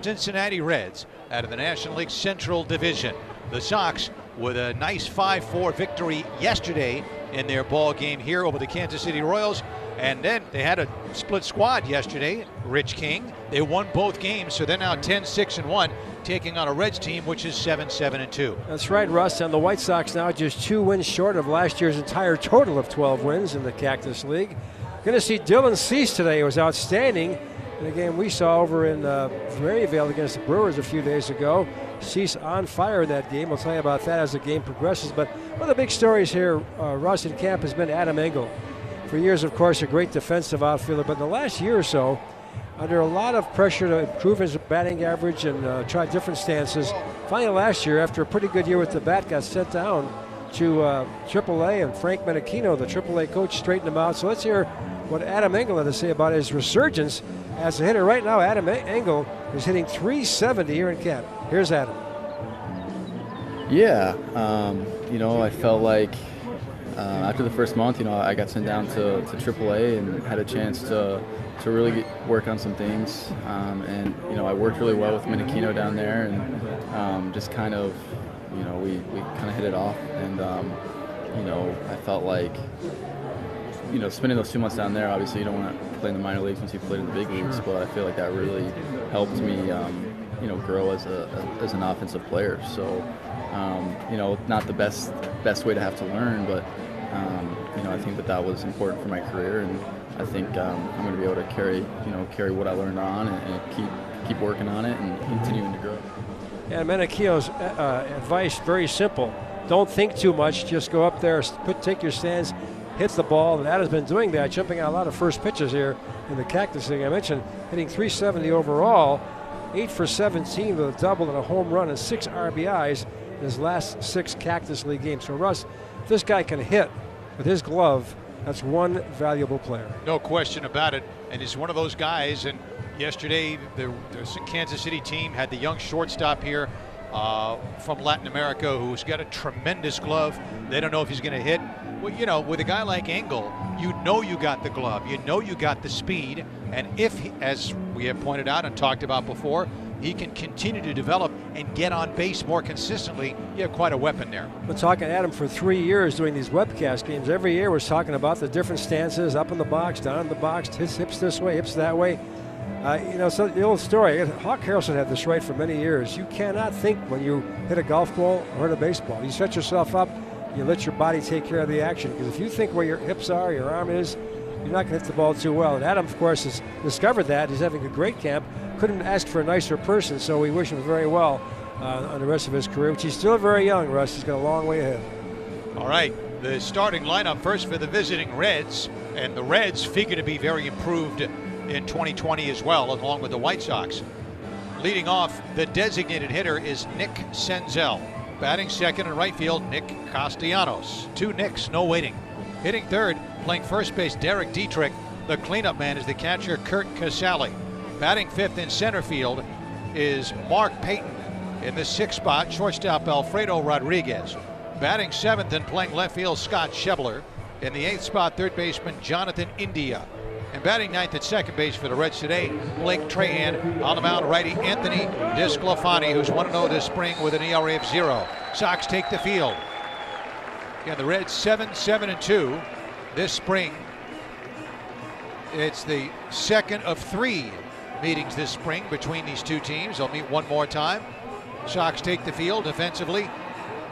Cincinnati Reds out of the National League Central Division. The Sox with a nice 5-4 victory yesterday in their ball game here over the Kansas City Royals. And then they had a split squad yesterday. Rich King, they won both games, so they're now 10-6-1, taking on a Reds team which is 7-7-2. That's right, Russ. And the White Sox now just 2 wins short of last year's entire total of 12 wins in the Cactus League. Going to see Dylan Cease today. It was outstanding in a game we saw over in Maryvale against the Brewers a few days ago. Cease on fire in that game. We'll tell you about that as the game progresses. But one of the big stories here, Russ, in camp has been Adam Engel. For years, of course, a great defensive outfielder, but in the last year or so, under a lot of pressure to improve his batting average and try different stances, finally last year, after a pretty good year with the bat, got sent down to AAA, and Frank Menachino, the AAA coach, straightened him out. So let's hear what Adam Engel had to say about his resurgence as a hitter. Right now, Adam Engel is hitting .370 here in camp. Here's Adam. Yeah, I felt like after the first month, I got sent down to AAA and had a chance to really work on some things. And I worked really well with Menachino down there, and just kind of, we kind of hit it off. And, I felt like, spending those 2 months down there, obviously you don't want to play in the minor leagues once you played in the big leagues, but I feel like that really helped me, grow as an offensive player. So, not the best way to have to learn, but I think that was important for my career, and I think I'm going to be able to carry what I learned on and keep working on it and continuing to grow. And Menachino's advice, very simple. Don't think too much. Just go up there, take your stance, hit the ball. And Adam's been doing that, jumping out a lot of first pitches here in the Cactus League. I mentioned hitting .370 overall, 8 for 17 with a double and a home run and 6 RBIs in his last 6 Cactus League games. So, Russ, if this guy can hit with his glove, that's one valuable player. No question about it. And he's one of those guys. And yesterday, the Kansas City team had the young shortstop here from Latin America who's got a tremendous glove. They don't know if he's going to hit. Well, with a guy like Engel, you got the glove. You got the speed. And if, as we have pointed out and talked about before, he can continue to develop and get on base more consistently, you have quite a weapon there. We're talking to Adam for 3 years doing these webcast games. Every year we're talking about the different stances, up in the box, down in the box, hips this way, hips that way. So the old story, Hawk Harrelson had this right for many years. You cannot think when you hit a golf ball or hit a baseball. You set yourself up, you let your body take care of the action. Because if you think where your hips are, your arm is, you're not going to hit the ball too well. And Adam, of course, has discovered that. He's having a great camp. Couldn't ask for a nicer person, so we wish him very well on the rest of his career, which he's still very young, Russ. He's got a long way ahead. All right, the starting lineup first for the visiting Reds, and the Reds figure to be very improved in 2020 as well, along with the White Sox. Leading off, the designated hitter is Nick Senzel. Batting second in right field, Nick Castellanos. 2 Nicks, no waiting. Hitting third, playing first base, Derek Dietrich. The cleanup man is the catcher, Kurt Casale. Batting fifth in center field is Mark Payton. In the 6th spot, shortstop Alfredo Rodriguez. Batting seventh and playing left field, Scott Schebler. In the 8th spot, third baseman Jonathan India. And batting ninth at second base for the Reds today, Blake Trahan. On the mound, righty Anthony Disclafani, who's 1-0 this spring with an ERA of 0. Sox take the field. Again, the Reds 7-7-2 this spring. It's the second of 3 meetings this spring between these two teams. They'll meet one more time. Sox take the field defensively.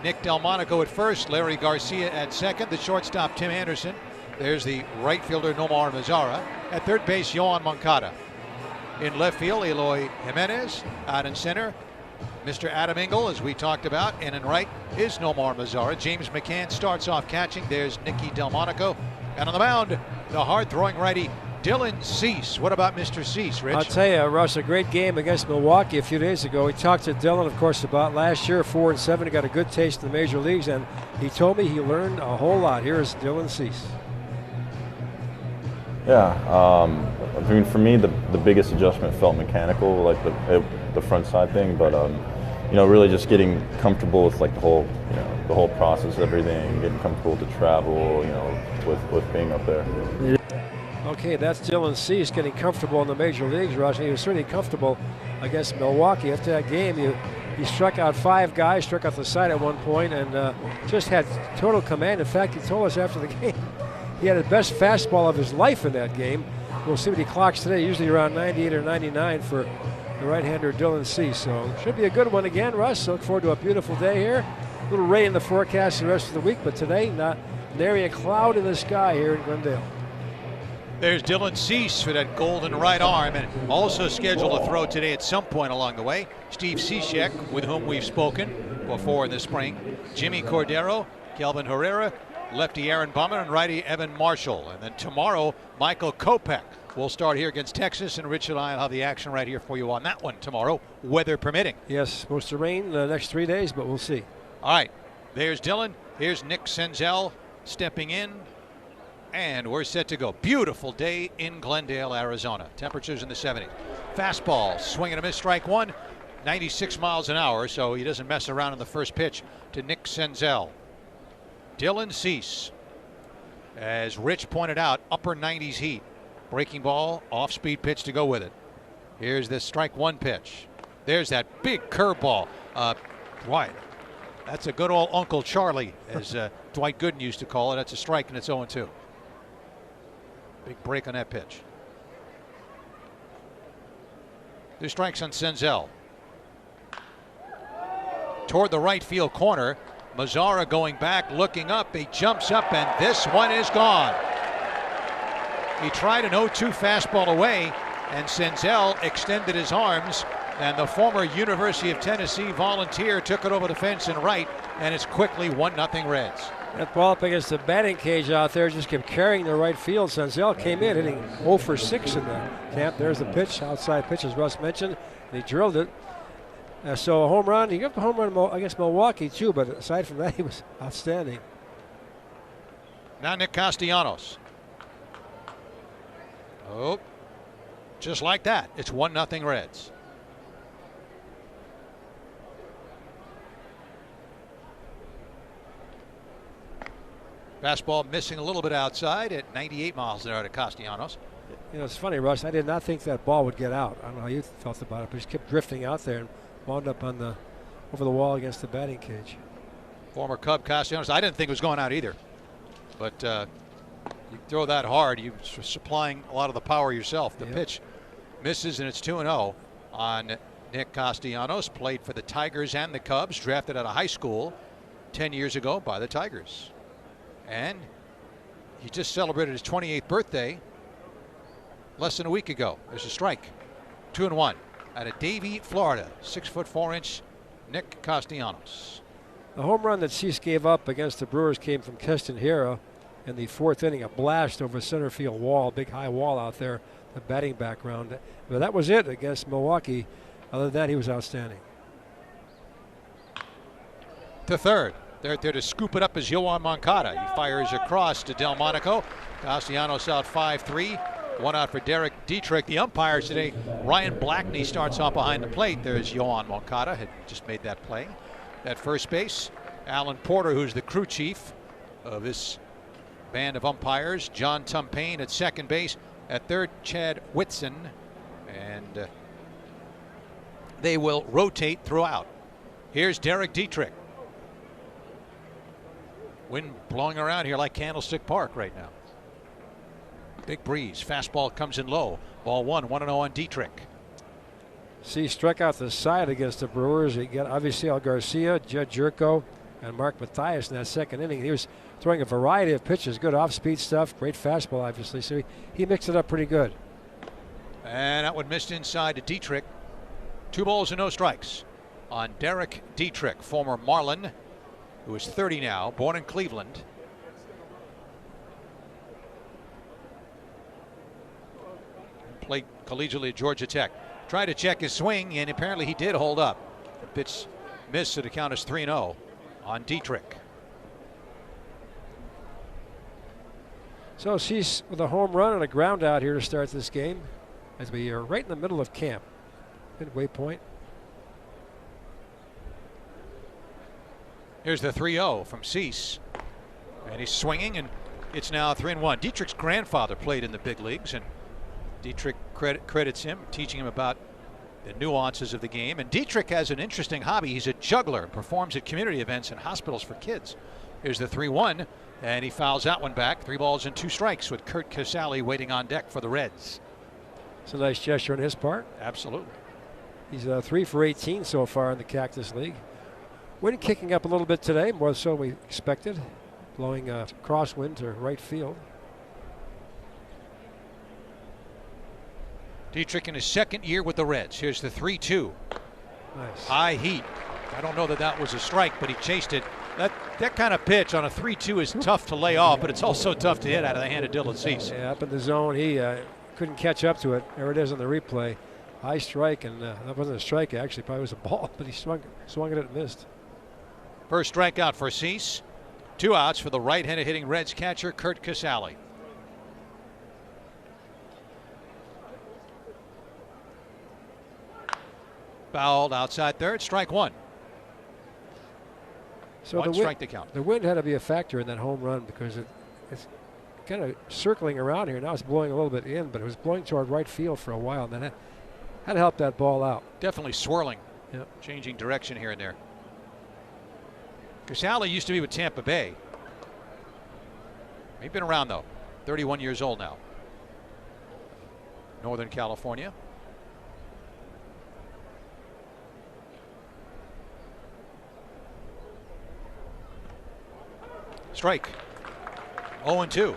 Nick Delmonico at first, Larry Garcia at second, the shortstop Tim Anderson. There's the right fielder Nomar Mazara. At third base, Yohan Moncada. In left field, Eloy Jimenez. Out in center, Mr. Adam Engel, as we talked about. And in right is Nomar Mazara. James McCann starts off catching. There's Nicky Delmonico. And on the mound, the hard-throwing righty Dylan Cease. What about Mr. Cease, Rich? I'll tell you, Russ, a great game against Milwaukee a few days ago. We talked to Dylan, of course, about last year, 4-7. He got a good taste in the major leagues, and he told me he learned a whole lot. Here's Dylan Cease. Yeah, I mean, for me, the biggest adjustment felt mechanical, like the front side thing, but really just getting comfortable with like the whole process of everything, getting comfortable to travel, with being up there. Okay, that's Dylan Cease getting comfortable in the major leagues, Russ. He was certainly comfortable against Milwaukee. After that game, he struck out 5 guys, struck out the side at one point, and just had total command. In fact, he told us after the game he had the best fastball of his life in that game. We'll see what he clocks today, usually around 98 or 99 for the right-hander Dylan Cease. So should be a good one again, Russ. Look forward to a beautiful day here. A little rain in the forecast the rest of the week, but today, not nary a cloud in the sky here in Glendale. There's Dylan Cease for that golden right arm, and also scheduled to throw today at some point along the way. Steve Cishek, with whom we've spoken before in the spring. Jimmy Cordero, Kelvin Herrera, lefty Aaron Bummer, and righty Evan Marshall. And then tomorrow, Michael Kopech will start here against Texas, and Rich and I will have the action right here for you on that one tomorrow, weather permitting. Yes, supposed to rain the next 3 days, but we'll see. All right, there's Dylan. Here's Nick Senzel stepping in, and we're set to go. Beautiful day in Glendale, Arizona. Temperatures in the 70s. Fastball, swing and a miss, strike one. 96 miles an hour, so he doesn't mess around in the first pitch to Nick Senzel. Dylan Cease, as Rich pointed out, upper 90s heat. Breaking ball, off-speed pitch to go with it. Here's the strike one pitch. There's that big curveball. Right. That's a good old Uncle Charlie, as Dwight Gooden used to call it. That's a strike, and it's 0-2. Big break on that pitch. 2 strikes on Senzel. Toward the right field corner. Mazzara going back, looking up. He jumps up, and this one is gone. He tried an 0-2 fastball away, and Senzel extended his arms, and the former University of Tennessee Volunteer took it over the fence and right, and it's quickly 1-0 Reds. That ball up against the batting cage out there just kept carrying the right field. Senzel came in hitting 0 for 6 in the camp. There's the pitch, outside pitch, as Russ mentioned, and he drilled it. So a home run. He got the home run against Milwaukee too, but aside from that, he was outstanding. Now Nick Castellanos. Oh, just like that, it's 1-0 Reds. Fastball missing a little bit outside at 98 miles an hour to Castellanos. You know, it's funny, Russ. I did not think that ball would get out. I don't know how you felt about it, but it just kept drifting out there and wound up on over the wall against the batting cage. Former Cub Castellanos, I didn't think it was going out either, but you throw that hard, you're supplying a lot of the power yourself. The pitch misses, and it's 2-0 on Nick Castellanos. Played for the Tigers and the Cubs, drafted out of high school 10 years ago by the Tigers. And he just celebrated his 28th birthday less than a week ago. There's a strike. 2-1 out of Davie, Florida. 6'4" Nick Castellanos. The home run that Cease gave up against the Brewers came from Keston Hiura in the 4th inning. A blast over center field wall, big high wall out there, the batting background. But that was it against Milwaukee. Other than that, he was outstanding. To third. There to scoop it up is Yoan Moncada. He fires across to Delmonico. Castellanos out 5-3. 1 out for Derek Dietrich. The umpires today, Ryan Blackney starts off behind the plate. There's Yoan Moncada, had just made that play. At first base, Alan Porter, who's the crew chief of this band of umpires. John Tumpain at second base. At third, Chad Whitson. And they will rotate throughout. Here's Derek Dietrich. Wind blowing around here like Candlestick Park right now. Big breeze. Fastball comes in low. Ball 1-0 on Dietrich. See, struck out the side against the Brewers. He got obviously Al Garcia, Jed Jerko, and Mark Mathias in that 2nd inning. He was throwing a variety of pitches, good off-speed stuff, great fastball, obviously. So he mixed it up pretty good. And that one missed inside to Dietrich. 2 balls and no strikes on Derek Dietrich, former Marlin, who is 30 now, born in Cleveland. Played collegiately at Georgia Tech. Tried to check his swing, and apparently he did hold up. The pitch missed, so the count is 3-0 on Dietrich. So Cease with a home run and a ground out here to start this game as we are right in the middle of camp. Midway point. Here's the 3-0 from Cease. And he's swinging, and it's now 3-1. Dietrich's grandfather played in the big leagues, and Dietrich credits him, teaching him about the nuances of the game. And Dietrich has an interesting hobby. He's a juggler and performs at community events and hospitals for kids. Here's the 3-1, and he fouls that one back. 3 balls and 2 strikes with Curt Casale waiting on deck for the Reds. It's a nice gesture on his part. Absolutely. He's 3 for 18 so far in the Cactus League. Wind kicking up a little bit today, more so than we expected. Blowing a crosswind to right field. Dietrich in his second year with the Reds. Here's the 3-2. Nice. High heat. I don't know that that was a strike, but he chased it. That kind of pitch on a 3-2 is tough to lay off, but it's also tough to hit out of the hand of Dylan Cease. Yeah, up in the zone, he couldn't catch up to it. There it is on the replay. High strike, and that wasn't a strike actually, probably was a ball, but he swung at it and missed. First strikeout for Cease. 2 outs for the right-handed hitting Reds catcher Curt Casale. Fouled outside third, strike 1. So One strike to count. The wind had to be a factor in that home run because it's kind of circling around here. Now it's blowing a little bit in, but it was blowing toward right field for a while, and then it had to help that ball out. Definitely swirling, yep. Changing direction here and there. Casale used to be with Tampa Bay. He's been around though, 31 years old now. Northern California. Strike. 0-2.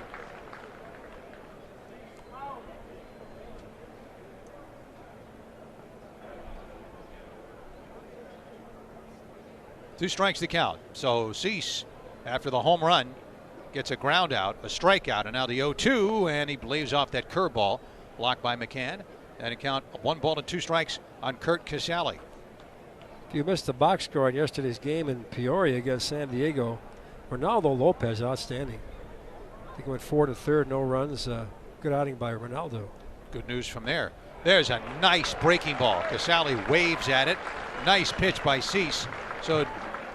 Two strikes to count. So Cease, after the home run, gets a ground out, a strikeout, and now the 0-2, and he blaves off that curveball, blocked by McCann. And a count 1 ball and 2 strikes on Curt Casale. If you missed the box score on yesterday's game in Peoria against San Diego, Ronaldo Lopez outstanding. I think he went 4 to third, no runs. Good outing by Ronaldo. Good news from there. There's a nice breaking ball. Casale waves at it. Nice pitch by Cease. So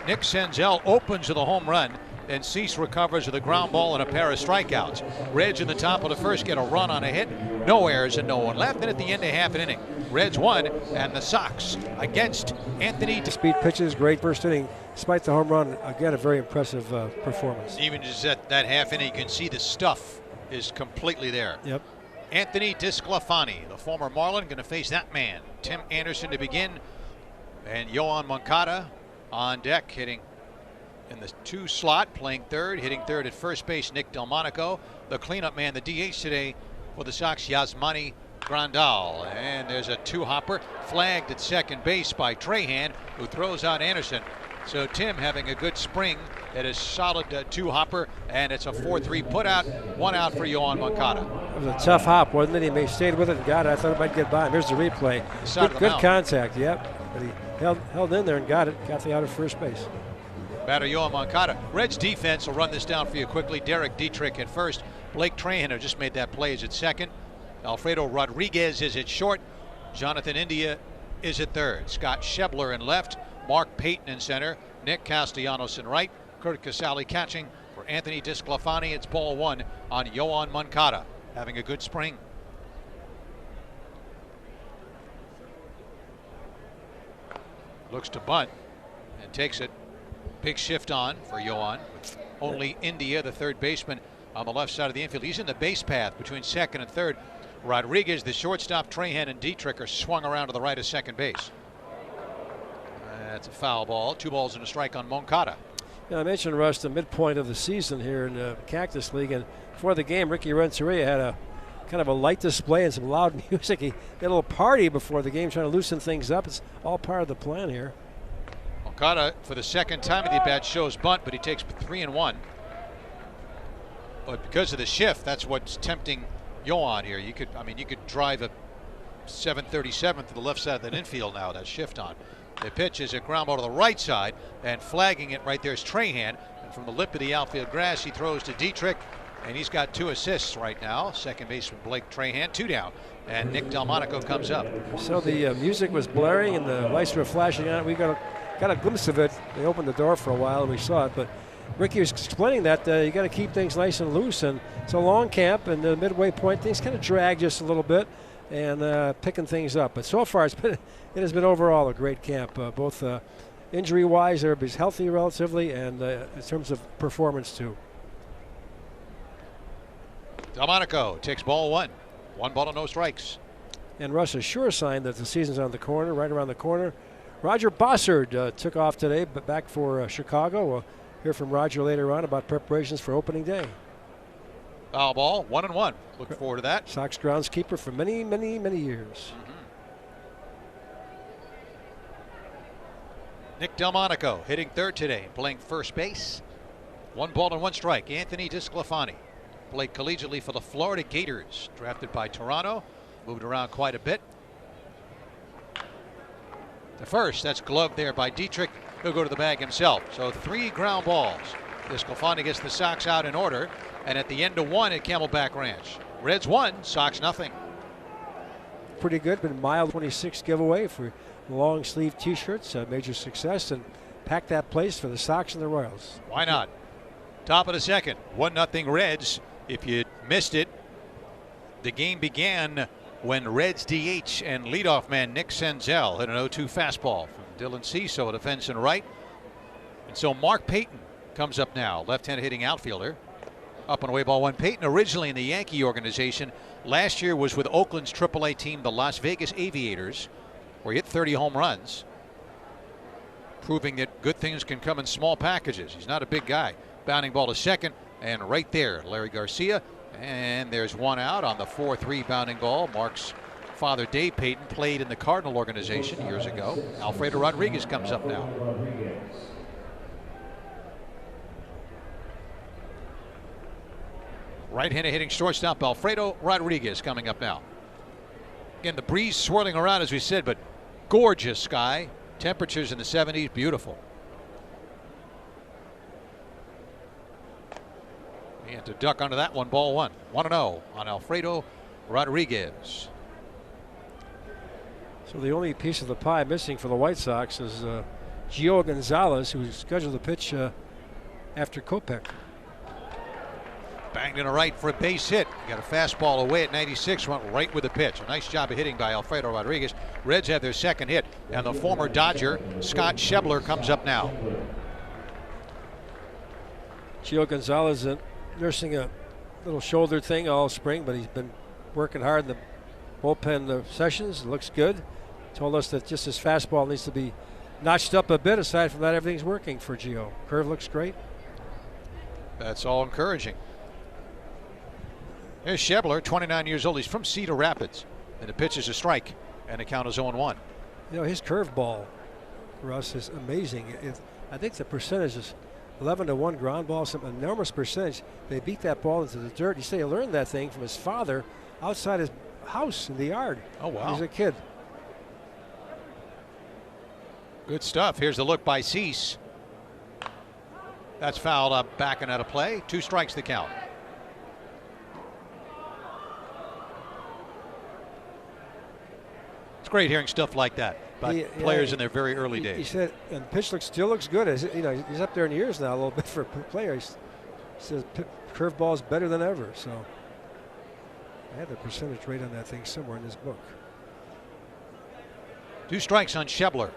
Nick Senzel opens with a home run, and Cease recovers with a ground ball and a pair of strikeouts. Reds in the top of the first get a run on a hit. No errors and no one left. And at the end of half an inning, Reds won, and the Sox against Anthony. Speed pitches, great first inning. Despite the home run, again, a very impressive performance. Even just at that half inning, you can see the stuff is completely there. Yep. Anthony Disclafani, the former Marlin, going to face that man. Tim Anderson to begin, and Yoan Moncada on deck, hitting in the 2 slot, playing third, hitting third at first base, Nick Delmonico. The cleanup man, the DH today for the Sox, Yasmani Grandal. And there's a 2-hopper flagged at second base by Trahan, who throws out Anderson. So Tim having a good spring at his solid 2-hopper, and it's a 4-3 put out, 1 out for Yoan Moncada. It was a tough hop, wasn't it? He may stayed with it and got it. I thought it might get by him. Here's the replay. Good contact, yep. But he held in there and got it. Got the out at first base. Batter Yoan Moncada. Reds defense will run this down for you quickly. Derek Dietrich at first. Blake Trahan, who just made that play, is at second. Alfredo Rodriguez is at short. Jonathan India is at third. Scott Schebler in left. Mark Payton in center. Nick Castellanos in right. Curt Casale catching for Anthony Disclafani. It's ball 1 on Yoan Moncada. Having a good spring. Looks to bunt and takes it. Big shift on for Yoan. Only India, the third baseman, on the left side of the infield. He's in the base path between second and third. Rodriguez, the shortstop, Trahan, and Dietrich are swung around to the right of second base. That's a foul ball. 2 balls and a strike on Moncada. Yeah, I mentioned, Russ, the midpoint of the season here in the Cactus League, and before the game, Ricky Renteria had a kind of a light display and some loud music. He had a little party before the game, trying to loosen things up. It's all part of the plan here. Moncada, for the second time at the at-bat, shows bunt, but he takes 3-1. But because of the shift, that's what's tempting Yoan here. You could drive a 737 to the left side of that infield now. That shift on. The pitch is a ground ball to the right side, and flagging it right there is Trahan. And from the lip of the outfield grass, he throws to Dietrich, and he's got 2 assists right now. Second baseman Blake Trahan, 2 down, and Nick Delmonico comes up. So the music was blaring and the lights were flashing on it. We got a glimpse of it. They opened the door for a while and we saw it, but Ricky was explaining that you got to keep things nice and loose, and it's a long camp, and the midway point things kind of drag just a little bit. and picking things up. But so far, it has been overall a great camp, both injury-wise, everybody's healthy relatively, and in terms of performance too. Delmonico takes ball 1. 1 ball and no strikes. And Russ, a sure sign that the season's on the corner, right around the corner. Roger Bossard took off today, but back for Chicago. We'll hear from Roger later on about preparations for opening day. Foul ball, 1-1. Looking forward to that. Sox groundskeeper for many, many, many years. Nick Delmonico hitting third today, playing first base. 1 ball and 1 strike. Anthony DeSclafani played collegiately for the Florida Gators, drafted by Toronto. Moved around quite a bit. The first, that's gloved there by Dietrich. He'll go to the bag himself. So 3 ground balls. DeSclafani gets the Sox out in order. And at the end of 1 at Camelback Ranch. Reds 1, Sox nothing. Pretty good, but mild 26 giveaway for long sleeve t-shirts, a major success, and packed that place for the Sox and the Royals. Why not? Top of the second, 1-0 Reds. If you missed it, the game began when Reds DH and leadoff man Nick Senzel hit an 0-2 fastball from Dylan Cease, defense and right. And so Mark Payton comes up now, left-handed hitting outfielder. Up and away ball 1. Payton, originally in the Yankee organization, last year was with Oakland's AAA team, the Las Vegas Aviators, where he hit 30 home runs, proving that good things can come in small packages. He's not a big guy. Bounding ball to second, and right there, Larry Garcia. And there's 1 out on the 4-3 bounding ball. Mark's father, Dave Payton, played in the Cardinal organization years ago. Alfredo Rodriguez comes up now. Right-handed hitting shortstop Alfredo Rodriguez coming up now. Again, the breeze swirling around, as we said, but gorgeous sky. Temperatures in the 70s, beautiful. He had to duck under that one, ball 1. 1-0 on Alfredo Rodriguez. So the only piece of the pie missing for the White Sox is Gio Gonzalez, who's scheduled to pitch after Kopech. Banged in a right for a base hit. Got a fastball away at 96, went right with the pitch. A nice job of hitting by Alfredo Rodriguez. Reds have their second hit, and the former Dodger, Scott Schebler, comes up now. Gio Gonzalez nursing a little shoulder thing all spring, but he's been working hard in the bullpen sessions. It looks good. Told us that just his fastball needs to be notched up a bit. Aside from that, everything's working for Gio. Curve looks great. That's all encouraging. Here's Schebler, 29 years old. He's from Cedar Rapids. And the pitch is a strike, and the count is 0-1. You know, his curveball for us is amazing. I think the percentage is 11-1 ground ball, some enormous percentage. They beat that ball into the dirt. He said he learned that thing from his father outside his house in the yard. Oh, wow. He was a kid. Good stuff. Here's the look by Cease. That's fouled up, back and out of play. 2 strikes the count. It's great hearing stuff like that about players in their very early days. He said, and the pitch still looks good. You know, he's up there in years now a little bit for a player. He says curveball is better than ever. So I had the percentage rate on that thing somewhere in this book. 2 strikes on Schebler.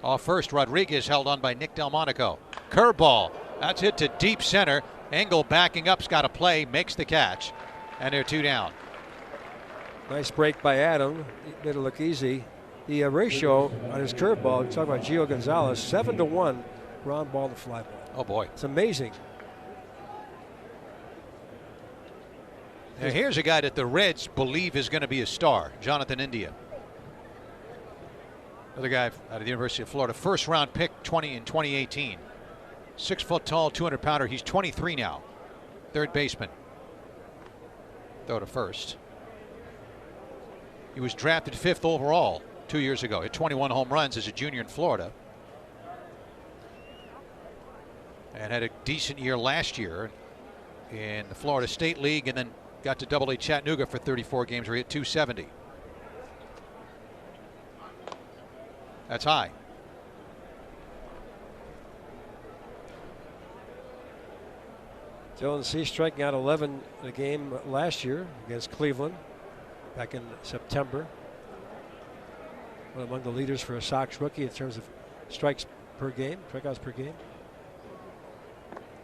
Off first, Rodriguez held on by Nick Delmonico. Curveball. That's hit to deep center. Engel backing up's got a play, makes the catch, and they're 2 down. Nice break by Adam. Made it look easy. The ratio on his curveball, we're talking about Gio Gonzalez, 7-1 ground ball to fly ball. Oh boy. It's amazing. Now here's a guy that the Reds believe is going to be a star, Jonathan India. Another guy out of the University of Florida, first round pick in 2018. 6 foot tall, 200 pounder. He's 23 now. Third baseman. Throw to first. He was drafted 5th overall 2 years ago. Hit 21 home runs as a junior in Florida. And had a decent year last year in the Florida State League, and then got to Double-A Chattanooga for 34 games where he hit 270. That's high. Dylan Cease striking out 11 in a game last year against Cleveland back in September. One among the leaders for a Sox rookie in terms of strikeouts per game.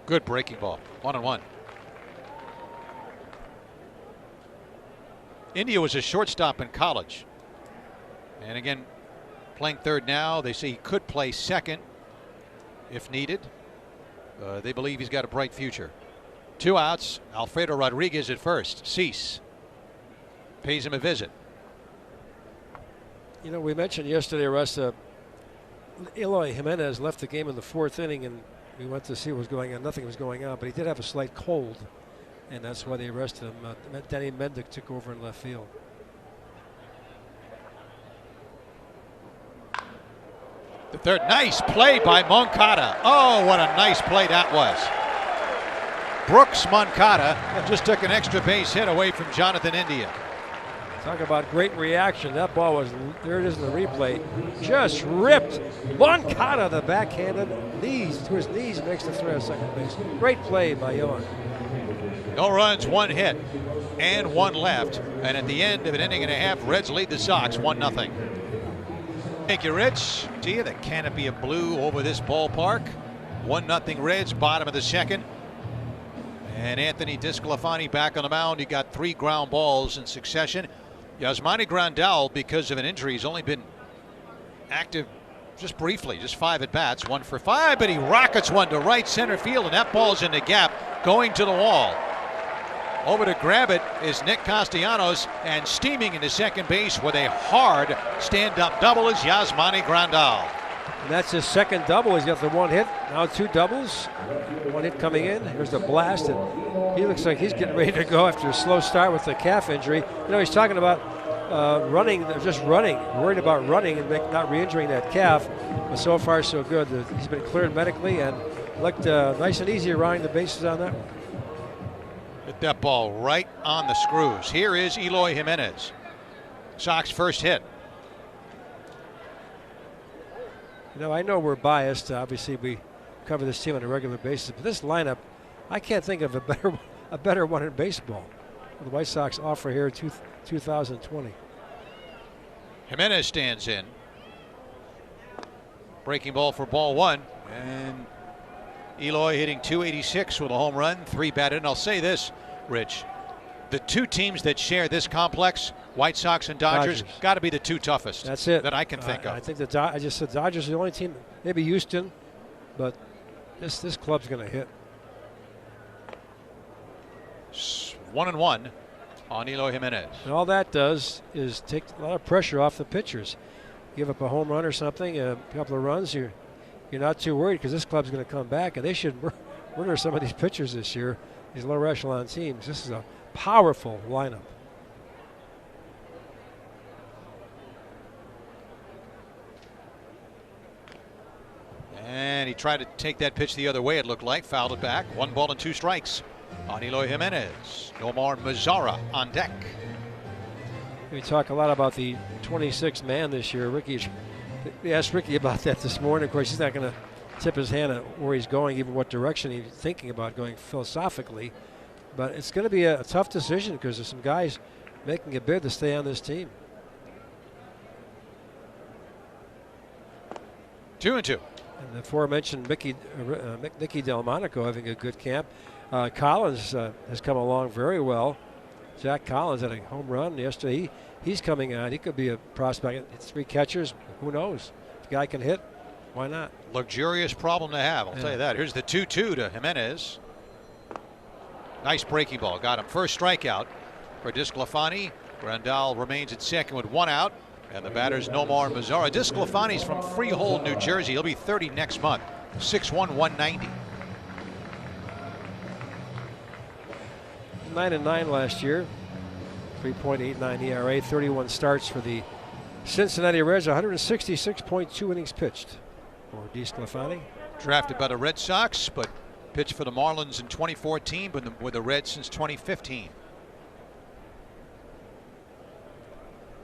Good breaking ball. 1-1. India was a shortstop in college. And again, playing third now. They say he could play second if needed. They believe he's got a bright future. 2 outs. Alfredo Rodriguez at first. Cease pays him a visit. You know, we mentioned yesterday, Russ, Eloy Jimenez left the game in the 4th inning, and we went to see what was going on. Nothing was going on, but he did have a slight cold, and that's why they arrested him. Danny Mendick took over in left field. The third, nice play by Moncada. Oh, what a nice play that was. Brooks Moncada just took an extra base hit away from Jonathan India. Talk about great reaction. That ball was, there it is in the replay, just ripped. Moncada, the backhanded knees to his knees, makes the throw at second base. Great play by Yohan. No runs, 1 hit, and 1 left. And at the end of an inning and a half, Reds lead the Sox 1-0. Thank you, Rich. To you, the canopy of blue over this ballpark. 1-0 Reds, bottom of the second. And Anthony Disclafani back on the mound. He got 3 ground balls in succession. Yasmani Grandal, because of an injury, he's only been active just briefly, just 5 at bats, 1 for 5, but he rockets one to right center field, and that ball's in the gap, going to the wall. Over to grab it is Nick Castellanos, and steaming into second base with a hard stand-up double is Yasmani Grandal. And that's his second double. He's got the 1 hit, now 2 doubles. 1 hit coming in. Here's the blast, and he looks like he's getting ready to go after a slow start with the calf injury. You know, he's talking about running, just running, worried about running and not re-injuring that calf. But so far, so good. He's been cleared medically and looked nice and easy around the bases on that one. Hit that ball right on the screws. Here is Eloy Jimenez. Sox first hit. You know, I know we're biased. Obviously, we cover this team on a regular basis, but this lineup, I can't think of a better one in baseball. The White Sox offer here in 2020. Jimenez stands in. Breaking ball for ball 1, and Eloy hitting .286 with a home run, 3 batted. And I'll say this, Rich, the 2 teams that share this complex, White Sox and Dodgers. Got to be the 2 toughest. That's it. That I can think of. I think I just said Dodgers are the only team, maybe Houston, but this club's going to hit. 1-1 on Eloy Jimenez. And all that does is take a lot of pressure off the pitchers. Give up a home run or something, a couple of runs, you're not too worried because this club's going to come back, and they should murder some of these pitchers this year, these lower echelon teams. This is a powerful lineup. And he tried to take that pitch the other way, it looked like. Fouled it back. 1 ball and 2 strikes on Eloy Jimenez. Nomar Mazara on deck. We talk a lot about the 26th man this year. We asked Ricky about that this morning. Of course, he's not going to tip his hand at where he's going, even what direction he's thinking about going philosophically. But it's going to be a tough decision because there's some guys making a bid to stay on this team. 2-2. And the aforementioned Nicky Delmonico having a good camp. Collins has come along very well. Jack Collins had a home run yesterday. He's coming on. He could be a prospect. It's 3 catchers. Who knows? If the guy can hit, why not? Luxurious problem to have, I'll tell you that. Here's the 2-2 to Jimenez. Nice breaking ball. Got him. First strikeout for Disclafani. Grandal remains at second with 1 out. And the batter's Nomar Mazara. Disclafani's from Freehold, New Jersey. He'll be 30 next month. 6'1", 190. 9-9 last year. 3.89 ERA. 31 starts for the Cincinnati Reds. 166.2 innings pitched for Disclafani. Drafted by the Red Sox, but pitched for the Marlins in 2014, but with the Reds since 2015.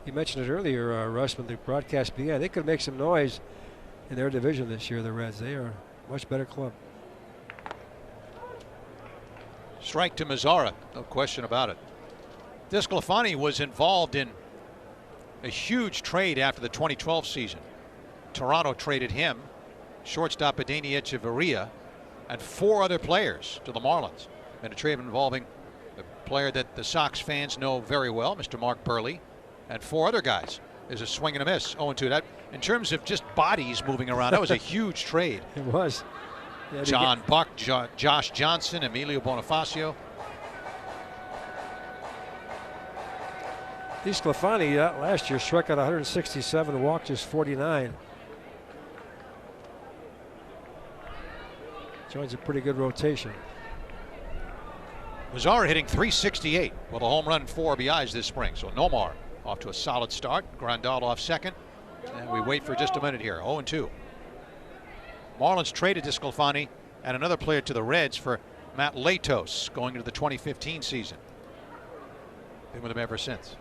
You mentioned it earlier, Russ, when the broadcast began. They could make some noise in their division this year, the Reds. They are a much better club. Strike to Mazzara, no question about it. DeSclafani was involved in a huge trade after the 2012 season. Toronto traded him, shortstop Adeni Echeverria, and 4 other players to the Marlins. And a trade involving a player that the Sox fans know very well, Mr. Mark Burley, and 4 other guys. There's a swing and a miss, 0-2. That, in terms of just bodies moving around, that was a huge trade. It was. Yeah, John Buck, Josh Johnson, Emilio Bonifacio. DeSclafani last year struck out 167, walked just 49. Joins a pretty good rotation. Mazzara hitting .368 with a home run and 4 RBIs this spring. So Nomar off to a solid start. Grandal off second. And we wait for just a minute here. 0-2. Marlins traded DeSclafani and another player to the Reds for Matt Latos going into the 2015 season. Been with him ever since.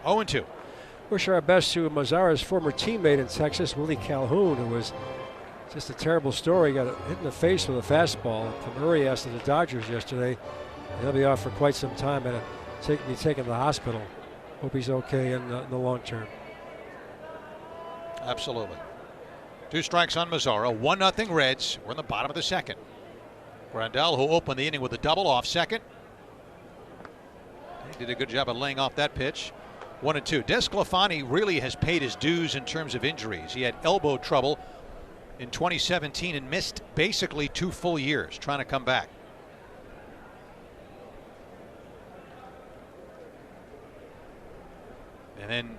Oh, 0-2. Wish our best to Mazzara's former teammate in Texas, Willie Calhoun, who was just a terrible story. Got hit in the face with a fastball from Urias to the Dodgers yesterday. He'll be off for quite some time and be taken to the hospital. Hope he's okay in the long term. Absolutely. 2 strikes on Mazzara. 1-0 Reds. We're in the bottom of the second. Grandal, who opened the inning with a double, off second. He did a good job of laying off that pitch. 1-2. DeSclafani really has paid his dues in terms of injuries. He had elbow trouble in 2017 and missed basically 2 full years trying to come back. And then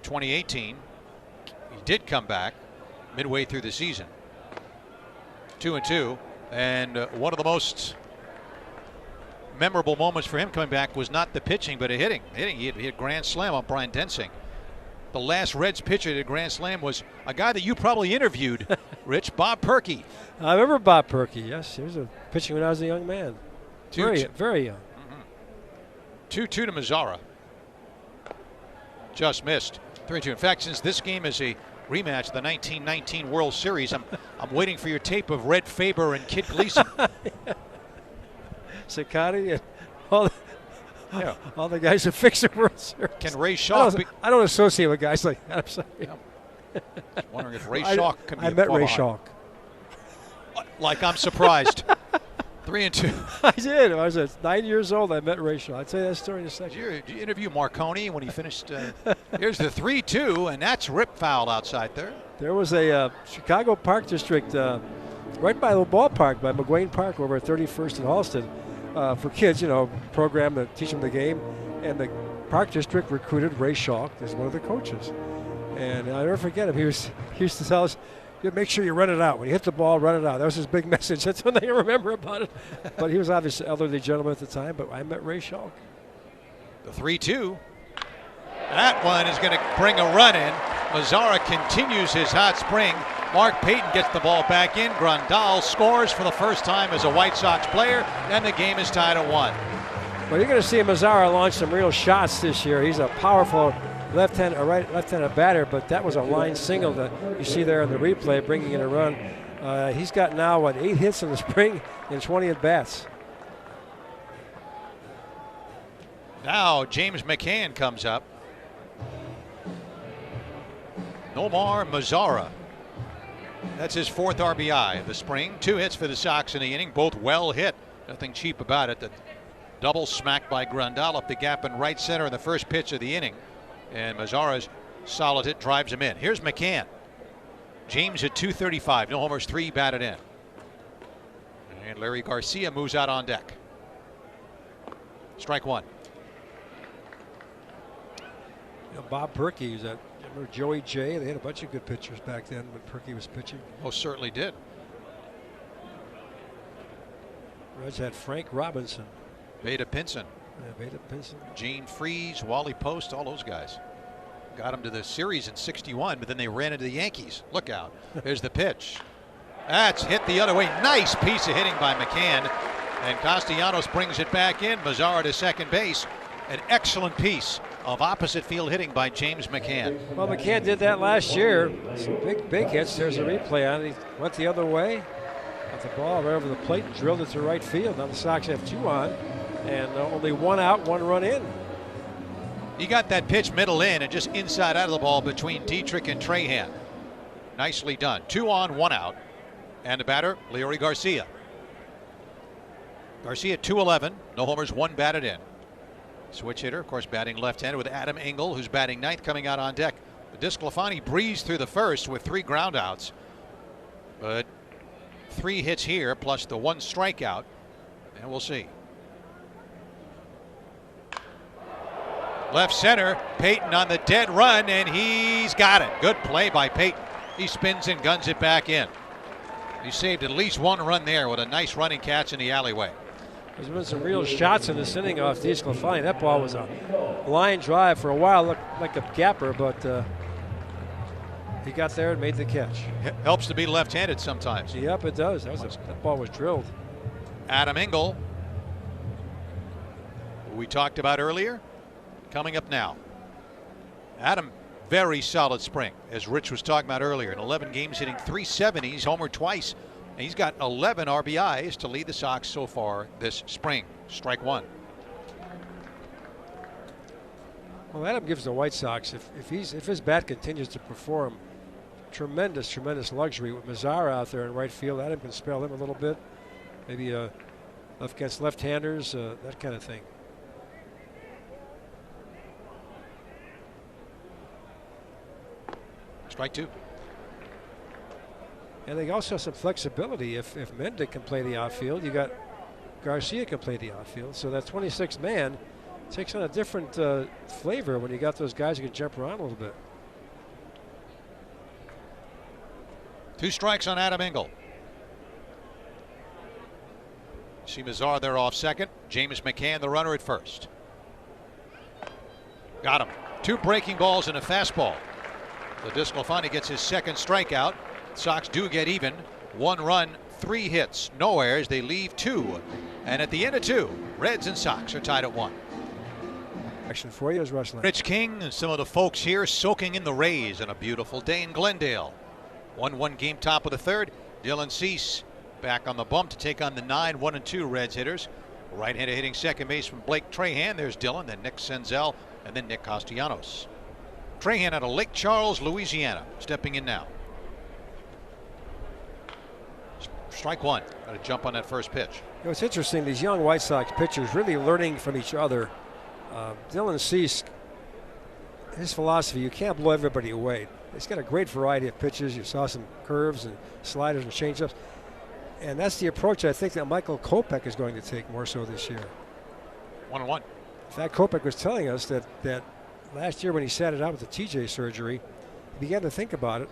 2018, he did come back midway through the season. 2-2, and one of the most memorable moments for him coming back was not the pitching, but a hitting. He hit a grand slam on Brian Densing. The last Reds pitcher to hit a grand slam was a guy that you probably interviewed, Rich, Bob Perky. I remember Bob Perky. Yes, he was pitching when I was a young man. Very young. 2-2 to Mazzara. Just missed. 3-2. In fact, since this game is a rematch of the 1919 World Series, I'm waiting for your tape of Red Faber and Kid Gleason. Ciccati and all the guys that fix the World Series. Can Ray Shaw? I don't associate with guys like that. I'm sorry. Yeah. Just wondering if Ray Shaw can be. I met Ray Shaw. Like I'm surprised. 3-2. I did. I was 9 years old. I met Ray Shaw. I'll tell you that story in a second. Did you interview Marconi when he finished? Here's the 3-2, and that's rip foul outside there. There was a Chicago Park District right by the ballpark, by McGuane Park over at 31st and Halsted, for kids, program to teach them the game. And the Park District recruited Ray Shaw as one of the coaches. And I'll never forget him. He used to tell us, make sure you run it out. When you hit the ball, run it out. That was his big message. That's what they remember about it. But he was obviously an elderly gentleman at the time, but I met Ray Shaw. The 3-2. That one is going to bring a run in. Mazzara continues his hot spring. Mark Payton gets the ball back in. Grandal scores for the first time as a White Sox player, and the game is tied at 1. Well, you're going to see Mazzara launch some real shots this year. He's a powerful left-handed batter, but that was a line single that you see there in the replay, bringing in a run. He's got now, 8 hits in the spring and 20 at-bats. Now James McCann comes up. Nomar Mazzara. That's his 4th RBI of the spring. 2 hits for the Sox in the inning, both well hit. Nothing cheap about it. The double smacked by Grandal up the gap in right center in the first pitch of the inning. And Mazzara's solid hit drives him in. Here's McCann. James at 235. No homers, 3 batted in. And Larry Garcia moves out on deck. Strike 1. Bob Perky was at Joey J. They had a bunch of good pitchers back then when Perky was pitching. Most certainly did. Reds had Frank Robinson. Vada Pinson. Vada Pinson. Gene Freese, Wally Post, all those guys. Got him to the series in '61, but then they ran into the Yankees. Look out. There's the pitch. That's hit the other way. Nice piece of hitting by McCann. And Castellanos brings it back in. Mazzara to second base. An excellent piece of opposite field hitting by James McCann. Well, McCann did that last year. Some big hits. There's a replay on it. He went the other way. Got the ball right over the plate and drilled it to right field. Now the Sox have 2 on and only 1 out, 1 run in. He got that pitch middle in and just inside out of the ball between Dietrich and Trahan. Nicely done. 2 on, 1 out. And the batter, Leori Garcia. Garcia 2-11. No homers, 1 batted in. Switch hitter, of course, batting left-handed with Adam Engel, who's batting ninth, coming out on deck. DeSclafani breezed through the first with 3 groundouts. But 3 hits here, plus the 1 strikeout. And we'll see. Left center, Payton on the dead run, and he's got it. Good play by Payton. He spins and guns it back in. He saved at least 1 run there with a nice running catch in the alleyway. There's been some real shots in this inning off DeSclafani. That ball was a line drive for a while, looked like a gapper, but he got there and made the catch. Helps to be left-handed sometimes. Yep, it does. That ball was drilled. Adam Engel, who we talked about earlier, coming up now. Adam, very solid spring, as Rich was talking about earlier. In 11 games, hitting .370. He's homered twice. And he's got 11 RBIs to lead the Sox so far this spring. Strike 1. Well, Adam gives the White Sox, if his bat continues to perform, tremendous luxury with Mazara out there in right field. Adam can spell him a little bit, maybe against left-handers, that kind of thing. Strike 2. And they also have some flexibility. If Mendick can play the outfield, you got Garcia can play the outfield. So that 26th man takes on a different flavor when you got those guys who can jump around a little bit. 2 strikes on Adam Engel. See Mazar there off second. James McCann, the runner, at first. Got him. 2 breaking balls and a fastball. So DeSclafani gets his 2nd strikeout. Sox do get even. 1 run, 3 hits, no errors. They leave 2. And at the end of 2, Reds and Sox are tied at 1. Action for you is Russ Lane. Rich King and some of the folks here soaking in the rays on a beautiful day in Glendale. 1-1 game top of the 3rd. Dylan Cease back on the bump to take on the 9-1-2 Reds hitters. Right-hander hitting second base from Blake Trahan. There's Dylan, then Nick Senzel, and then Nick Castellanos. Trahan out of Lake Charles, Louisiana, stepping in now. Strike 1. Got to jump on that first pitch. You know, it's interesting, these young White Sox pitchers really learning from each other. Dylan Cease, his philosophy, you can't blow everybody away. He's got a great variety of pitches. You saw some curves and sliders and changeups. And that's the approach I think that Michael Kopech is going to take more so this year. 1-1. In fact, Kopech was telling us that last year when he sat it out with the TJ surgery, he began to think about it.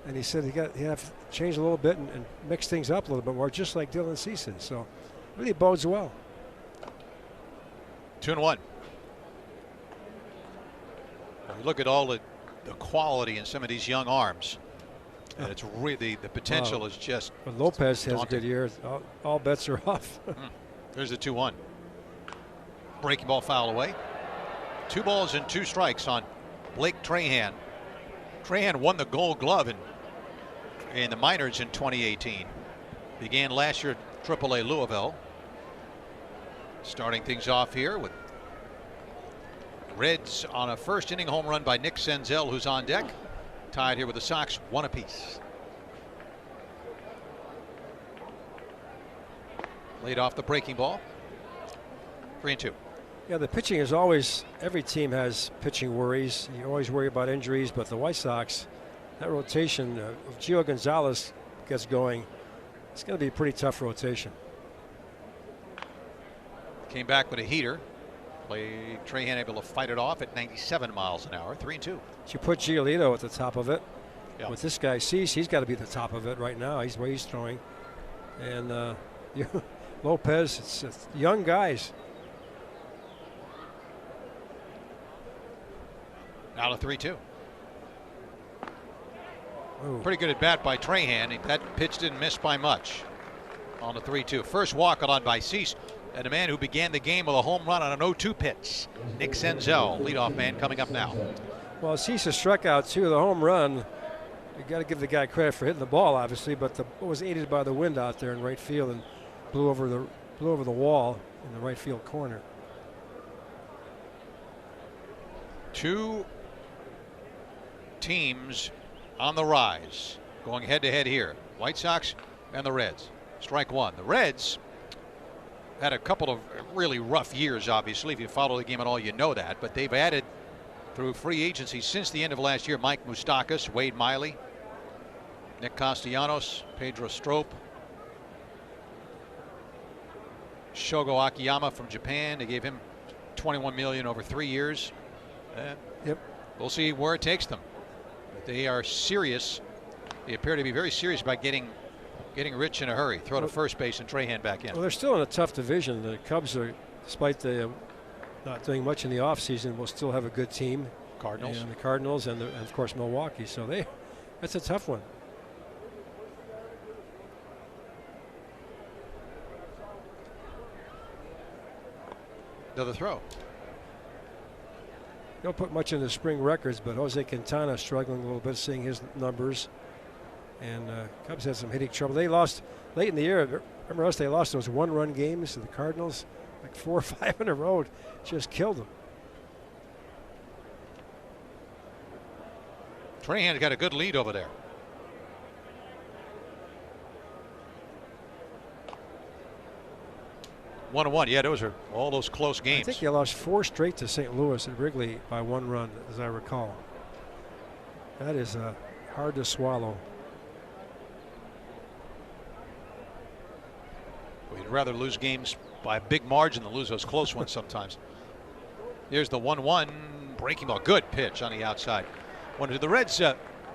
And he said he'd have to change a little bit and mix things up a little bit more, just like Dylan Cease is. So really bodes well. 2-1. You look at all the quality in some of these young arms. And it's really, the potential is just. When Lopez has a daunting. good year, all bets are off. There's the 2-1. Breaking ball foul away. 2 balls and 2 strikes on Blake Trahan. Trahan won the Gold Glove in the minors in 2018. Began last year at AAA Louisville. Starting things off here with Reds on a first inning home run by Nick Senzel, who's on deck. Tied here with the Sox, 1 apiece. Laid off the breaking ball. 3-2. Yeah, the pitching is always, every team has pitching worries. You always worry about injuries, but the White Sox, that rotation, if Gio Gonzalez gets going, it's going to be a pretty tough rotation. Came back with a heater. Trahan able to fight it off at 97 miles an hour. 3-2. You put Giolito at the top of it. Yeah. With this guy Cease, he's got to be at the top of it right now. He's where he's throwing. And Lopez, it's young guys. Now to 3-2. Ooh. Pretty good at bat by Trahan. That pitch didn't miss by much on the 3-2. First walk on by Cease. and a man who began the game with a home run on an 0-2 pitch. Nick Senzel, leadoff man, coming up now. Well, Cisa struck out too. The home run, you got to give the guy credit for hitting the ball, obviously, but it was aided by the wind out there in right field and blew over the wall in the right field corner. Two teams on the rise, going head to head here. White Sox and the Reds. Strike one. The Reds had a couple of really rough years, obviously. If you follow the game at all, you know that. But they've added, through free agency since the end of last year, Mike Moustakas, Wade Miley, Nick Castellanos, Pedro Strop, Shogo Akiyama from Japan. They gave him $21 million over 3 years. Yep. We'll see where it takes them. But they are serious. They appear to be very serious about getting rich in a hurry. Throw to first base and Trahan back in. Well, they're still in a tough division. The Cubs are, despite the not doing much in the offseason, will still have a good team. Cardinals. And the Cardinals and of course Milwaukee. So that's a tough one. Another throw. Don't put much in the spring records, but Jose Quintana struggling a little bit, seeing his numbers. And Cubs had some hitting trouble. They lost late in the year. Remember us? They lost those one-run games to the Cardinals, like 4 or 5 in a row. Just killed them. Trahan's got a good lead over there. One-one. Yeah, those are all those close games. I think they lost 4 straight to St. Louis at Wrigley by 1 run, as I recall. That is hard to swallow. We'd rather lose games by a big margin than lose those close ones sometimes. Here's the 1-1 breaking ball. Good pitch on the outside. The Reds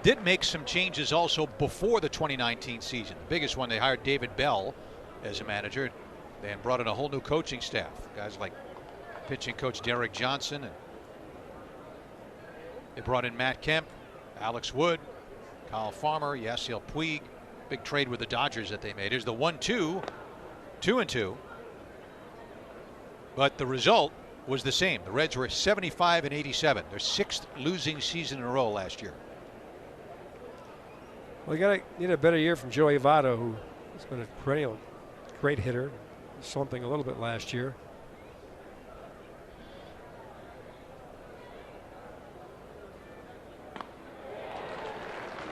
did make some changes also before the 2019 season. The biggest one, they hired David Bell as a manager and brought in a whole new coaching staff. Guys like pitching coach Derek Johnson, and they brought in Matt Kemp, Alex Wood, Kyle Farmer, Yasiel Puig. Big trade with the Dodgers that they made. Here's the 1-2, 2-2. But the result was the same. The Reds were 75-87. Their 6th losing season in a row last year. Well, you need a better year from Joey Votto, who has been a perennial great hitter, slumping a little bit last year.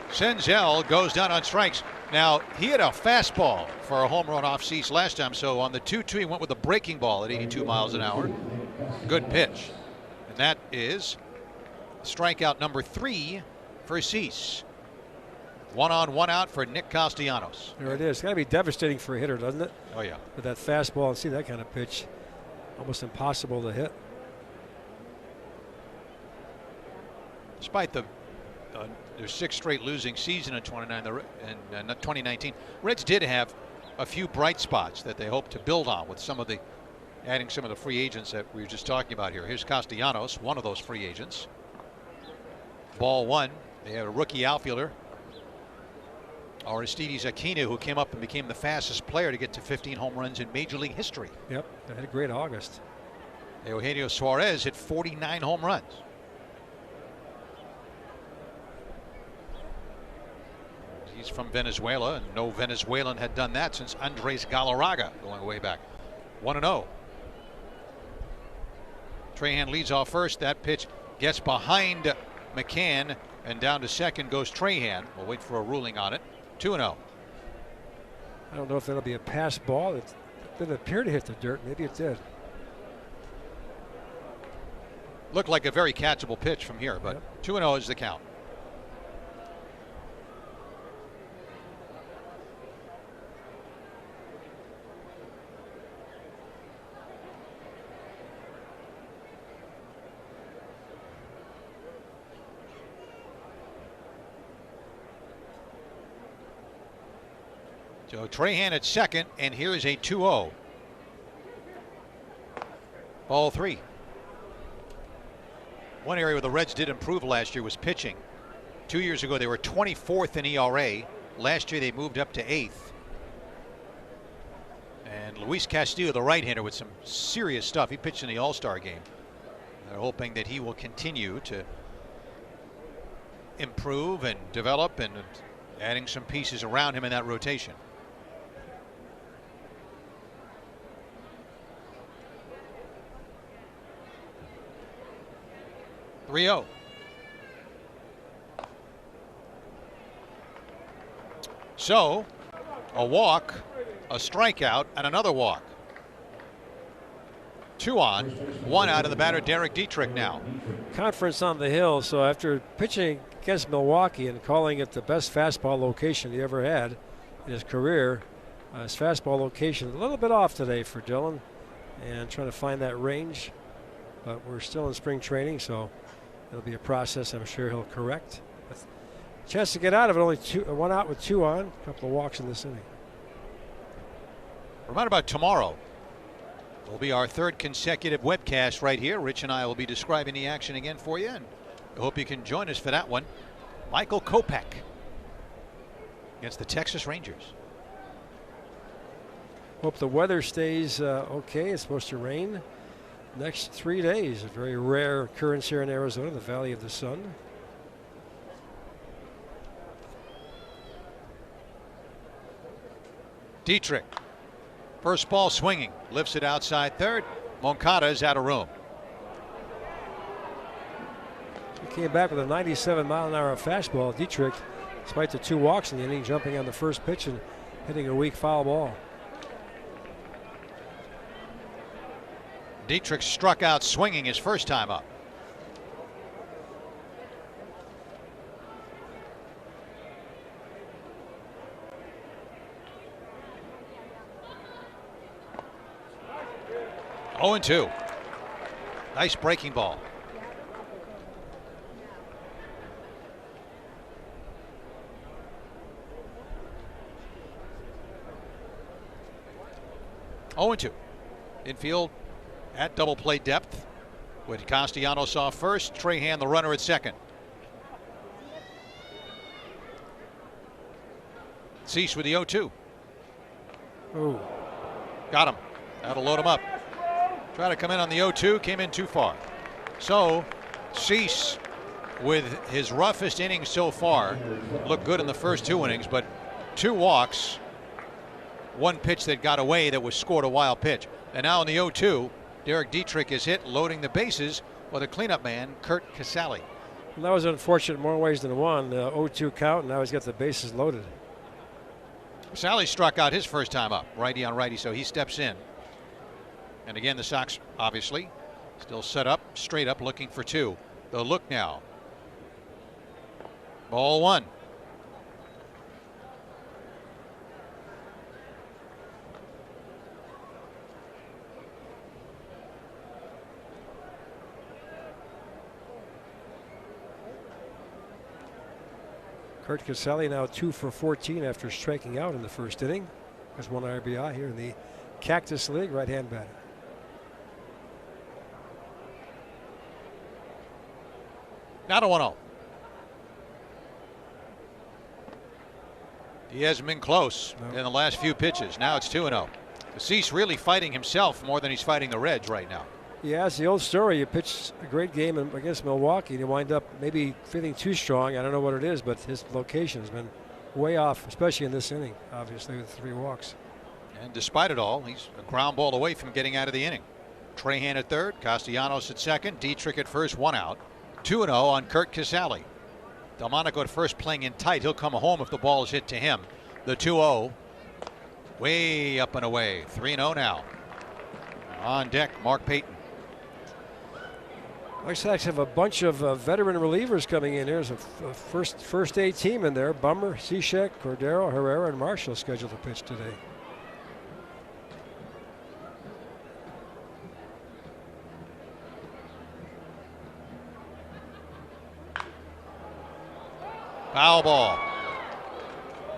Senzel goes down on strikes. Now, he had a fastball for a home run off Cease last time, so on the 2-2 he went with a breaking ball at 82 miles an hour. Good pitch. And that is strikeout number 3 for Cease. 1 on, 1 out for Nick Castellanos. There it is. It's got to be devastating for a hitter, doesn't it? Oh, yeah. With that fastball, and see that kind of pitch, almost impossible to hit. Despite their 6th straight losing season in 2019, Reds did have a few bright spots that they hope to build on with adding some of the free agents that we were just talking about here. Here's Castellanos, one of those free agents. Ball 1. They had a rookie outfielder, Aristides Aquino, who came up and became the fastest player to get to 15 home runs in Major League history. Yep, they had a great August. Eugenio Suarez hit 49 home runs. He's from Venezuela, and no Venezuelan had done that since Andres Galarraga, going way back. 1-0. Trahan leads off first. That pitch gets behind McCann, and down to second goes Trahan. We'll wait for a ruling on it. 2-0. I don't know if that'll be a pass ball. It didn't appear to hit the dirt. Maybe it did. Looked like a very catchable pitch from here, but 2-0 is the count. So Trahan at second, and here is a 2-0. Ball 3. One area where the Reds did improve last year was pitching. 2 years ago they were 24th in ERA. Last year they moved up to 8th. And And Luis Castillo, the right-hander, with some serious stuff. He pitched in the All-Star game. They're hoping that he will continue to improve and develop, and adding some pieces around him in that rotation. .30. So, a walk, a strikeout, and another walk. 2 on, 1 out of the batter, Derek Dietrich now. Conference on the hill, so after pitching against Milwaukee and calling it the best fastball location he ever had in his career, his fastball location a little bit off today for Dylan, and trying to find that range. But we're still in spring training, so it'll be a process I'm sure he'll correct. But chance to get out of it, only 1 out with 2 on, a couple of walks in this inning. Remind about tomorrow. Will be our 3rd consecutive webcast right here. Rich and I will be describing the action again for you, and I hope you can join us for that one. Michael Kopech against the Texas Rangers. Hope the weather stays okay. It's supposed to rain next 3 days. A very rare occurrence here in Arizona, the Valley of the Sun. Dietrich. First ball swinging, lifts it outside third. Moncada is out of room. He came back with a 97-mile-an-hour fastball. Dietrich, despite the 2 walks in the inning, jumping on the first pitch and hitting a weak foul ball. Dietrich struck out swinging his first time up. Oh, 0-2. Nice breaking ball. Oh, 2. Infield at double play depth with Castellanos off first, Trahan the runner at second. Cease with the 0-2. Ooh. Got him. That'll load him up. Try to come in on the 0-2, came in too far. So Cease, with his roughest innings so far, looked good in the first 2 innings, but 2 walks, 1 pitch that got away that was scored a wild pitch. And now in the 0-2, Derek Dietrich is hit, loading the bases with a cleanup man, Kurt Casale. Well, that was unfortunate in more ways than one. The 0-2 count, and now he's got the bases loaded. Casale struck out his first time up, righty on righty, so he steps in. And again, the Sox obviously still set up, straight up, looking for 2. The look now. Ball 1. Kurt Casale now 2 for 14 after striking out in the first inning. Has 1 RBI here in the Cactus League, right-hand batter. Now to 1-0. He hasn't been close in the last few pitches. Now it's 2-0. Cease really fighting himself more than he's fighting the Reds right now. Yeah, it's the old story. You pitch a great game against Milwaukee and you wind up maybe feeling too strong. I don't know what it is, but his location has been way off, especially in this inning, obviously, with 3 walks. And despite it all, he's a ground ball away from getting out of the inning. Trahan at third, Castellanos at second, Dietrich at first, 1 out. 2-0 on Kurt Casale. Delmonico at first playing in tight. He'll come home if the ball is hit to him. The 2-0 way up and away. 3-0 now. On deck, Mark Payton. White Sox have a bunch of veteran relievers coming in. There's a first day team in there. Bummer, Cishek, Cordero, Herrera, and Marshall scheduled to pitch today. Foul ball.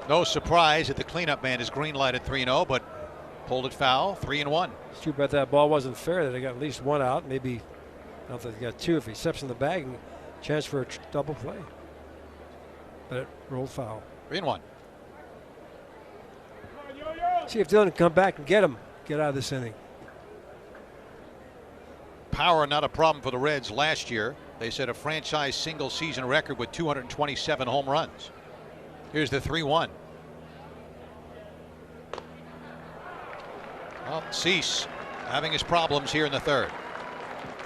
No surprise that the cleanup man is green lighted 3-0, but pulled it foul, 3-1. It's too bad that ball wasn't fair, that they got at least 1 out, maybe. I don't think they got 2 if he steps in the bag, and chance for a double play. But it rolled foul. 3-1. See if Dylan can come back and get him. get out of this inning. Power not a problem for the Reds last year. They set a franchise single season record with 227 home runs. Here's the 3-1. Well, Cease having his problems here in the third.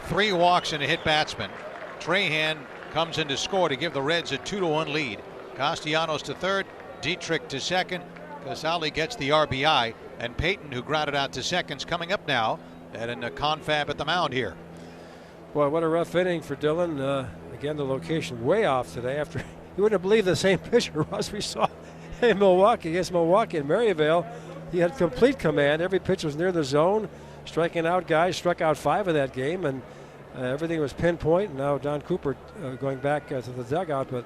3 walks and a hit batsman. Trahan comes in to score to give the Reds a 2-1 lead. Castellanos to third, Dietrich to second. Casali gets the RBI, and Payton, who grounded out to second's coming up now, and a confab at the mound here. Boy, what a rough inning for Dillon. Again, the location way off today. After you wouldn't believe the same pitcher, Russ, we saw in Milwaukee against Milwaukee in Maryvale. He had complete command. Every pitch was near the zone, striking out guys. Struck out 5 in that game, and everything was pinpoint. Now Don Cooper going back to the dugout, but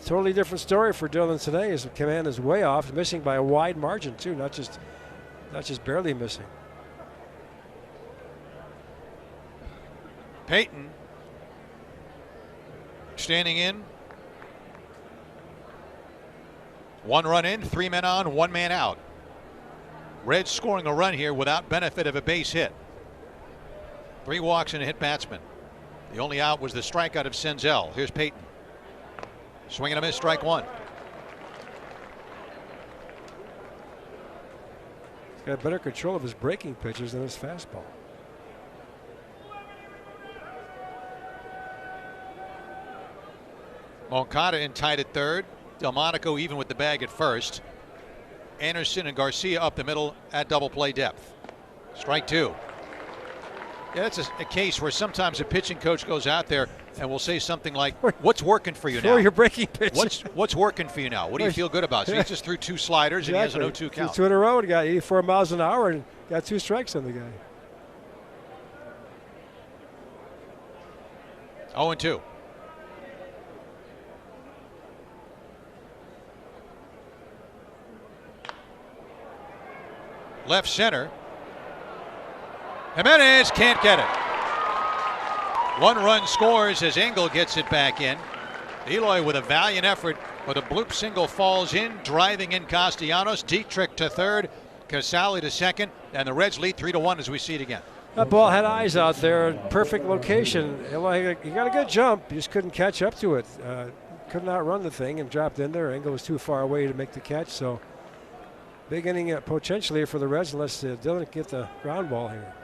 totally different story for Dillon today. His command is way off, missing by a wide margin too, not just barely missing. Payton standing in. 1 run in, 3 men on, 1 man out. Reds scoring a run here without benefit of a base hit. 3 walks and a hit batsman. The only out was the strikeout of Senzel. Here's Payton. Swing and a miss, strike 1. He's got better control of his breaking pitches than his fastball. Moncada in tight at third. Delmonico even with the bag at first. Anderson and Garcia up the middle at double play depth. Strike 2. Yeah, that's a case where sometimes a pitching coach goes out there and will say something like, "What's working for you now? Your breaking pitch. What's working for you now? What do you feel good about?" So he just threw 2 sliders and he has an 0-2 count. 2 in a row and got 84 miles an hour and got 2 strikes on the guy. 0-2. Left center. Jimenez can't get it. 1 run scores as Engel gets it back in. Eloy with a valiant effort, but a bloop single falls in, driving in Castellanos. Dietrich to third, Casali to second, and the Reds lead 3-1 as we see it again. That ball had eyes out there, perfect location. Eloy, he got a good jump, he just couldn't catch up to it. Could not run the thing and dropped in there. Engel was too far away to make the catch, so big inning potentially for the Reds unless Dillon can get the ground ball here.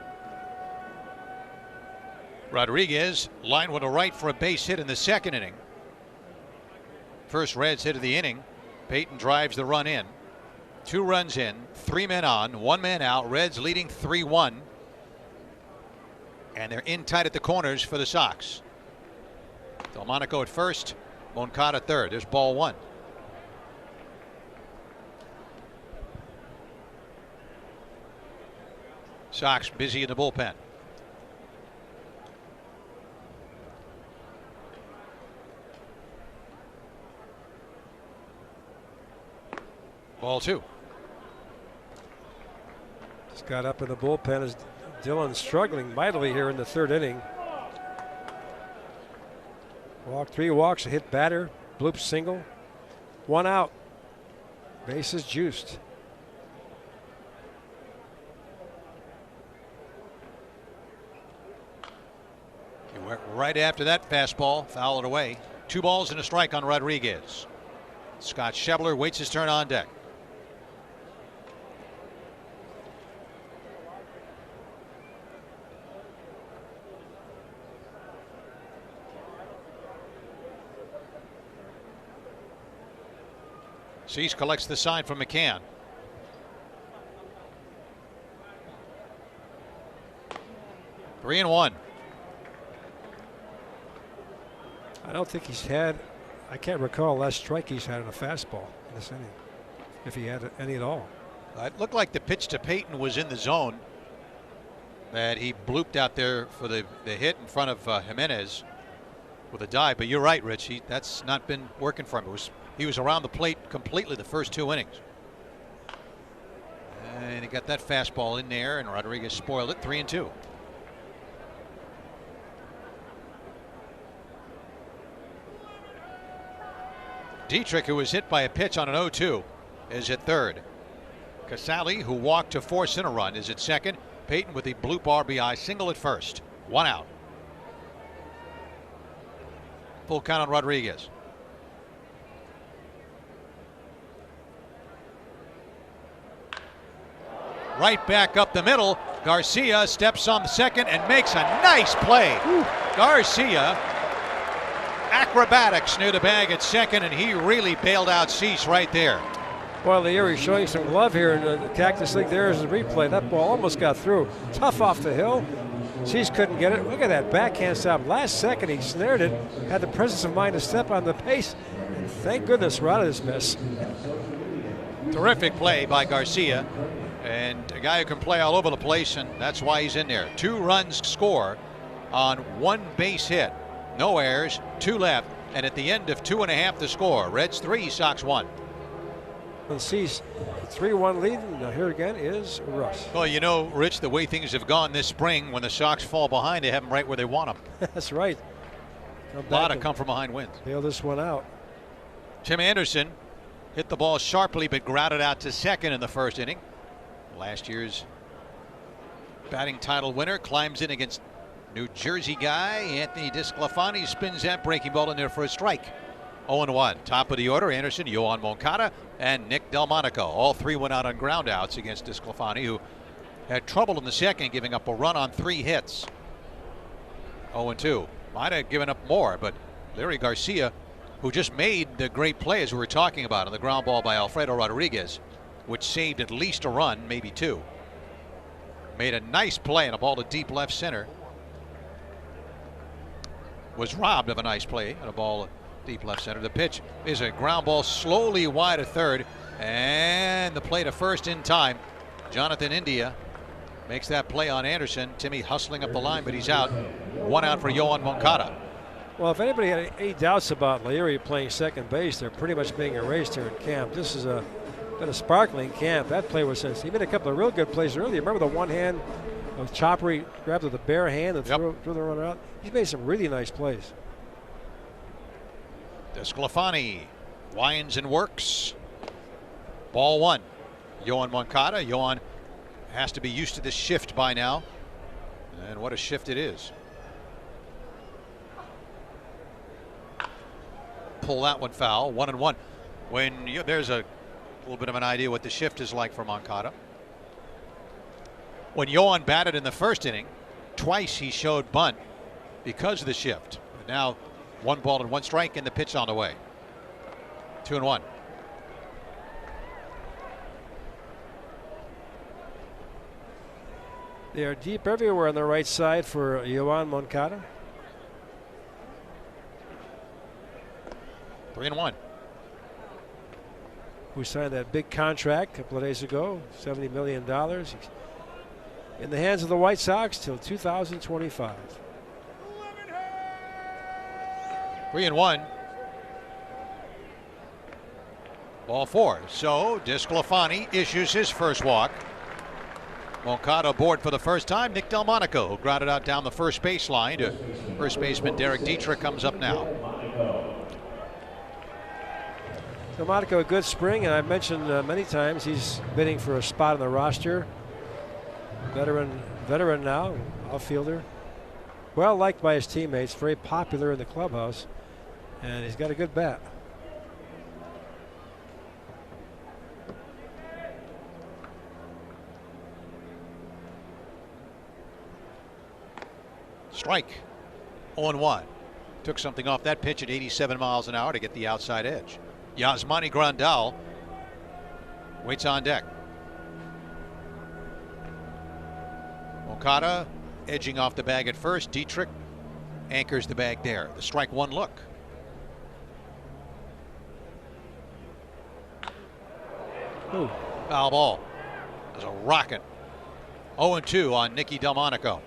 Rodriguez line one to right for a base hit in the second inning. First Reds hit of the inning. Payton drives the run in. 2 runs in, 3 men on, 1 man out. Reds leading 3-1. And they're in tight at the corners for the Sox. Delmonico at first, Moncada third. There's ball 1. Sox busy in the bullpen. Ball 2. Just got up in the bullpen as Dillon struggling mightily here in the 3rd inning. Walk 3 walks, a hit batter, bloop single, 1 out. Bases juiced. He went right after that fastball, foul it away. 2 balls and a strike on Rodriguez. Scott Schebler waits his turn on deck. Cease collects the sign from McCann. Three and 1. I don't think he's had, I can't recall last strike he's had on a fastball in this inning, if he had any at all. It looked like the pitch to Payton was in the zone that he blooped out there for the hit in front of Jimenez with a dive. But you're right, Rich. That's not been working for him. He was around the plate completely the first 2 innings. And he got that fastball in there, and Rodriguez spoiled it. 3 and 2. Dietrich, who was hit by a pitch on an 0-2, is at third. Casale, who walked to force in a run, is at second. Payton with the bloop RBI single at first. 1 out. Full count on Rodriguez. Right back up the middle. Garcia steps on the second and makes a nice play. Garcia, acrobatics near the bag at second, and he really bailed out Cease right there. Well, Leary showing some glove here in the Cactus League. There's the replay. That ball almost got through. Tough off the hill. Cease couldn't get it. Look at that backhand stop. Last second he snared it. Had the presence of mind to step on the pace. And thank goodness we're out of this mess. Terrific play by Garcia. And a guy who can play all over the place, and that's why he's in there. 2 runs score on 1 base hit. No errors, 2 left. And at the end of 2.5 to score. Reds 3, Sox 1. And Cease, 3-1 lead. Now here again is Russ. Well, you know, Rich, the way things have gone this spring, when the Sox fall behind, they have them right where they want them. That's right. A lot of come from behind wins. Bail this one out. Tim Anderson hit the ball sharply but grounded out to second in the first inning. Last year's batting title winner climbs in against New Jersey guy Anthony DeSclafani, spins that breaking ball in there for a strike. 0-1. Top of the order, Anderson, Yohan Moncada, and Nick Delmonico. All 3 went out on ground outs against DeSclafani, who had trouble in the second, giving up a run on 3 hits. 0-2. Might have given up more, but Larry Garcia, who just made the great play as we were talking about on the ground ball by Alfredo Rodriguez, which saved at least a run, maybe 2. Made a nice play and a ball to deep left center. Was robbed of a nice play and a ball deep left center. The pitch is a ground ball slowly wide of third, and the play to first in time. Jonathan India makes that play on Anderson. Timmy hustling up the line, but he's out. 1 out for Yohan Moncada. Well, if anybody had any doubts about Leary playing second base, they're pretty much being erased here in camp. This is been a sparkling camp. That play was since he made a couple of real good plays earlier. Remember the one hand of Chopper, he grabbed with the bare hand and threw the runner out. He's made some really nice plays. DeSclafani winds and works. Ball 1. Yohan Moncada. Yohan has to be used to this shift by now. And what a shift it is. Pull that one foul. 1-1. When there's a little bit of an idea what the shift is like for Moncada. When Yohan batted in the first inning, twice he showed bunt because of the shift. But now 1 ball and 1 strike, and the pitch on the way. 2-1. They are deep everywhere on the right side for Yohan Moncada. 3-1. Who signed that big contract a couple of days ago, $70 million. He's in the hands of the White Sox till 2025. 3-1. Ball 4. So DeSclafani issues his first walk. Moncada aboard for the first time. Nick Delmonico, who grounded out down the first baseline to first baseman Derek Dietrich, comes up now. Delmonico, a good spring, and I've mentioned many times he's bidding for a spot on the roster. Veteran now, outfielder. Well liked by his teammates, very popular in the clubhouse, and he's got a good bat. Strike. 0-1. Took something off that pitch at 87 miles an hour to get the outside edge. Yasmani Grandal waits on deck. Moncada edging off the bag at first. Dietrich anchors the bag there. The strike 1 look. Ooh. Foul ball. There's a rocket. 0-2 on Nicky Delmonico.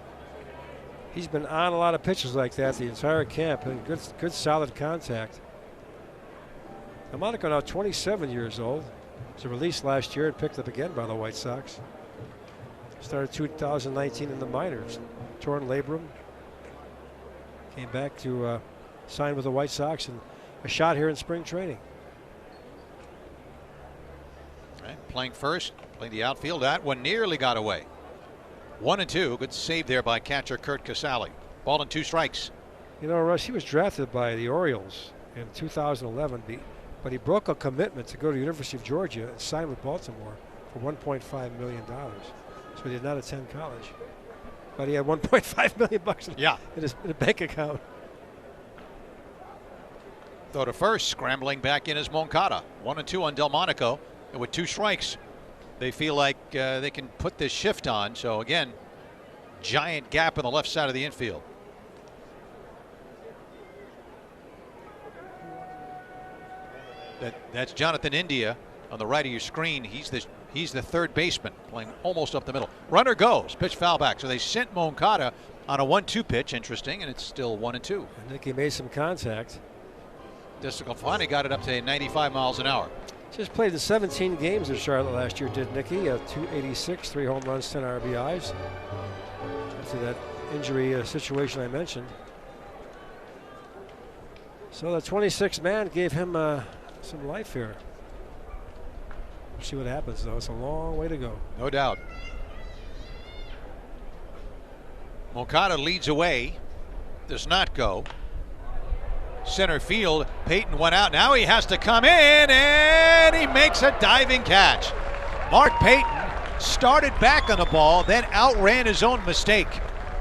He's been on a lot of pitches like that the entire camp, and good solid contact. Delmonico now 27 years old. Was released last year and picked up again by the White Sox. Started 2019 in the minors. Torn labrum. Came back to sign with the White Sox and a shot here in spring training. Right. playing first, playing the outfield. That one nearly got away. 1-2. Good save there by catcher Kurt Casale. Ball and 2 strikes. You know, Russ, he was drafted by the Orioles in 2011, but he broke a commitment to go to the University of Georgia and sign with Baltimore for $1.5 million. So he did not attend college. But he had $1.5 million in his bank account. Throw to first, scrambling back in is Moncada. 1-2 on Delmonico, and with 2 strikes, they feel like they can put this shift on. So again, giant gap on the left side of the infield. That's Jonathan India on the right of your screen. He's the third baseman, playing almost up the middle. Runner goes, pitch foul back. So they sent Moncada on a 1-2 pitch. Interesting, and it's still 1-2. I think he made some contact. DeSclafani got it up to 95 miles an hour. Just played in 17 games in Charlotte last year, did Nicky? 286, 3 home runs, 10 RBIs. After that injury situation I mentioned. So the 26th man gave him some life here. We'll see what happens, though. It's a long way to go. No doubt. Moncada leads away. Does not go. Center field, Payton went out. Now he has to come in, and he makes a diving catch. Mark Payton started back on the ball, then outran his own mistake.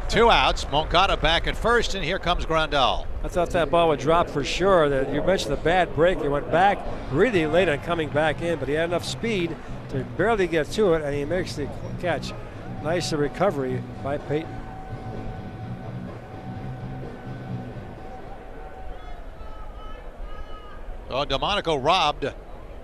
2 outs. Moncada back at first, and here comes Grandal. I thought that ball would drop for sure. That you mentioned the bad break. He went back really late on coming back in, but he had enough speed to barely get to it, and he makes the catch. Nice recovery by Payton. Delmonico robbed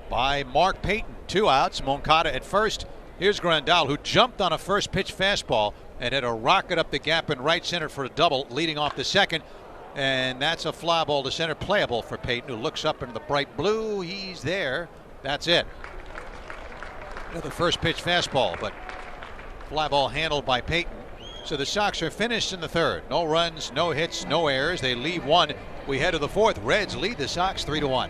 by Mark Payton. 2 outs. Moncada at first. Here's Grandal, who jumped on a first pitch fastball and had a rocket up the gap in right center for a double, leading off the second. And that's a fly ball to center, playable for Payton, who looks up into the bright blue. He's there. That's it. Another first pitch fastball, but fly ball handled by Payton. So the Sox are finished in the third. No runs, no hits, no errors. They leave 1. We head to the fourth. Reds lead the Sox 3-1.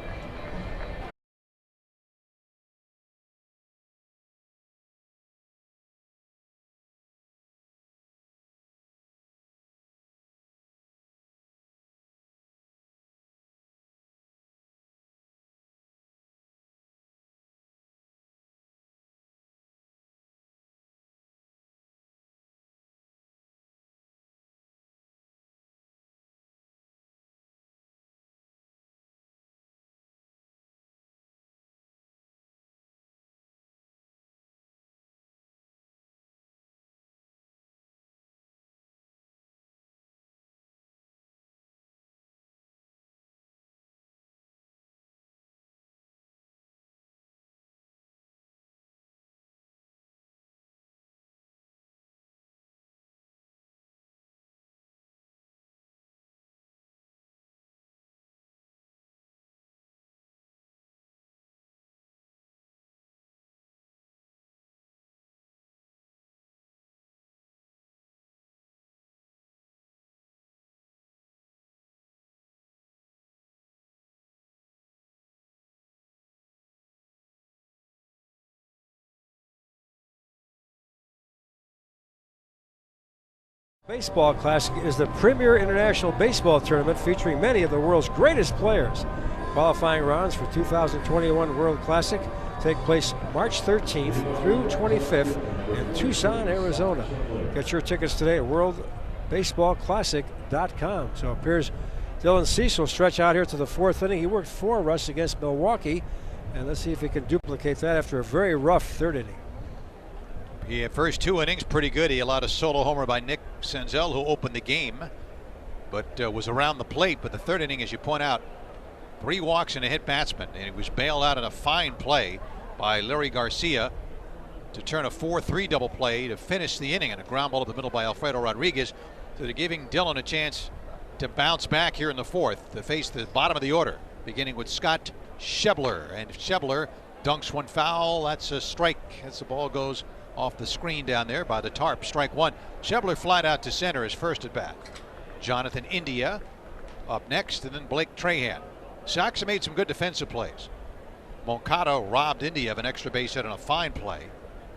Baseball Classic is the premier international baseball tournament featuring many of the world's greatest players. Qualifying rounds for 2021 World Classic take place March 13th through 25th in Tucson, Arizona. Get your tickets today at worldbaseballclassic.com. So it appears Dylan Cease will stretch out here to the 4th inning. He worked 4 runs against Milwaukee, and let's see if he can duplicate that after a very rough 3rd inning. Yeah, first 2 innings pretty good. He allowed a solo homer by Nick Senzel, who opened the game, but was around the plate. But the 3rd inning, as you point out, 3 walks and a hit batsman, and he was bailed out in a fine play by Larry Garcia to turn a 4-3 double play to finish the inning, and a ground ball up the middle by Alfredo Rodriguez. So they're giving Dylan a chance to bounce back here in the 4th to face the bottom of the order, beginning with Scott Schebler, and Schebler dunks one foul. That's a strike as the ball goes off the screen down there by the tarp. Strike 1. Schebler flied out to center his first at bat. Jonathan India up next, and then Blake Trahan. Sox have made some good defensive plays. Moncada robbed India of an extra base hit on a fine play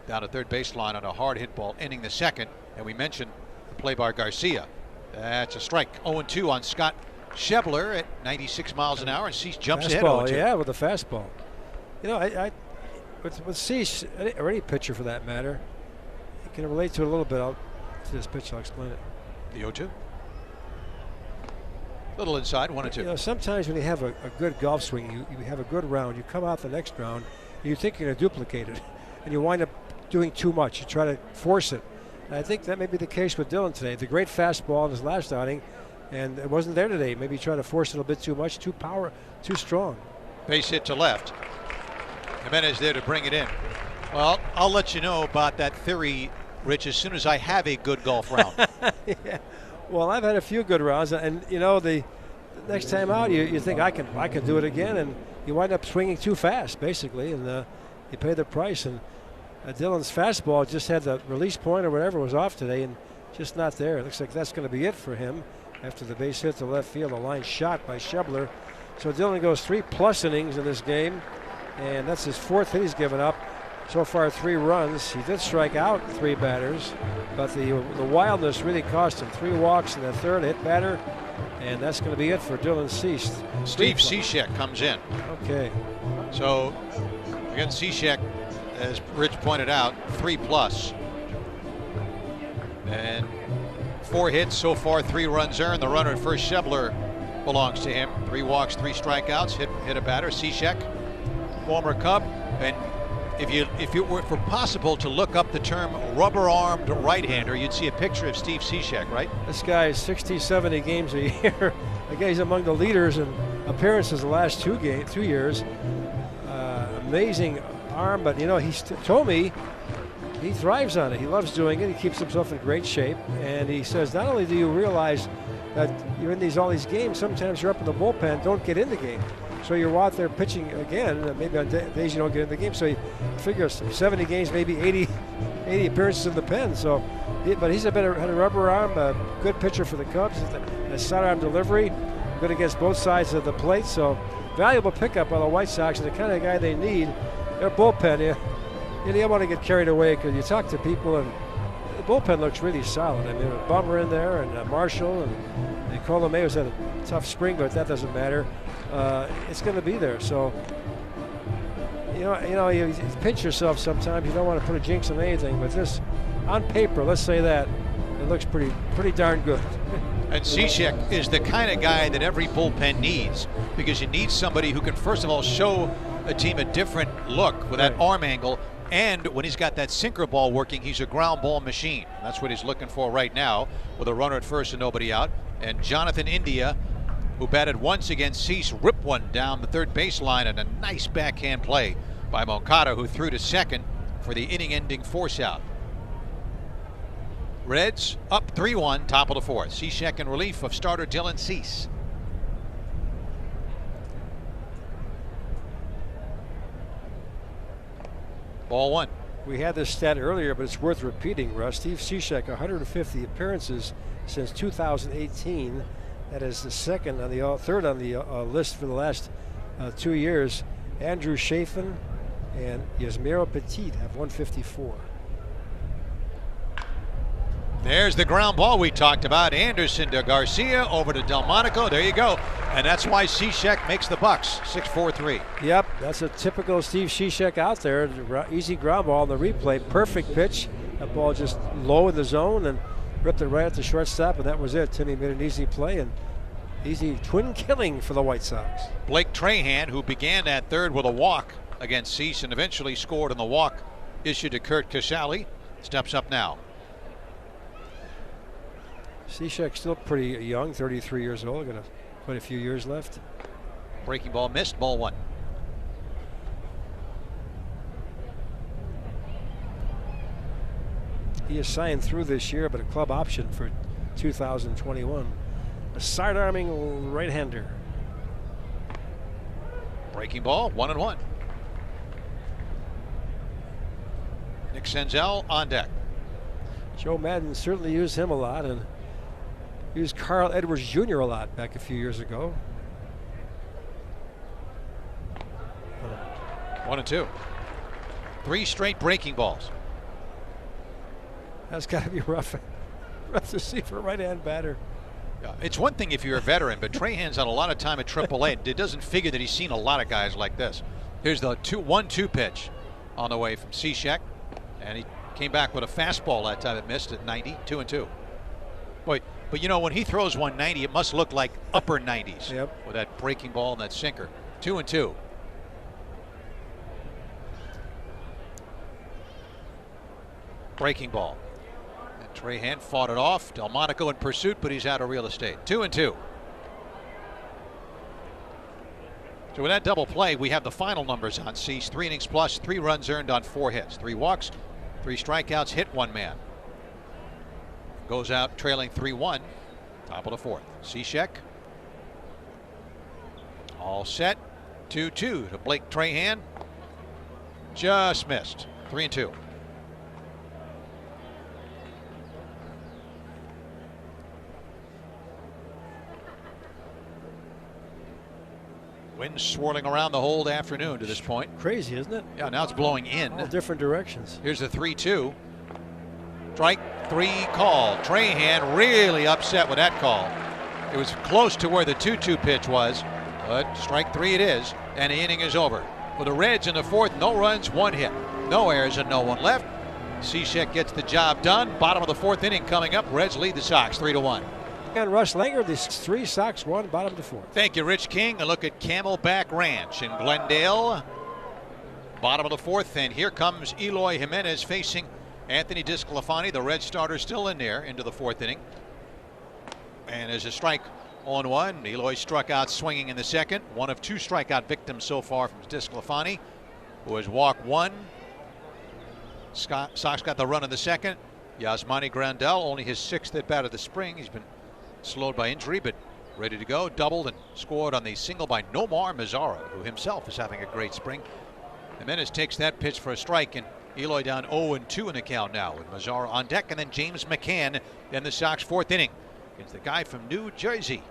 down at third baseline on a hard hit ball, ending the second. And we mentioned the play by Garcia. That's a strike. 0-2 on Scott Schebler at 96 miles an hour, and Cease jumps ahead. Fastball, yeah, with a fastball. You know, with Cease, or any pitcher for that matter, you can relate to it a little bit. To this pitch, I'll explain it. The 0-2. Little inside, 1-2. You know, sometimes when you have a good golf swing, you have a good round, you come out the next round, and you think you're going to duplicate it, and you wind up doing too much. You try to force it. And I think that may be the case with Dillon today. The great fastball in his last outing, and it wasn't there today. Maybe he tried to force it a bit too much, too strong. Base hit to left. Jimenez there to bring it in. Well, I'll let you know about that theory, Rich, as soon as I have a good golf round. Yeah. Well, I've had a few good rounds, and you know, the next time out, you think I can do it again, and you wind up swinging too fast, basically, and you pay the price. And Dillon's fastball just had the release point or whatever was off today, and just not there. It looks like that's going to be it for him after the base hit to left field, a line shot by Schebler. So Dillon goes 3+ innings in this game, and that's his 4th hit he's given up. So far, 3 runs. He did strike out 3 batters, but the wildness really cost him. 3 walks in the 3rd hit batter, and that's going to be it for Dylan Cease. Steve Cishek comes in. Okay. So again, Cishek, as Rich pointed out, 3+. And 4 hits so far, 3 runs earned. The runner at first, Schebler, belongs to him. 3 walks, 3 strikeouts. Hit a batter. Cishek, former Cub, and if it were possible to look up the term rubber-armed right-hander, you'd see a picture of Steve Cishek, right? This guy is 60, 70 games a year. The guy's among the leaders in appearances the last 2 years. Amazing arm, but you know, he told me he thrives on it. He loves doing it. He keeps himself in great shape, and he says not only do you realize that you're in all these games, sometimes you're up in the bullpen, don't get in the game. So you're out there pitching again, maybe on days you don't get in the game. So you figure 70 games, maybe 80 appearances in the pen. So, but he's had a rubber arm, a good pitcher for the Cubs, a sidearm delivery, good against both sides of the plate. So valuable pickup by the White Sox, and the kind of guy they need. Their bullpen, you don't want to get carried away because you talk to people and the bullpen looks really solid. I mean, with Bummer in there and Marshall and Colomeo's had a tough spring, but that doesn't matter. It's going to be there. So, you pinch yourself sometimes. You don't want to put a jinx on anything, but this, on paper, let's say that, it looks pretty darn good. And Cishek is the kind of guy that every bullpen needs, because you need somebody who can, first of all, show a team a different look with that arm angle, and when he's got that sinker ball working, he's a ground ball machine. That's what he's looking for right now, with a runner at first and nobody out. And Jonathan India, who batted once against Cease, ripped one down the third baseline, and a nice backhand play by Moncada, who threw to second for the inning-ending force out. Reds up 3-1, top of the 4th. Cishek in relief of starter Dylan Cease. Ball 1. We had this stat earlier, but it's worth repeating, Russ. Steve Cishek, 150 appearances since 2018. That is the third on the list for the last 2 years. Andrew Chafin and Yasmiro Petit have 154. There's the ground ball we talked about. Anderson to Garcia, over to Delmonico. There you go. And that's why Cishek makes the Bucks 6-4-3. Yep, that's a typical Steve Cishek out there. Easy ground ball in the replay. Perfect pitch. That ball just low in the zone and ripped it right at the shortstop, and that was it. Timmy made an easy play and easy twin killing for the White Sox. Blake Trahan, who began at third with a walk against Cease and eventually scored on the walk issued to Kurt Casale, steps up now. Cishek's still pretty young, 33 years old, got quite a few years left. Breaking ball missed, ball 1. He is signed through this year, but a club option for 2021. A side-arming right-hander. Breaking ball, 1-1. Nick Senzel on deck. Joe Madden certainly used him a lot, and used Carl Edwards Jr. a lot back a few years ago. 1-2. 3 straight breaking balls. That's got to be rough to see for a right-hand batter. It's one thing if you're a veteran, but Trahan's had a lot of time at AAA. It doesn't figure that he's seen a lot of guys like this. Here's the 1-2 pitch on the way from Cishek, and he came back with a fastball that time. It missed at 90. 2-2. But you know, when he throws 190, it must look like upper 90s. Yep. With that breaking ball and that sinker. 2-2. Breaking ball. And Trahan fought it off. Delmonico in pursuit, but he's out of real estate. 2-2. So with that double play, we have the final numbers on Cease. 3 innings plus, 3 runs earned on 4 hits. 3 walks, 3 strikeouts, hit 1 man. Goes out trailing 3-1, top of the 4th. Cishek. All set. 2-2 to Blake Trahan. Just missed. 3-2. Wind swirling around the whole afternoon to this point. Crazy, isn't it? Yeah, now it's blowing in. All different directions. Here's the 3-2. Strike 3 call. Trahan really upset with that call. It was close to where the 2-2 pitch was, but strike 3 it is, and the inning is over. For the Reds in the 4th, no runs, 1 hit. No errors and no one left. Cishek gets the job done. Bottom of the 4th inning coming up. Reds lead the Sox 3-1. And Russ Langer, these 3 Sox won, bottom to 4th. Thank you, Rich King. A look at Camelback Ranch in Glendale. Bottom of the 4th, and here comes Eloy Jimenez facing Anthony Disclafani. The Red starter still in there into the 4th inning. And there's a strike on 1. Eloy struck out swinging in the 2nd. One of 2 strikeout victims so far from Disclafani, who has walked 1. Sox got the run in the 2nd. Yasmani Grandal, only his 6th at bat of the spring. He's been slowed by injury, but ready to go. Doubled and scored on the single by Nomar Mazara, who himself is having a great spring. Jimenez takes that pitch for a strike, and Eloy down 0-2 in the count now with Mazara on deck, and then James McCann in the Sox 4th inning. It's the guy from New Jersey,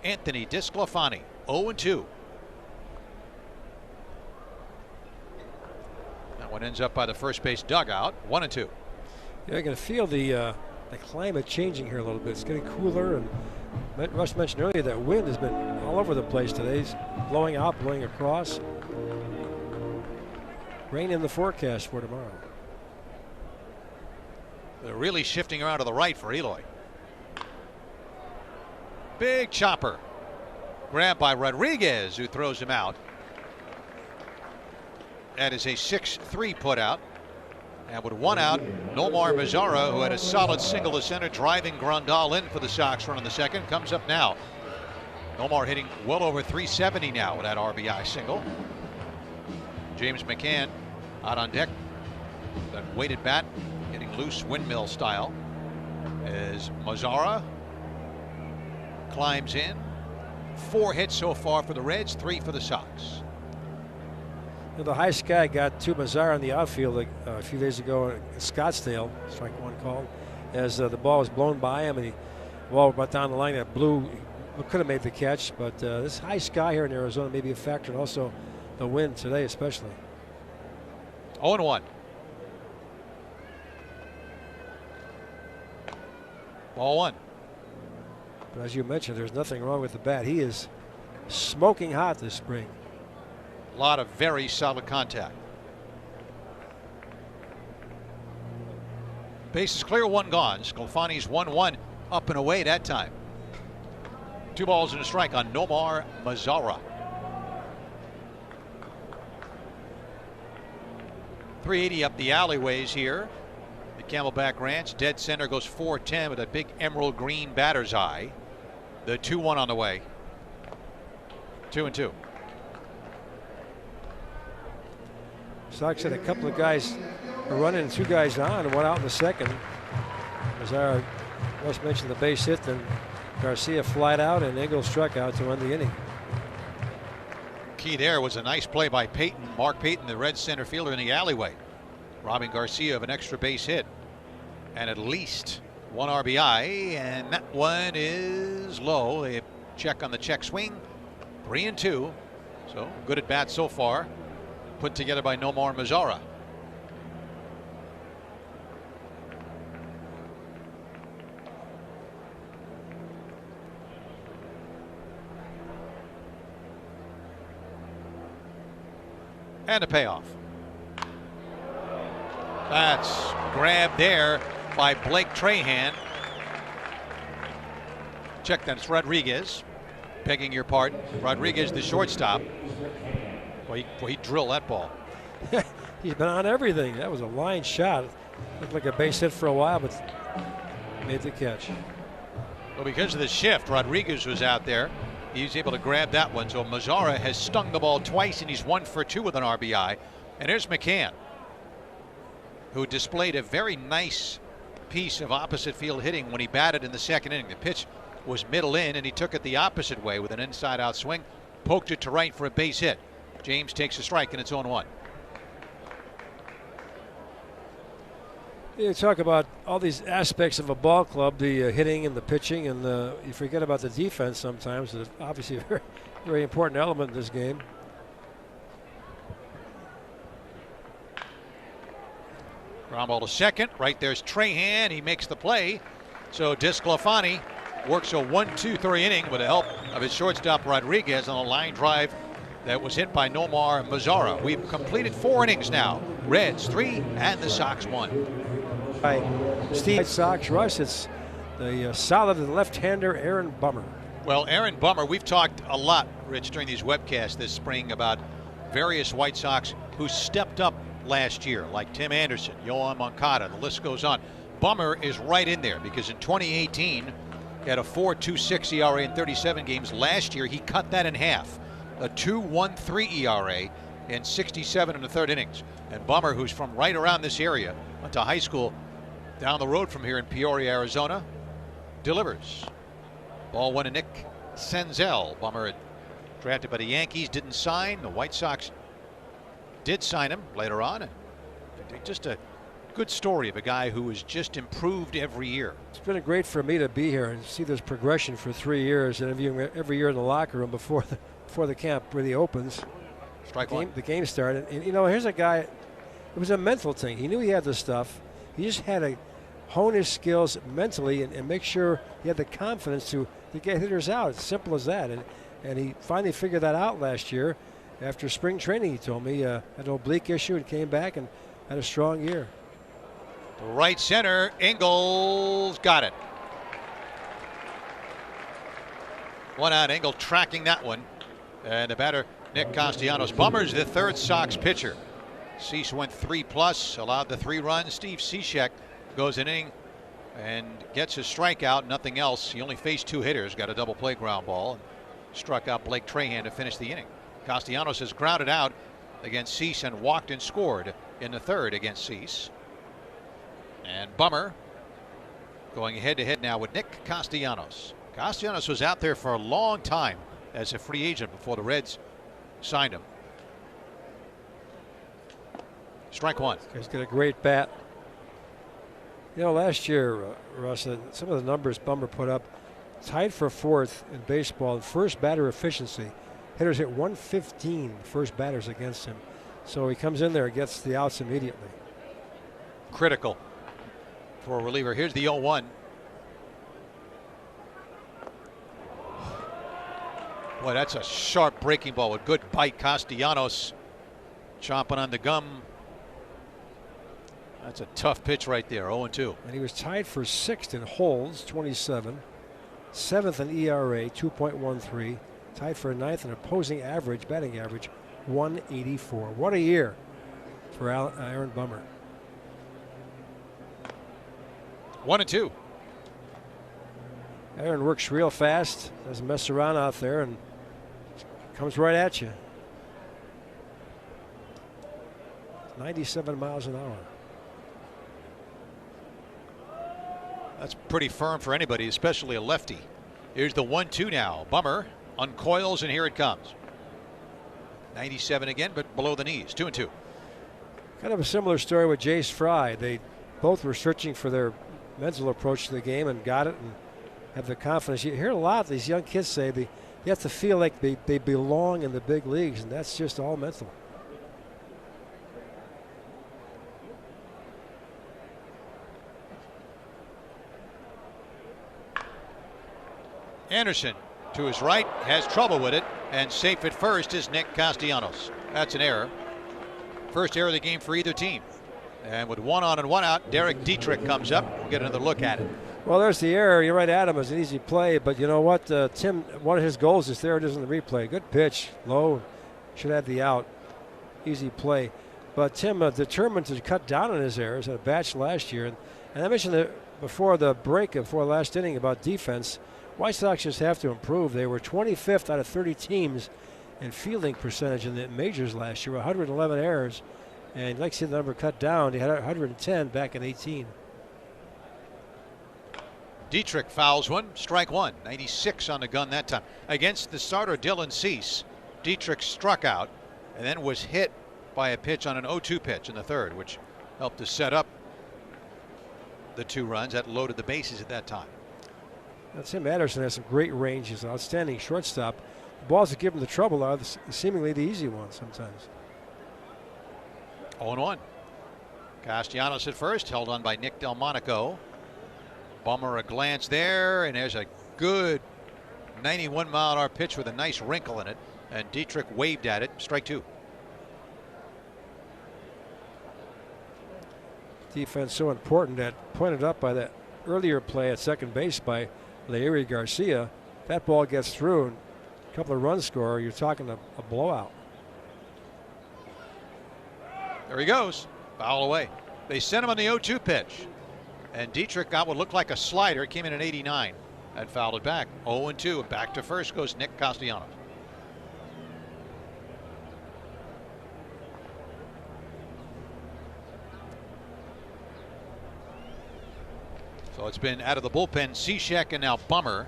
Anthony Disclafani, 0-2. That one ends up by the first base dugout, 1-2. Yeah, I can feel the climate changing here a little bit. It's getting cooler, and Russ mentioned earlier that wind has been all over the place today. It's blowing out, blowing across. Rain in the forecast for tomorrow. They're really shifting around to the right for Eloy. Big chopper. Grabbed by Rodriguez, who throws him out. That is a 6-3 put out. And with 1 out, Nomar Mazara, who had a solid single to center, driving Grandal in for the Sox run in the 2nd, comes up now. Nomar hitting well over 370 now with that RBI single. James McCann out on deck. That weighted bat, hitting loose windmill style. As Mazara climbs in. 4 hits so far for the Reds, 3 for the Sox. The high sky got to Mazara in the outfield a few days ago in Scottsdale, strike 1 called, as the ball was blown by him, and the ball brought down the line that blew. Could have made the catch, but this high sky here in Arizona may be a factor, and also the wind today especially. 0-1. Ball 1. But as you mentioned, there's nothing wrong with the bat. He is smoking hot this spring. A lot of very solid contact. Base is clear, 1 gone. Sclafani's 1-1 up and away that time. 2 balls and a strike on Nomar Mazara. 380 up the alleyways here at Camelback Ranch. Dead center goes 410 with a big emerald green batter's eye. The 2-1 on the way. 2-2. Sox had a couple of guys running and 2 guys on, and 1 out in the 2nd. Mazara, Russ mentioned the base hit, then Garcia flied out, and Engel struck out to end the inning. Key there was a nice play by Payton, Mark Payton, the Red center fielder in the alleyway, robbing Garcia of an extra base hit and at least 1 RBI, and that one is low. They check on the check swing, 3-2, so good at bat so far. put together by Nomar Mazara. And a payoff. That's grabbed there by Blake Trahan. Check that, it's Rodriguez. Begging your pardon. Rodriguez, the shortstop. Boy, he drilled that ball. He's been on everything. That was a line shot. Looked like a base hit for a while, but made the catch. Well, because of the shift, Rodriguez was out there. He was able to grab that one. So Mazara has stung the ball twice, and he's 1 for 2 with an RBI. And there's McCann, who displayed a very nice piece of opposite field hitting when he batted in the second inning. The pitch was middle in, and he took it the opposite way with an inside out swing, poked it to right for a base hit. James takes a strike, and it's 0-1. You talk about all these aspects of a ball club, the hitting and the pitching, and you forget about the defense sometimes. It's obviously a very, very important element in this game. Ground ball to second. Right there's Trahan. He makes the play. So Desclafani works a 1-2-3 inning with the help of his shortstop Rodriguez on a line drive that was hit by Nomar Mazara. We've completed 4 innings now. Reds 3 and the Sox 1. By Steve White Sox, Russ, it's the solid left-hander Aaron Bummer. Well, Aaron Bummer, we've talked a lot, Rich, during these webcasts this spring about various White Sox who stepped up last year, like Tim Anderson, Yohan Moncada, the list goes on. Bummer is right in there because in 2018, he had a 4.26 ERA in 37 games. Last year, he cut that in half, a 2.13 ERA in 67 in the third innings. And Bummer, who's from right around this area, went to high school down the road from here in Peoria, Arizona, delivers. Ball one to Nick Senzel. Bummer had drafted by the Yankees, didn't sign. The White Sox did sign him later on. And just a good story of a guy who has just improved every year. It's been great for me to be here and see this progression for 3 years, and every year in the locker room before the camp really opens. Strike one. The game started, and you know, here's a guy. It was a mental thing. He knew he had the stuff. He just had to hone his skills mentally and make sure he had the confidence to get hitters out. It's simple as that. And he finally figured that out last year. After spring training, he told me, had an oblique issue and came back and had a strong year. To right center, Engels got it. One out, Engel tracking that one. And the batter, Nick Castellanos. Bummer's the third Sox pitcher. Cease went 3+, allowed the 3 runs. Steve Cishek goes an inning and gets his strikeout, nothing else. He only faced 2 hitters, got a double play ground ball, and struck out Blake Trahan to finish the inning. Castellanos has grounded out against Cease and walked and scored in the third against Cease. And Bummer going head-to-head now with Nick Castellanos. Castellanos was out there for a long time as a free agent before the Reds signed him. Strike one. He's got a great bat. You know, last year, Russ, some of the numbers Bummer put up, tied for 4th in baseball in first batter efficiency. Hitters hit 115, first batters against him. So he comes in there and gets the outs immediately. Critical for a reliever. Here's the 0-1. Boy, that's a sharp breaking ball with good bite. Castellanos chomping on the gum. That's a tough pitch right there, 0-2. And he was tied for 6th in holds, 27. 7th in ERA, 2.13. Tied for 9th in opposing average, batting average, 184. What a year for Aaron Bummer. 1-2. Aaron works real fast, doesn't mess around out there, and comes right at you. 97 miles an hour. That's pretty firm for anybody, especially a lefty. Here's the 1-2 now. Bummer uncoils, and here it comes. 97 again, but below the knees. 2-2. Kind of a similar story with Jace Fry. They both were searching for their mental approach to the game and got it and have the confidence. You hear a lot of these young kids say they have to feel like they belong in the big leagues, and that's just all mental. Anderson to his right has trouble with it, and safe at first is Nick Castellanos. That's an error. First error of the game for either team. And with 1 on and 1 out, Derek Dietrich comes up. We'll get another look at it. Well, there's the error. You're right, Adam. It was an easy play, but you know what? Tim, one of his goals is there. It is in the replay. Good pitch, low. Should have the out. Easy play. But Tim determined to cut down on his errors. Had a batch last year. And I mentioned that before the break, before last inning, about defense. White Sox just have to improve. They were 25th out of 30 teams in fielding percentage in the majors last year, 111 errors. And you'd like to see the number cut down. They had 110 back in 18. Dietrich fouls one, strike one. 96 on the gun that time. Against the starter Dylan Cease, Dietrich struck out and then was hit by a pitch on an 0-2 pitch in the third, which helped to set up the 2 runs that loaded the bases at that time. Now, Tim Anderson has some great range. He's an outstanding shortstop. The balls that give him the trouble are seemingly the easy ones sometimes. 0-1. Castellanos at first, held on by Nick Delmonico. Bummer a glance there, and there's a good 91-mile-an-hour pitch with a nice wrinkle in it, and Dietrich waved at it. Strike 2. Defense so important that pointed up by that earlier play at second base by Leury Garcia. If that ball gets through and a couple of runs score, you're talking a blowout. There he goes. Foul away. They sent him on the 0-2 pitch. And Dietrich got what looked like a slider. Came in at 89 and fouled it back. 0-2. And back to first goes Nick Castellanos. So it's been out of the bullpen, Cishek and now Bummer.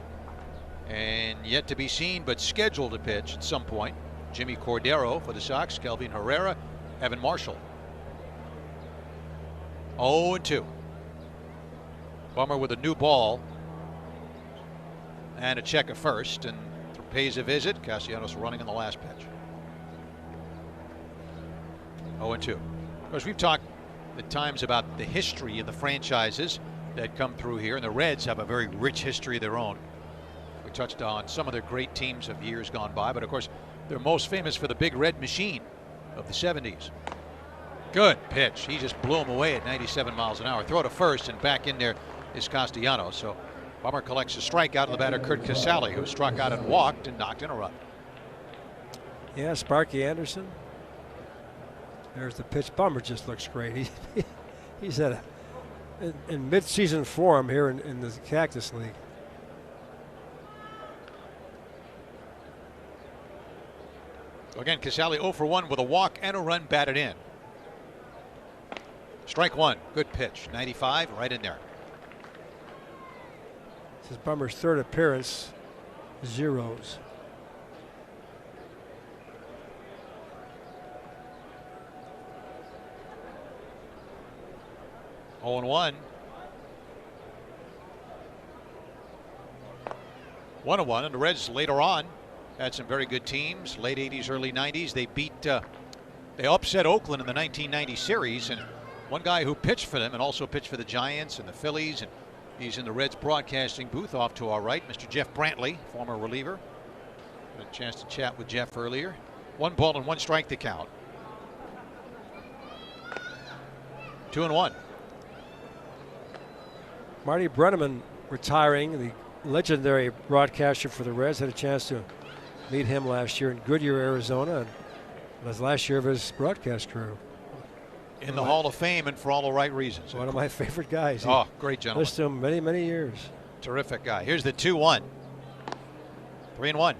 And yet to be seen, but scheduled to pitch at some point, Jimmy Cordero for the Sox, Kelvin Herrera, Evan Marshall. 0-2. Bummer with a new ball and a check at first, and pays a visit. Castellanos running in the last pitch. 0-2. Of course, we've talked at times about the history of the franchises that come through here, and the Reds have a very rich history of their own. We touched on some of their great teams of years gone by, but of course, they're most famous for the Big Red Machine of the 70s. Good pitch. He just blew him away at 97 miles an hour. Throw to first, and back in there is Castellanos. So Bummer collects a strikeout of the batter Kurt Casale, who struck out and walked and knocked in a run. Yeah, Sparky Anderson. There's the pitch. Bummer just looks great. He's in mid-season form here in the Cactus League. So again, Casale 0 for 1 with a walk and a run batted in. Strike 1. Good pitch. 95, right in there. This is Bummer's third appearance. Zeros. Oh and 1. 1-1, and the Reds later on had some very good teams. Late 80s, early 90s. They upset Oakland in the 1990 series, and one guy who pitched for them and also pitched for the Giants and the Phillies, and he's in the Reds broadcasting booth off to our right, Mr. Jeff Brantley, former reliever. Had a chance to chat with Jeff earlier. 1 ball and 1 strike to count. 2-1. Marty Brenneman retiring, the legendary broadcaster for the Reds. Had a chance to meet him last year in Goodyear, Arizona, and it was last year of his broadcast career. In the Hall of Fame, and for all the right reasons. One of my favorite guys. Oh, great gentleman. Listened to him many, many years. Terrific guy. Here's the 2-1. 3-1.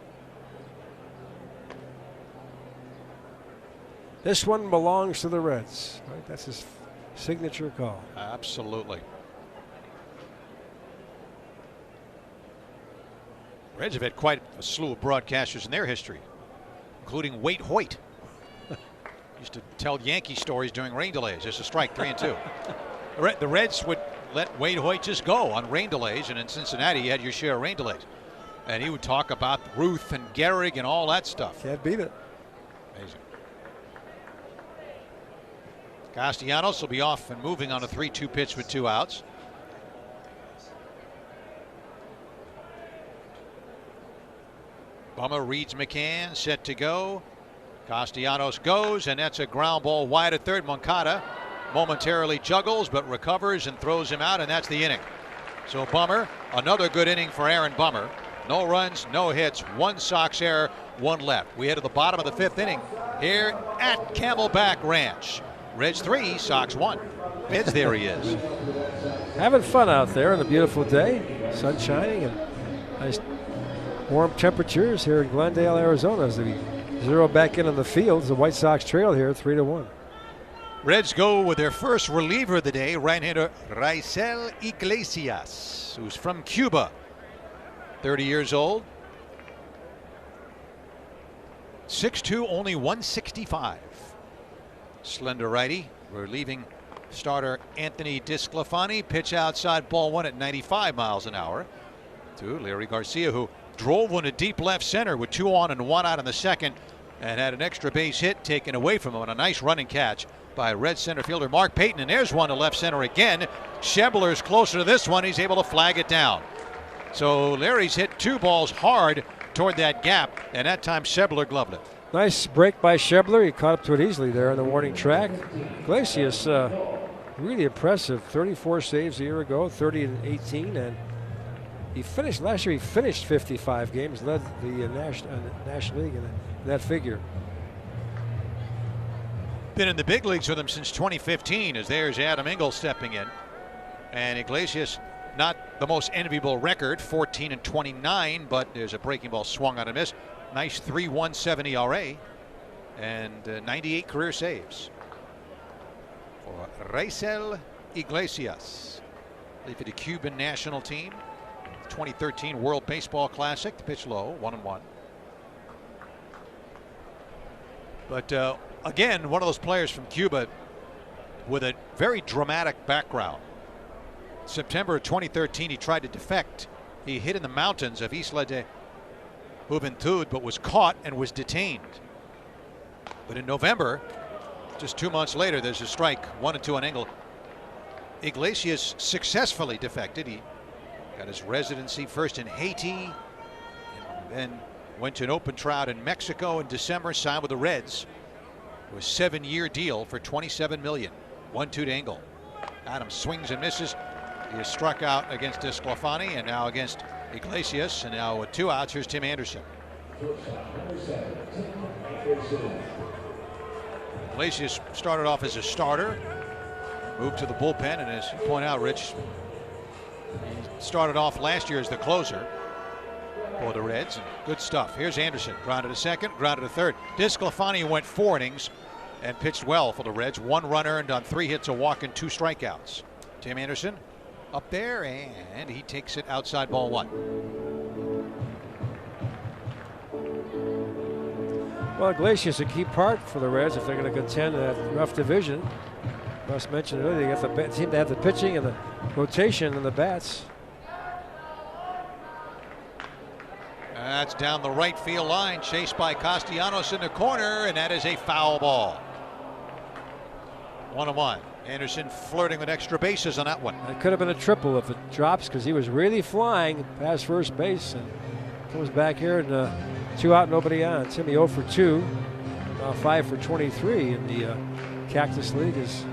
This one belongs to the Reds. Right? That's his signature call. Absolutely. Reds have had quite a slew of broadcasters in their history, including Wade Hoyt. Used to tell Yankee stories during rain delays. There's a strike, 3-2. The Reds would let Wade Hoyt just go on rain delays, and in Cincinnati you had your share of rain delays. And he would talk about Ruth and Gehrig and all that stuff. Can't beat it. Amazing. Castellanos will be off and moving on a 3-2 pitch with 2 outs. Bummer reads McCann, set to go. Castellanos goes, and that's a ground ball wide at third. Moncada momentarily juggles, but recovers and throws him out, and that's the inning. So Bummer, another good inning for Aaron Bummer. No runs, no hits, one Sox error, one left. We head to the bottom of the fifth inning here at Camelback Ranch. Reds 3, Sox 1. Heads, there he is. Having fun out there on a beautiful day. Sun shining and nice warm temperatures here in Glendale, Arizona as we zero back in on the fields. The White Sox trail here 3-1. Reds go with their first reliever of the day, right-hander Raisel Iglesias, who's from Cuba. 30 years old. 6'2", only 165. Slender righty. Relieving starter Anthony DeSclafani. Pitch outside, ball one at 95 miles an hour to Larry Garcia, who drove one to deep left center with 2 on and 1 out in the second, and had an extra base hit taken away from him on a nice running catch by Red center fielder Mark Payton. And there's one to left center again. Schebler's closer to this one. He's able to flag it down. So Larry's hit 2 balls hard toward that gap, and that time Schebler gloved it. Nice break by Schebler. He caught up to it easily there on the warning track. Iglesias, really impressive. 34 saves a year ago, 30 and 18, and he finished last year. He finished 55 games, led the National League in that figure. Been in the big leagues with him since 2015, as there's Adam Engel stepping in. And Iglesias, not the most enviable record, 14 and 29, but there's a breaking ball swung on a miss. Nice 3.17 ERA and 98 career saves for Raisel Iglesias. Played for the Cuban national team. 2013 World Baseball Classic. The pitch low, 1-1. But again, one of those players from Cuba with a very dramatic background. September of 2013, he tried to defect. He hit in the mountains of Isla de Juventud, but was caught and was detained. But in November, just 2 months later, there's a strike, 1-2 on Engel. Iglesias successfully defected. He got his residency first in Haiti, and then went to an open tryout in Mexico in December, signed with the Reds. It was a 7-year deal for $27 million. 1-2 to Engel. Adams swings and misses. He is struck out against DeSclafani and now against Iglesias, and now with 2 outs, here's Tim Anderson. Iglesias started off as a starter, moved to the bullpen, and as you point out, Rich, he started off last year as the closer for the Reds. And good stuff. Here's Anderson, grounded to second, grounded to third. DeSclafani went 4 innings and pitched well for the Reds. 1 run earned on 3 hits, a walk, and 2 strikeouts. Tim Anderson up there, and he takes it outside, ball 1. Well, Iglesias a key part for the Reds if they're going to contend in that rough division. Russ mentioned earlier, they got the seem to have the pitching and the rotation and the bats. That's down the right field line, chased by Castellanos in the corner, and that is a foul ball. 1-1. Anderson flirting with extra bases on that one. It could have been a triple if it drops, because he was really flying past first base and comes back here and 2 out, nobody on. Timmy 0 for 2, 5 for 23 in the Cactus League is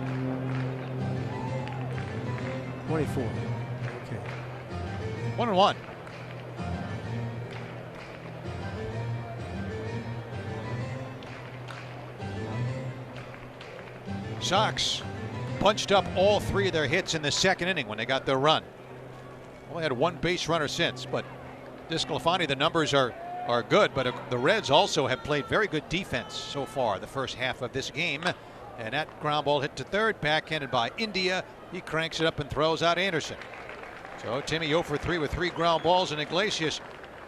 24. Okay. 1-1. Sox bunched up all 3 of their hits in the second inning when they got their run. Only had 1 base runner since, but DeSclafani, the numbers are good, but the Reds also have played very good defense so far the first half of this game. And that ground ball hit to third, backhanded by India. He cranks it up and throws out Anderson. So Timmy 0 for 3 with 3 ground balls, and Iglesias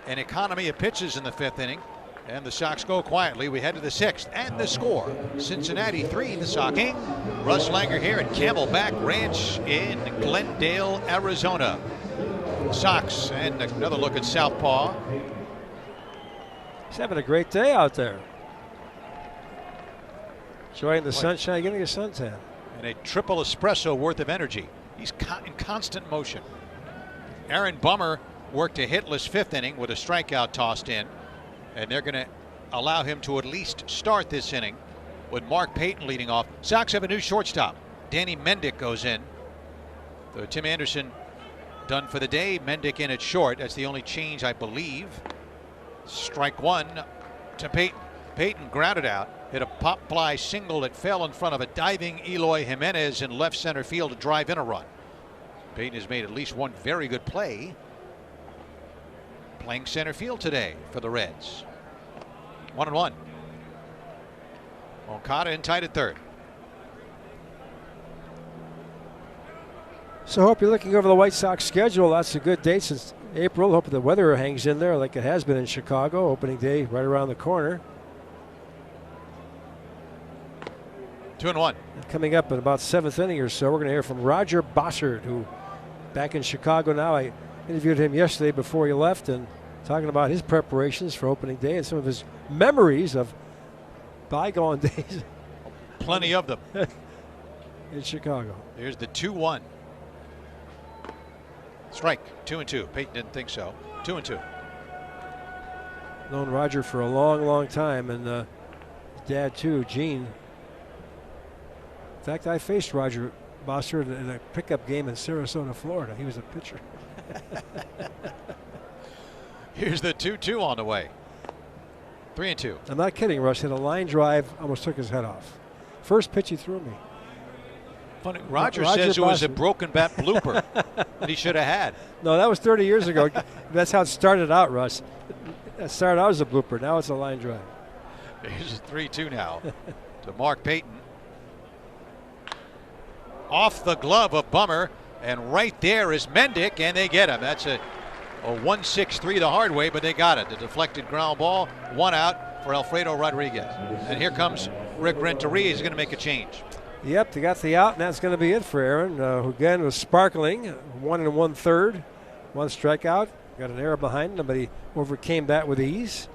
an economy of pitches in the 5th inning. And the Sox go quietly. We head to the 6th, and the score: Cincinnati 3, the Sox. Russ Langer here at Camelback Ranch in Glendale, Arizona. Sox, and another look at Southpaw. He's having a great day out there. Enjoying the sunshine, getting a suntan. And a triple espresso worth of energy. He's in constant motion. Aaron Bummer worked a hitless 5th inning with a strikeout tossed in. and they're going to allow him to at least start this inning with Mark Payton leading off. Sox have a new shortstop. Danny Mendick goes in. So Tim Anderson done for the day. Mendick in at short. That's the only change, I believe. Strike one to Payton. Payton grounded out, hit a pop fly single that fell in front of a diving Eloy Jimenez in left center field to drive in a run. Payton has made at least one very good play playing center field today for the Reds. 1-1. Okada in tight at third. So hope you're looking over the White Sox schedule. Lots of good dates since April. Hope the weather hangs in there like it has been in Chicago. Opening day right around the corner. 2-1. Coming up in about 7th inning or so, we're going to hear from Roger Bossard, who back in Chicago now. I interviewed him yesterday before he left and talking about his preparations for opening day and some of his memories of bygone days. Plenty of them. In Chicago. Here's the 2-1. Strike. 2-2. Payton didn't think so. 2-2. Known Roger for a long, long time, and his dad too, Gene. In fact, I faced Roger Bossard in a pickup game in Sarasota, Florida. He was a pitcher. Here's the 2-2 on the way. 3-2. I'm not kidding, Russ. Hit a line drive, almost took his head off. First pitch he threw me. Funny. Roger says it was a broken bat blooper that he should have had. No, that was 30 years ago. That's how it started out, Russ. It started out as a blooper. Now it's a line drive. Here's a 3-2 now to Mark Payton. Off the glove of Bummer, and right there is Mendick, and they get him. That's a 1-6-3 the hard way, but they got it. The deflected ground ball, 1 out for Alfredo Rodriguez. And here comes Rick Renteria. He's going to make a change. Yep, they got the out, and that's going to be it for Aaron, who again was sparkling. 1 1/3, 1 strikeout. Got an error behind him, but he overcame that with ease.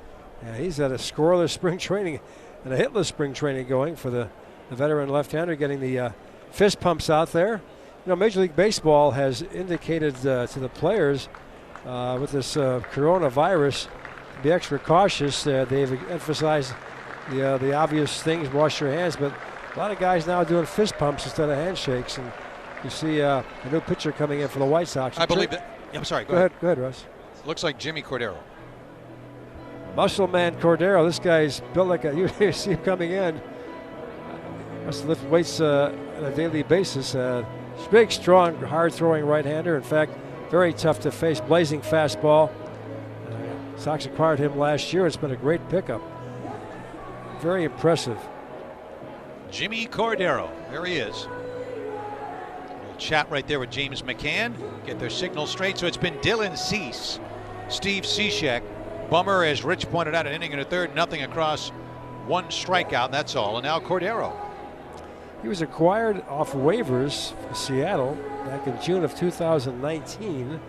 Yeah, he's at a scoreless spring training and a hitless spring training going for the veteran left-hander, getting the fist pumps out there. You know, Major League Baseball has indicated to the players with this coronavirus to be extra cautious. They've emphasized the obvious things, wash your hands, but a lot of guys now doing fist pumps instead of handshakes. And you see a new pitcher coming in for the White Sox. I believe that. I'm sorry, go ahead. Go ahead, Russ. Looks like Jimmy Cordero. Muscle man Cordero. This guy's built like a, you see him coming in. Must lift weights on a daily basis. Big, strong, hard-throwing right-hander. In fact, very tough to face. Blazing fastball. Sox acquired him last year. It's been a great pickup. Very impressive. Jimmy Cordero. There he is. A little chat right there with James McCann. Get their signal straight. So it's been Dylan Cease, Steve Cishek, Bummer, as Rich pointed out, an inning and a third, nothing across, 1 strikeout, that's all. And now Cordero. He was acquired off waivers from Seattle back in June of 2019.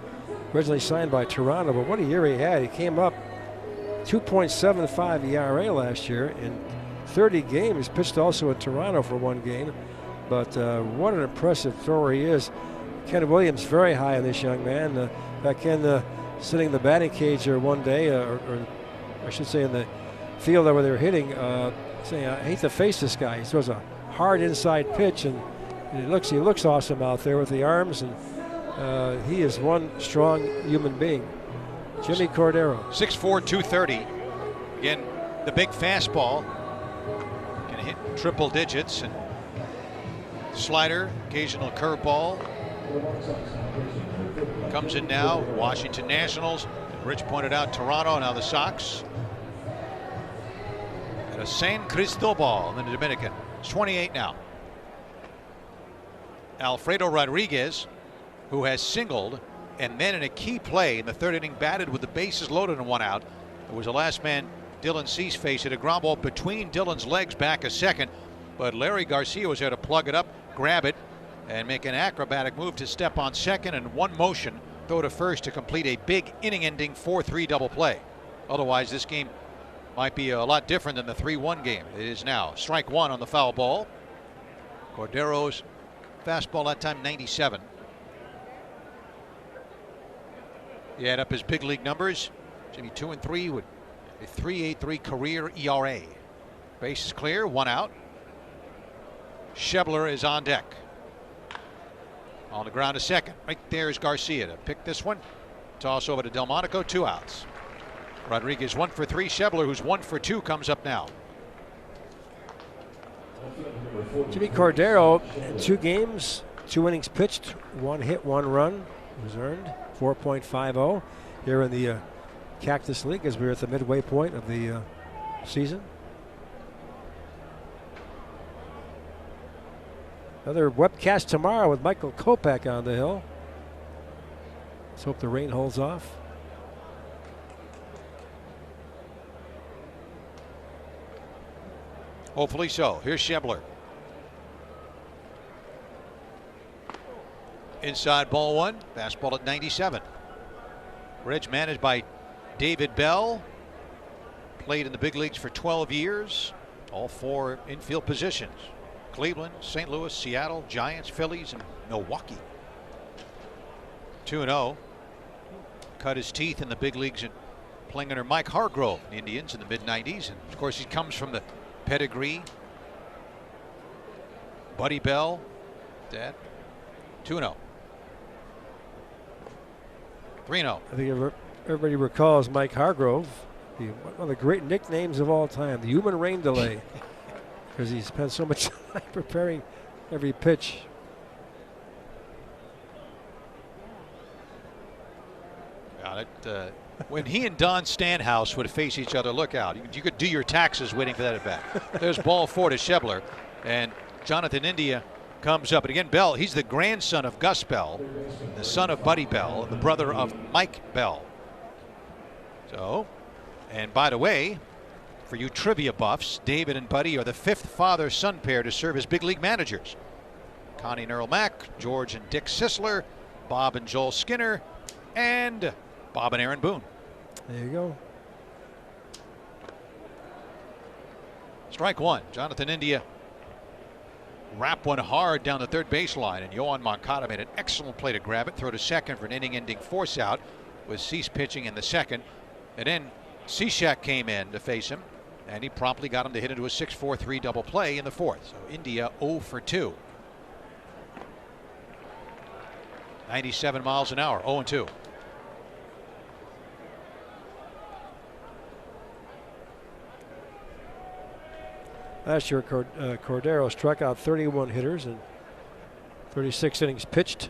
Originally signed by Toronto, but what a year he had. He came up 2.75 ERA last year in 30 games. Pitched also in Toronto for 1 game. But what an impressive thrower he is. Ken Williams very high on this young man. Back in sitting in the batting cage there one day, or I should say in the field where they were hitting, saying, I hate to face this guy. He throws a hard inside pitch, and he looks awesome out there with the arms, and he is one strong human being. Jimmy Cordero. 6'4", 230. Again, the big fastball can hit triple digits, and slider, occasional curveball. Comes in now, Washington Nationals. Rich pointed out Toronto, now the Sox. And a San Cristobal in the Dominican. It's 28 now. Alfredo Rodriguez, who has singled, and then in a key play in the 3rd inning, batted with the bases loaded and 1 out. It was the last man, Dylan Cease, faced it. A ground ball between Dylan's legs back a second, but Larry Garcia was there to plug it up, grab it, and make an acrobatic move to step on second, and 1 motion, throw to first to complete a big inning-ending 4-3 double play. Otherwise, this game might be a lot different than the 3-1 game. It is now. Strike 1 on the foul ball. Cordero's fastball that time 97. You add up his big league numbers. Jimmy 2 and 3 with A 3.83 career ERA. Base is clear, 1 out. Schebler is on deck. On the ground to second. Right there is Garcia to pick this one. Toss over to Delmonico, 2 outs. Rodriguez 1 for 3. Schebler, who's 1 for 2, comes up now. Jimmy Cordero in 2 games, 2 innings pitched, 1 hit, 1 run was earned, 4.50 here in the Cactus League as we're at the midway point of the season. Another webcast tomorrow with Michael Kopech on the hill. Let's hope the rain holds off. Hopefully so. Here's Schebler. Inside ball 1. Fastball at 97. Reds managed by David Bell. Played in the big leagues for 12 years. All 4 infield positions. Cleveland, St. Louis, Seattle, Giants, Phillies, and Milwaukee. 2-0. Cut his teeth in the big leagues and playing under Mike Hargrove, the Indians, in the mid-90s. And of course, he comes from the pedigree. Buddy Bell, Dad. 2-0. 3-0. I think everybody recalls Mike Hargrove, one of the great nicknames of all time, the human rain delay, because he spent so much time preparing every pitch. Got it. When he and Don Stanhouse would face each other, look out. You could do your taxes waiting for that at bat. There's ball 4 to Schebler, and Jonathan India comes up. And again, Bell, he's the grandson of Gus Bell, the son of Buddy Bell, the brother of Mike Bell. So, and by the way, for you trivia buffs, David and Buddy are the 5th father-son pair to serve as big league managers. Connie and Earl Mack, George and Dick Sisler, Bob and Joel Skinner, and Bob and Aaron Boone. There you go. Strike 1. Jonathan India wrap one hard down the third baseline, and Yohan Moncada made an excellent play to grab it, throw to second for an inning-ending force out with Cease pitching in the second. And then Cishek came in to face him, and he promptly got him to hit into a 6-4-3 double play in the 4th. So India 0 for 2. 97 miles an hour, 0-2. Last year, Cordero struck out 31 hitters and 36 innings pitched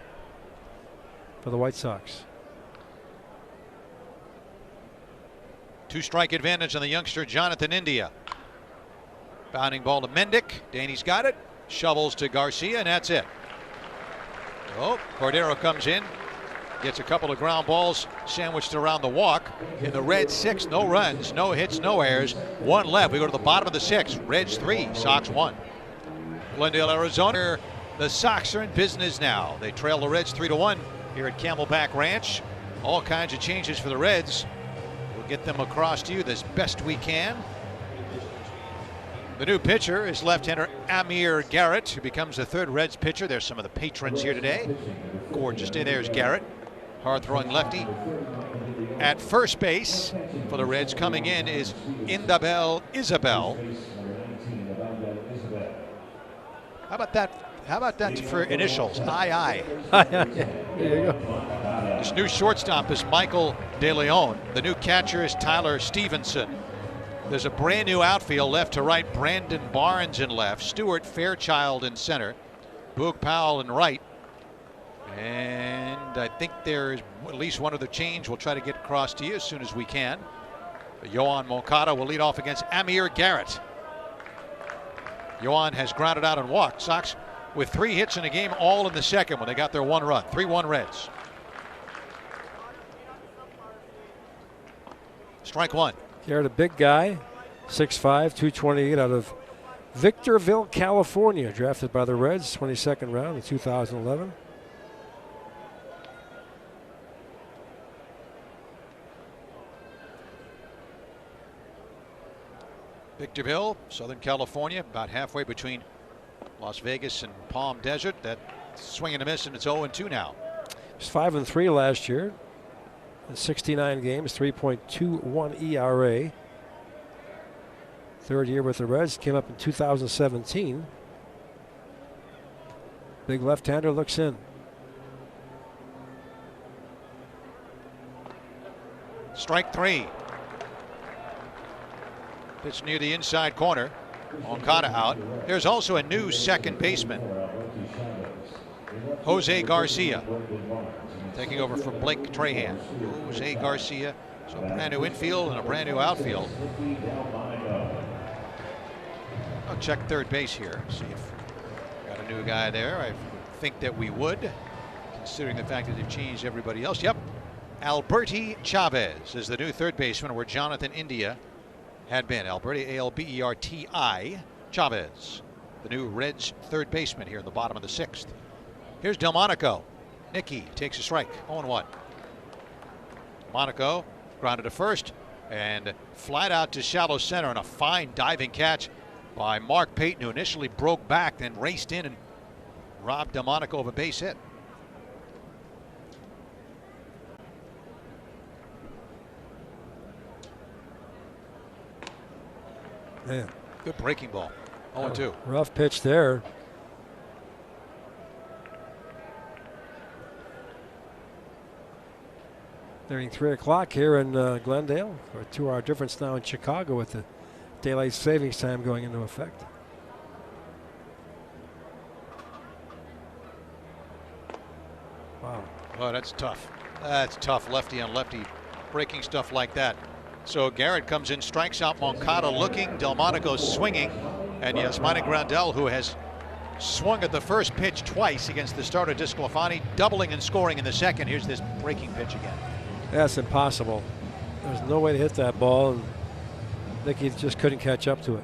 for the White Sox. 2-strike advantage on the youngster Jonathan India. Bounding ball to Mendick. Danny's got it. Shovels to Garcia, and that's it. Oh, Cordero comes in. Gets a couple of ground balls sandwiched around the walk. In the Reds 6, no runs, no hits, no errors. 1 left. We go to the bottom of the 6th. Reds 3, Sox 1. Glendale, Arizona. The Sox are in business now. They trail the Reds 3-1 here at Camelback Ranch. All kinds of changes for the Reds. We'll get them across to you as best we can. The new pitcher is left-hander Amir Garrett, who becomes the 3rd Reds pitcher. There's some of the patrons here today. Gorgeous day. There's Garrett. Hard-throwing lefty. At first base for the Reds coming in is Indabel Isabel. How about that? How about that for initials? II. There you go. This new shortstop is Michael De Leon. The new catcher is Tyler Stevenson. There's a brand new outfield left to right. Brandon Barnes in left. Stuart Fairchild in center. Boog Powell in right. And I think there's at least one other change we'll try to get across to you as soon as we can. Yohan Moncada will lead off against Amir Garrett. Yohan has grounded out and walked. Sox with 3 hits in a game, all in the second when they got their 1 run. 3-1 Reds. Strike 1. Garrett, a big guy, 6'5", 228 out of Victorville, California, drafted by the Reds, 22nd round in 2011. Victorville, Southern California, about halfway between Las Vegas and Palm Desert. That swing and a miss, and it's 0-2 now. He was 5-3 last year in 69 games, 3.21 ERA. Third year with the Reds, came up in 2017. Big left-hander looks in. Strike 3. Pitch near the inside corner. Moncada out. There's also a new second baseman, Jose Garcia, taking over from Blake Trahan. Jose Garcia. So a brand new infield and a brand new outfield. I'll check third base here. See if got a new guy there. I think that we would, considering the fact that they've changed everybody else. Yep. Alberti Chavez is the new third baseman, where Jonathan India had been. Alberti, A-L-B-E-R-T-I, Chavez, the new Reds third baseman here in the bottom of the 6th. Here's Delmonico. Nicky takes a strike, 0-1. Monaco grounded to first and flat out to shallow center, and a fine diving catch by Mark Payton, who initially broke back, then raced in and robbed Delmonico of a base hit. Man. Good breaking ball. 0-2. Rough pitch there. Nearing 3 o'clock here in Glendale. For a 2-hour difference now in Chicago with the daylight savings time going into effect. Wow. Oh, that's tough. That's tough. Lefty on lefty breaking stuff like that. So Garrett comes in, strikes out Moncada looking, Delmonico swinging, and Yasmani Grandal, who has swung at the first pitch twice against the starter Disclafani, doubling and scoring in the second. Here's this breaking pitch again. That's impossible. There's no way to hit that ball, and Nicky just couldn't catch up to it.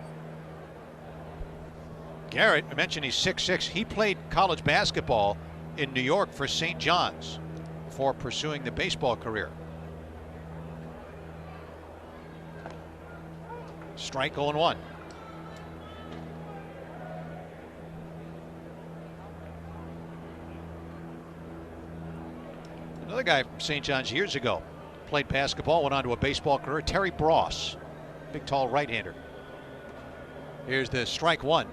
Garrett, I mentioned he's 6'6". He played college basketball in New York for St. John's before pursuing the baseball career. Strike 0-1. Another guy from St. John's years ago played basketball, went on to a baseball career. Terry Bross, big tall right-hander. Here's the strike 1.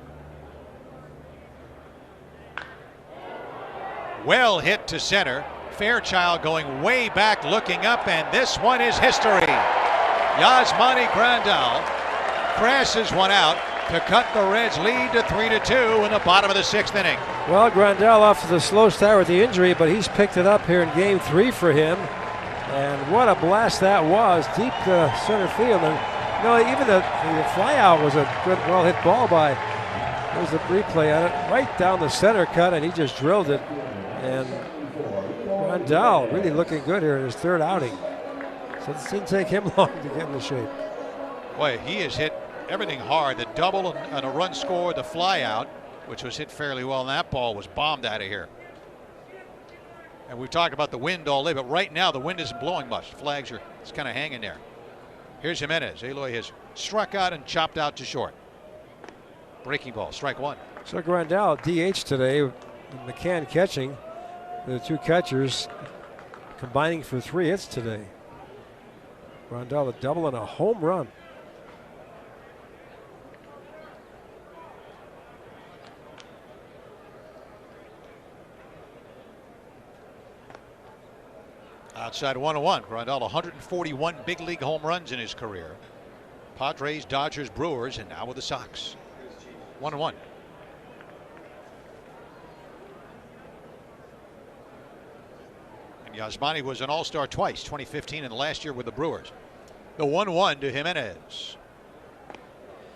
Well hit to center. Fairchild going way back, looking up, and this one is history. Yasmani Grandal crashes one out to cut the Reds' lead to 3-2 in the bottom of the 6th inning. Well, Grandal off to the slow start with the injury, but he's picked it up here in Game 3 for him. And what a blast that was, deep center field. And even the fly out was a good, well-hit ball by. There's the replay on it, right down the center cut, and he just drilled it. And Grandal really looking good here in his 3rd outing. So it didn't take him long to get into shape. Boy, he has hit everything hard. The double and a run score, the fly out, which was hit fairly well, and that ball was bombed out of here. And we've talked about the wind all day, but right now the wind isn't blowing much. Flags are, it's kind of hanging there. Here's Jimenez. Eloy has struck out and chopped out to short. Breaking ball, strike 1. So Grandal DH today, McCann catching. The two catchers combining for 3 hits today. Grandal a double and a home run. Outside 1-1. Grandal 141 big league home runs in his career. Padres, Dodgers, Brewers, and now with the Sox. 1-1. And Yasmani was an all-star twice, 2015 and last year with the Brewers. The 1-1 to Jimenez.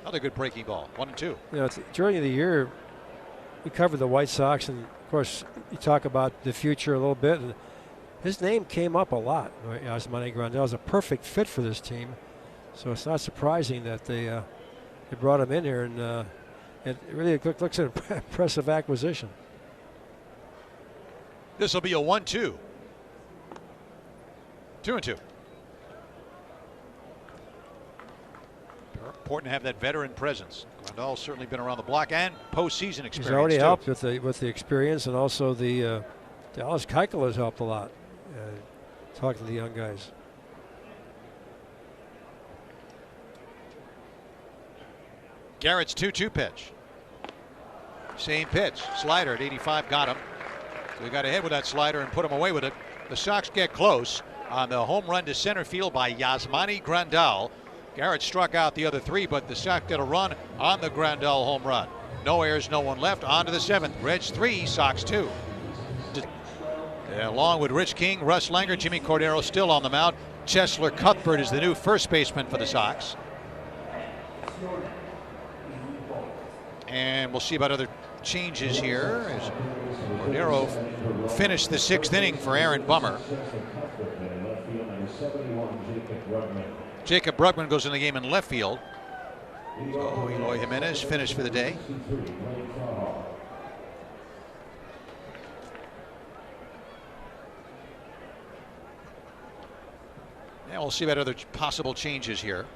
Another good breaking ball. 1-2. During the year, we covered the White Sox, and of course, you talk about the future a little bit. And his name came up a lot. Yasmani Grandal is a perfect fit for this team, so it's not surprising that they brought him in here, and it really looks an impressive acquisition. This will be a 1-2. 2-2. Important to have that veteran presence. Grandal's certainly been around the block and postseason experience. He's already helped with the experience, and also the Dallas Keuchel has helped a lot. Talking to the young guys. Garrett's 2-2 pitch. Same pitch. Slider at 85 got him. So he got ahead with that slider and put him away with it. The Sox get close on the home run to center field by Yasmani Grandal. Garrett struck out the other 3, but the Sox get a run on the Grandal home run. No errors, no one left. On to the 7th. Reds 3, Sox 2. Along with Rich King, Russ Langer, Jimmy Cordero still on the mound. Chesler Cuthbert is the new first baseman for the Sox. And we'll see about other changes here as Cordero finished the 6th inning for Aaron Bummer. Jacob Brugman goes in the game in left field. So Eloy Jimenez finished for the day. And we'll see about other possible changes here.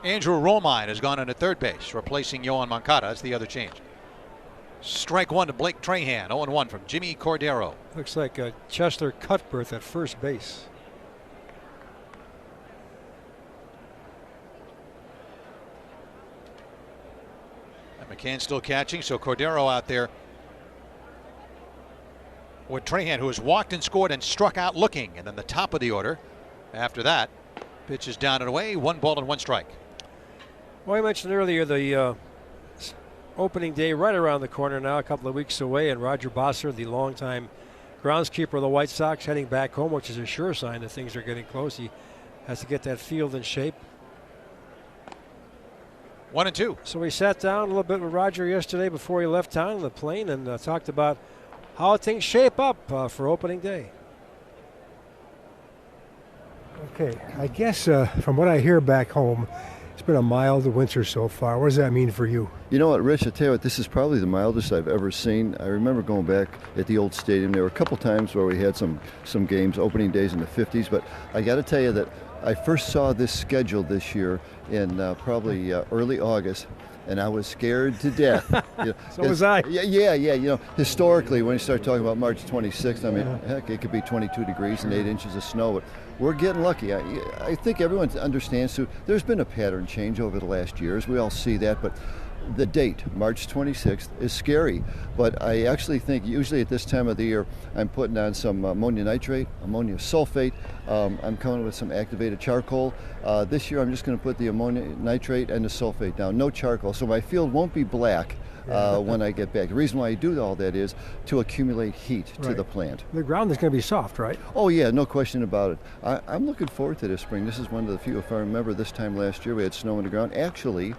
Andrew Romine has gone into third base, replacing Yohan Moncada. That's the other change. Strike 1 to Blake Trahan. 0-1 from Jimmy Cordero. Looks like Chesler Cuthbert at first base. And McCann still catching, so Cordero out there with Trahan, who has walked and scored and struck out looking. And then the top of the order after that. Pitch is down and away. 1 ball and 1 strike. Well, I mentioned earlier the opening day right around the corner now, a couple of weeks away, and Roger Bosser, the longtime groundskeeper of the White Sox, heading back home, which is a sure sign that things are getting close. He has to get that field in shape. 1-2. So we sat down a little bit with Roger yesterday before he left town on the plane and talked about how things shape up for opening day. Okay, I guess from what I hear back home, it's been a mild winter so far. What does that mean for you? You know what, Rich, I tell you what, this is probably the mildest I've ever seen. I remember going back at the old stadium. There were a couple times where we had some games, opening days in the 50s, but I got to tell you that I first saw this schedule this year in probably early August, and I was scared to death. You know, So was I. Yeah. You know, historically, when you start talking about March 26th, I mean, heck, it could be 22 degrees and 8 inches of snow, but we're getting lucky. I think everyone understands, too. There's been a pattern change over the last years. We all see that, but the date, March 26th, is scary. But I actually think usually at this time of the year, I'm putting on some ammonia nitrate, ammonia sulfate. I'm coming with some activated charcoal. This year, I'm just going to put the ammonia nitrate and the sulfate down, no charcoal. So my field won't be black when I get back. The reason why I do all that is to accumulate heat to the plant. The ground is going to be soft, right? Oh yeah, no question about it. I'm looking forward to this spring. This is one of the few, if I remember this time last year, we had snow on the ground. Actually,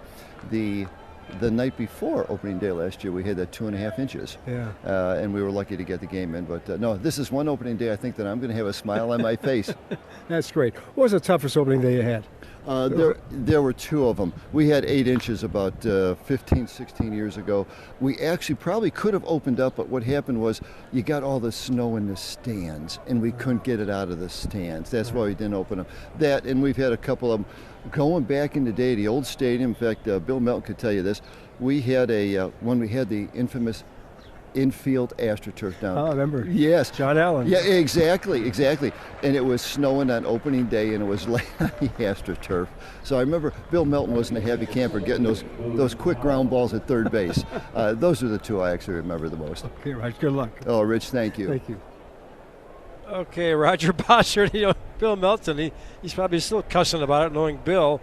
the night before opening day last year, we had that 2.5 inches. Yeah. And we were lucky to get the game in. But no, this is one opening day I think that I'm going to have a smile on my face. That's great. What was the toughest opening day you had? There were 2 of them. We had 8 inches about 15, 16 years ago. We actually probably could have opened up, but what happened was you got all the snow in the stands, and we couldn't get it out of the stands. That's why we didn't open them. That, and we've had a couple of them. Going back in the day, the old stadium, in fact, Bill Melton could tell you this, we had when we had the infamous infield AstroTurf down. Oh, I remember. Yes. John Allen. Yeah, exactly. And it was snowing on opening day, and it was late on the AstroTurf. So I remember Bill Melton wasn't a happy camper getting those quick ground balls at third base. Those are the 2 I actually remember the most. Okay, Raj, good luck. Oh, Rich, thank you. Thank you. Okay, Roger Bosser, Bill Melton, he's probably still cussing about it, knowing Bill,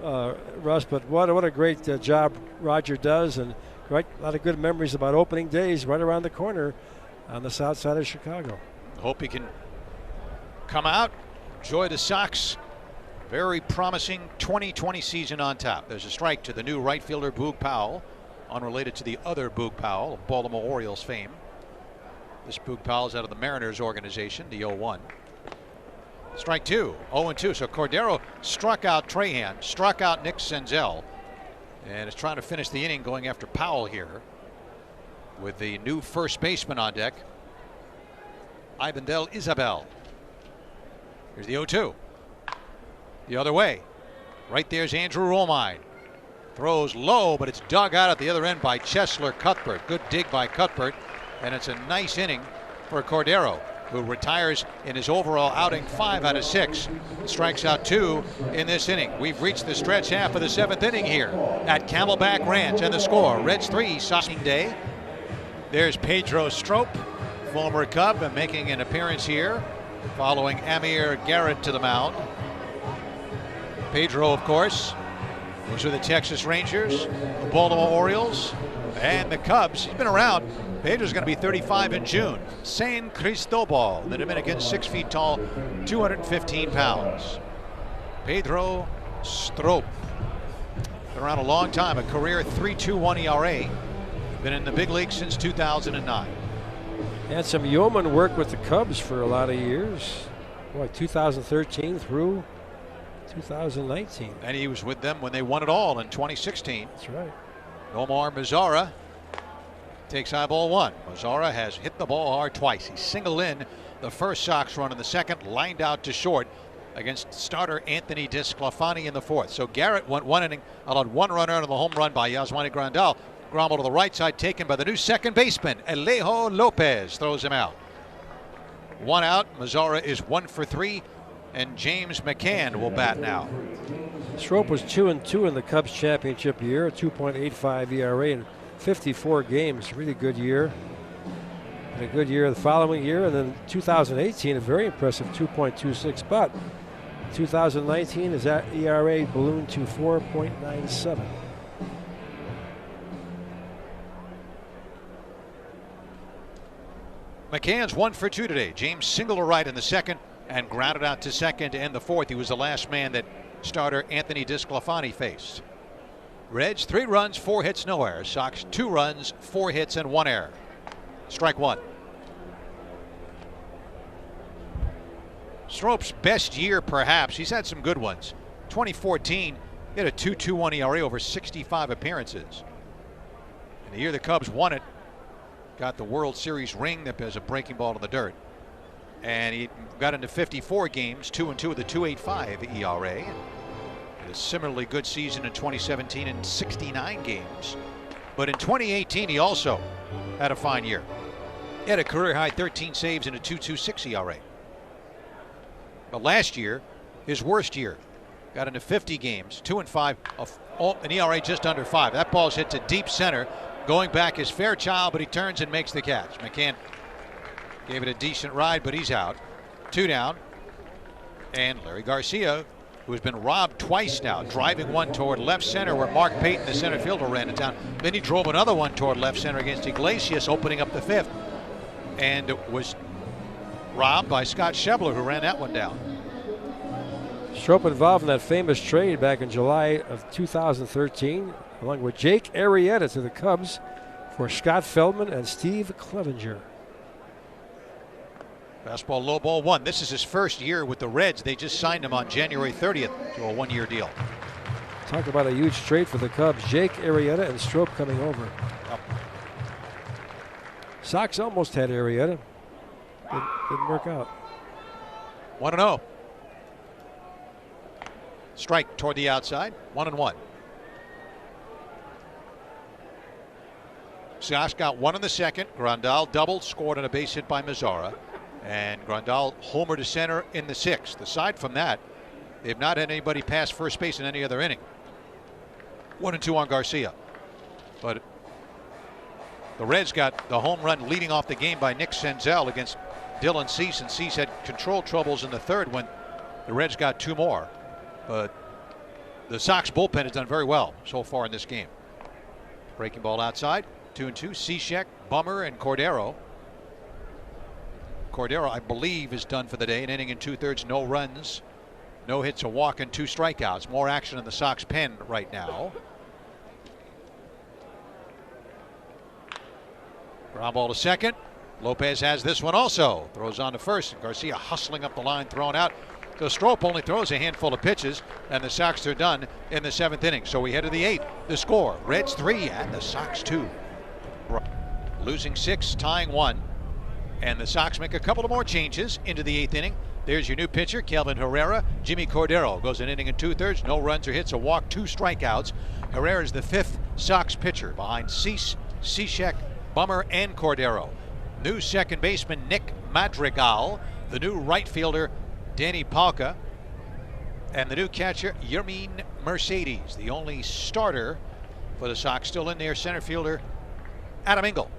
Russ, but what a great job Roger does, and a lot of good memories about opening days right around the corner on the south side of Chicago. Hope he can come out, enjoy the Sox. Very promising 2020 season on top. There's a strike to the new right fielder, Boog Powell, unrelated to the other Boog Powell of Baltimore Orioles fame. This Boog Powell is out of the Mariners organization, the 0-1. Strike 2, 0-2. So Cordero struck out Trahan, struck out Nick Senzel, and is trying to finish the inning going after Powell here with the new first baseman on deck, Ibandel Isabel. Here's the 0-2. The other way. Right there's Andrew Romine. Throws low, but it's dug out at the other end by Chesler Cuthbert. Good dig by Cuthbert, and it's a nice inning for Cordero. who retires in his overall outing 5 out of 6. Strikes out 2 in this inning. We've reached the stretch half of the 7th inning here at Camelback Ranch, and the score, Reds 3, Sox day. There's Pedro Strop, former Cub, making an appearance here following Amir Garrett to the mound. Pedro, of course, was with the Texas Rangers, the Baltimore Orioles, and the Cubs. He's been around. Pedro's going to be 35 in June. San Cristobal, the Dominican, 6 feet tall, 215 pounds. Pedro Strop. Been around a long time, a career 3.21 ERA. Been in the big league since 2009. Had some yeoman work with the Cubs for a lot of years. Boy, 2013 through 2019. And he was with them when they won it all in 2016. That's right. Nomar Mazara takes high ball 1. Mazara has hit the ball hard twice. He singled in the first Sox run in the second, lined out to short against starter Anthony DeSclafani in the 4th. So Garrett went 1 inning, allowed 1 runner on the home run by Yasmani Grandal. Ground ball to the right side, taken by the new second baseman, Alejo Lopez, throws him out. 1 out. Mazara is 1 for 3, and James McCann will bat now. Strop was 2-2 in the Cubs championship year, a 2.85 ERA in 54 games. Really good year. And a good year the following year, and then 2018, a very impressive 2.26. But 2019, his ERA ballooned to 4.97. McCann's 1 for 2 today. James singled to right in the second and grounded out to second to end the 4th. He was the last man that starter Anthony DeSclafani faced. Reds 3 runs, 4 hits, no errors. Sox 2 runs, 4 hits, and 1 error. Strike 1. Strop's best year, perhaps. He's had some good ones. 2014, he had a 2.21 ERA over 65 appearances. And the year the Cubs won it, got the World Series ring that was a breaking ball to the dirt. And he got into 54 games, 2-2 with a 2.85 ERA. A similarly good season in 2017 in 69 games. But in 2018, he also had a fine year. He had a career high 13 saves and a 2.26 ERA. But last year, his worst year, got into 50 games, 2-5, an ERA just under 5. That ball's hit to deep center. Going back is Fairchild, but he turns and makes the catch. McCann gave it a decent ride, but he's out. 2 down. And Larry Garcia, who has been robbed twice now, driving one toward left center where Mark Payton, the center fielder, ran it down. Then he drove another one toward left center against Iglesias, opening up the 5th. And was robbed by Scott Schebler, who ran that one down. Strop involved in that famous trade back in July of 2013, along with Jake Arrieta to the Cubs for Scott Feldman and Steve Clevenger. Fastball, low ball 1. This is his first year with the Reds. They just signed him on January 30th to a 1-year deal. Talk about a huge trade for the Cubs. Jake Arrieta and Strop coming over. Yep. Sox almost had Arrieta. Didn't work out. 1-0. Strike toward the outside. 1-1. Sox got 1 in the second. Grandal doubled, scored on a base hit by Mazara. And Grandal homer to center in the 6th. Aside from that, they've not had anybody pass first base in any other inning. 1-2 on Garcia. But the Reds got the home run leading off the game by Nick Senzel against Dylan Cease, and Cease had control troubles in the 3rd when the Reds got 2 more. But the Sox bullpen has done very well so far in this game. Breaking ball outside. 2-2. Cishek, Bummer, and Cordero. Cordero, I believe, is done for the day. An inning and 2/3, no runs, no hits, a walk, and 2 strikeouts. More action in the Sox pen right now. Ground ball to second. Lopez has this one also. Throws on to first. Garcia hustling up the line, thrown out. So Strop only throws a handful of pitches, and the Sox are done in the 7th inning. So we head to the 8th. The score: Reds 3 and the Sox 2. Losing 6, tying 1. And the Sox make a couple of more changes into the 8th inning. There's your new pitcher, Kelvin Herrera. Jimmy Cordero goes an inning and 2/3, no runs or hits, a walk, 2 strikeouts. Herrera is the 5th Sox pitcher behind Cease, Cishek, Bummer, and Cordero. New second baseman Nick Madrigal, the new right fielder, Danny Palka, and the new catcher, Yermin Mercedes, the only starter for the Sox. Still in there, center fielder, Adam Engel.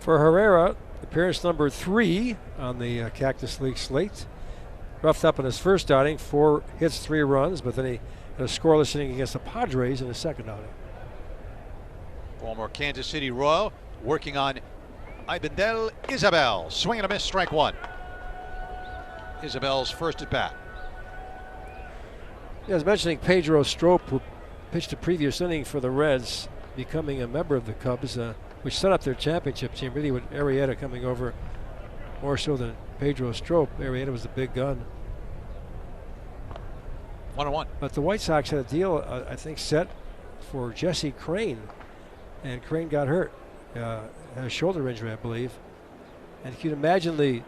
For Herrera, appearance number 3 on the Cactus League slate. Roughed up in his first outing, 4 hits, 3 runs, but then he had a scoreless inning against the Padres in his second outing. Former Kansas City Royal working on Ibandel Isabel. Swing and a miss, strike 1. Isabel's first at bat. Yeah, I was mentioning Pedro Strop, who pitched a previous inning for the Reds, becoming a member of the Cubs, which set up their championship team, really with Arrieta coming over more so than Pedro Strop. Arrieta was the big gun. 1-1. But the White Sox had a deal, I think, set for Jesse Crane, and Crane got hurt. Had a shoulder injury, I believe. And you can imagine the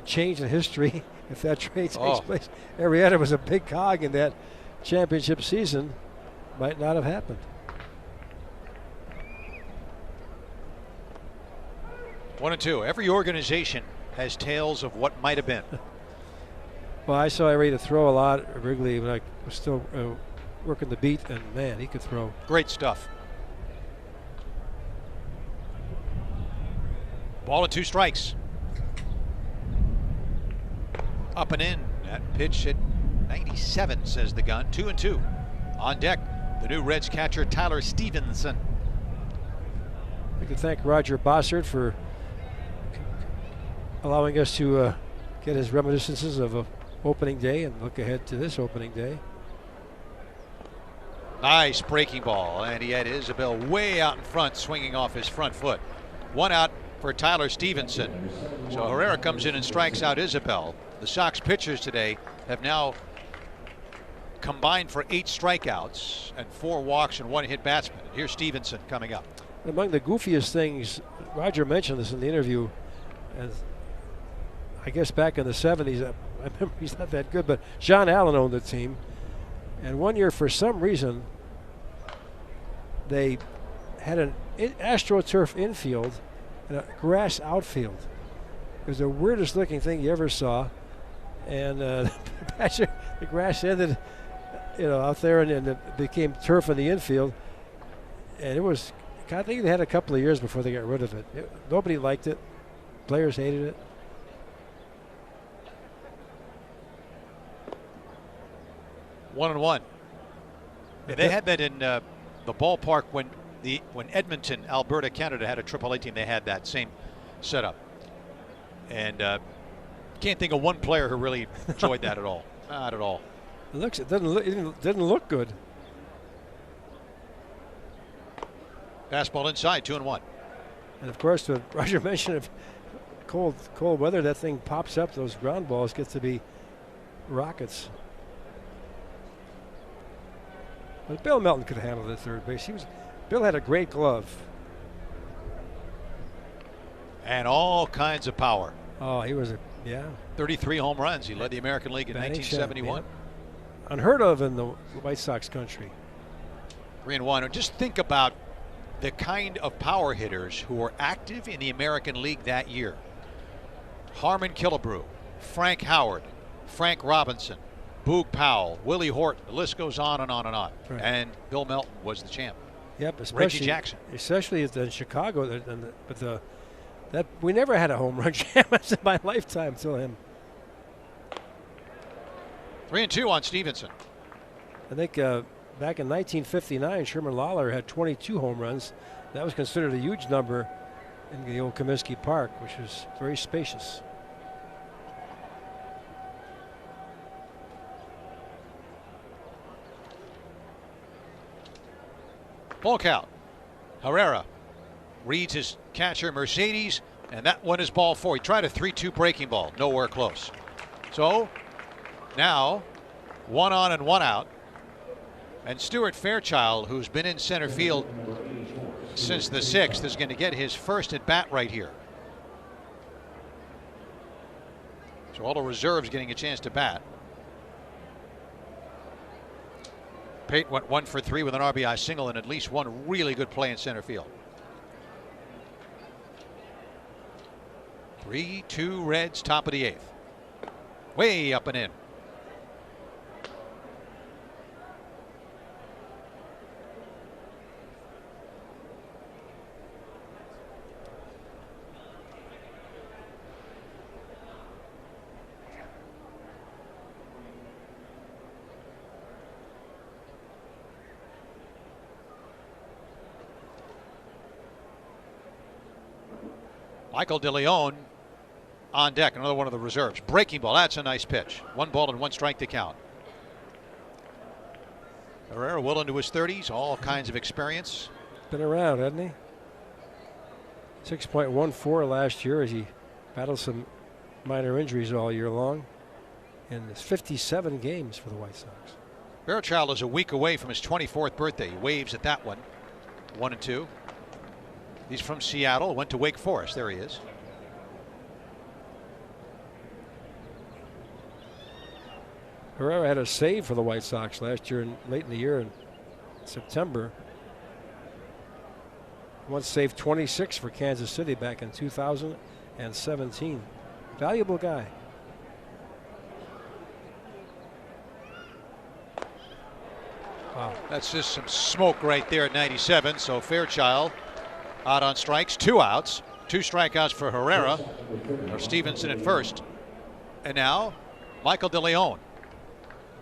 change in history if that trade takes place. Arrieta was a big cog in that championship season. Might not have happened. 1-2. Every organization has tales of what might have been. Well, I saw Arrieta throw a lot at Wrigley when I was still working the beat, and man, he could throw. Great stuff. Ball and 2 strikes. Up and in. That pitch at 97, says the gun. 2-2. On deck, the new Reds catcher, Tyler Stevenson. I could thank Roger Bossert for allowing us to get his reminiscences of opening day and look ahead to this opening day. Nice breaking ball, and he had Isabel way out in front, swinging off his front foot. 1 out for Tyler Stevenson. So Herrera comes in and strikes out Isabel. The Sox pitchers today have now combined for 8 strikeouts and 4 walks and 1 hit batsman. Here's Stevenson coming up. Among the goofiest things, Roger mentioned this in the interview, and I guess back in the 70s, I remember he's not that good, but John Allen owned the team. And one year, for some reason, they had an AstroTurf infield and a grass outfield. It was the weirdest looking thing you ever saw. And the grass ended, out there, and it became turf in the infield. And it was, I think they had a couple of years before they got rid of it. Nobody liked it. Players hated it. One and one. Yeah, they had that in the ballpark when Edmonton, Alberta, Canada had a AAA team. They had that same setup, and can't think of one player who really enjoyed that at all. Not at all. It didn't look good. Fastball inside, 2-1. And of course, what Roger mentioned, if cold weather, that thing pops up. Those ground balls get to be rockets. But Bill Melton could handle the third base. Bill had a great glove. And all kinds of power. Oh, he was 33 home runs. He led the American League in 1971. Yeah. Unheard of in the White Sox country. 3-1. And just think about the kind of power hitters who were active in the American League that year. Harmon Killebrew, Frank Howard, Frank Robinson, Boog Powell, Willie Horton. The list goes on and on and on. Right. And Bill Melton was the champ. Yep, Reggie Jackson. Especially in Chicago. But we never had a home run champ in my lifetime until him. 3-2 on Stevenson. I think back in 1959, Sherman Lawler had 22 home runs. That was considered a huge number in the old Comiskey Park, which was very spacious. Ball count. Herrera reads his catcher Mercedes, and that one is ball 4. He tried a 3-2 breaking ball, nowhere close. So now 1 on and 1 out. And Stuart Fairchild, who's been in center field since the 6th, is going to get his first at bat right here. So all the reserves getting a chance to bat. Pate went 1 for 3 with an RBI single and at least one really good play in center field. 3-2 Reds, top of the 8th. Way up and in. Michael DeLeon on deck, another one of the reserves. Breaking ball, that's a nice pitch. 1 ball and 1 strike to count. Herrera well into his 30s, all kinds of experience. Been around, hasn't he? 6.14 last year as he battled some minor injuries all year long. And it's 57 games for the White Sox. Fairchild is a week away from his 24th birthday. He waves at that one. 1-2. He's from Seattle, went to Wake Forest. There he is. Herrera had a save for the White Sox last year, late in the year in September. Once saved 26 for Kansas City back in 2017. Valuable guy. Wow, that's just some smoke right there at 97. So Fairchild out on strikes, 2 outs, 2 strikeouts for Herrera, or Stevenson at first. And now Michael DeLeon,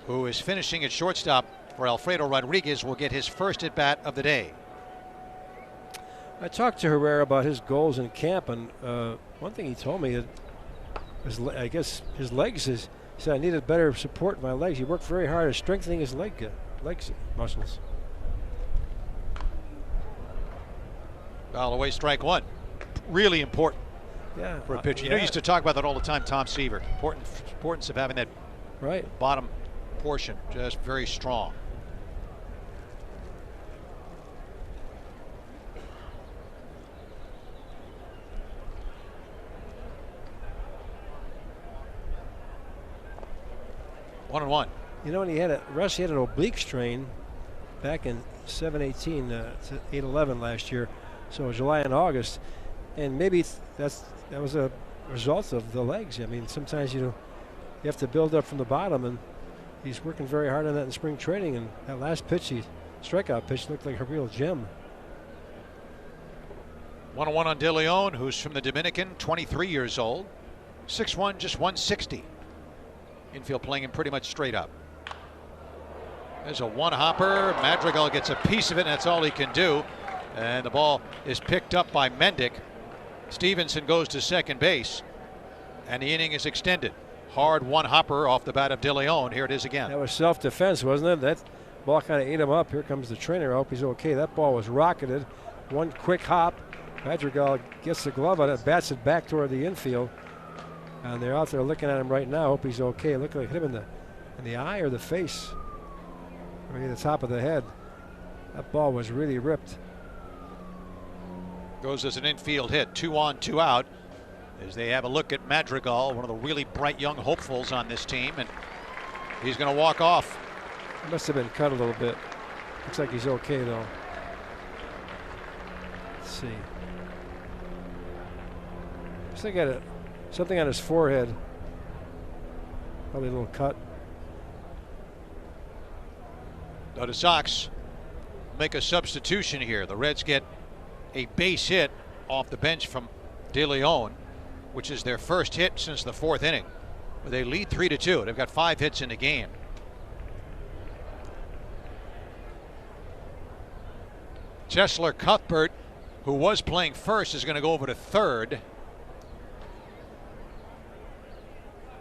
who is finishing at shortstop for Alfredo Rodriguez, will get his first at bat of the day. I talked to Herrera about his goals in camp, and one thing he told me, I guess his legs, he said I needed better support in my legs. He worked very hard at strengthening his legs muscles. Foul away, strike 1. Really important for a pitcher. You know, you used to talk about that all the time, Tom Seaver. Importance of having that bottom portion just very strong. One and one. You know, when Russ had an oblique strain back in 7/18 to 8/11 last year, so July and August, and maybe that was a result of the legs. I mean, sometimes you have to build up from the bottom, and he's working very hard on that in spring training. And that last pitch, strikeout pitch, looked like a real gem. 1-1 on De Leon, who's from the Dominican, 23 years old, 6'1", just 160. Infield playing him pretty much straight up. There's a one-hopper. Madrigal gets a piece of it, and that's all he can do. And the ball is picked up by Mendick. Stevenson goes to second base, and the inning is extended. Hard one-hopper off the bat of De Leon. Here it is again. That was self-defense, wasn't it? That ball kind of ate him up. Here comes the trainer. I hope he's okay. That ball was rocketed. One quick hop. Madrigal gets the glove on it, bats it back toward the infield. And they're out there looking at him right now. Hope he's okay. Look like hit him in the eye or the face. Maybe the top of the head. That ball was really ripped. Goes as an infield hit. 2 on, 2 out. As they have a look at Madrigal, one of the really bright young hopefuls on this team, and he's going to walk off. He must have been cut a little bit. Looks like he's okay though. Let's see. Looks like he got something on his forehead. Probably a little cut. Now the Sox make a substitution here. The Reds get a base hit off the bench from De Leon, which is their first hit since the 4th inning. They lead 3-2. They've got 5 hits in the game. Chesler Cuthbert, who was playing first, is going to go over to third.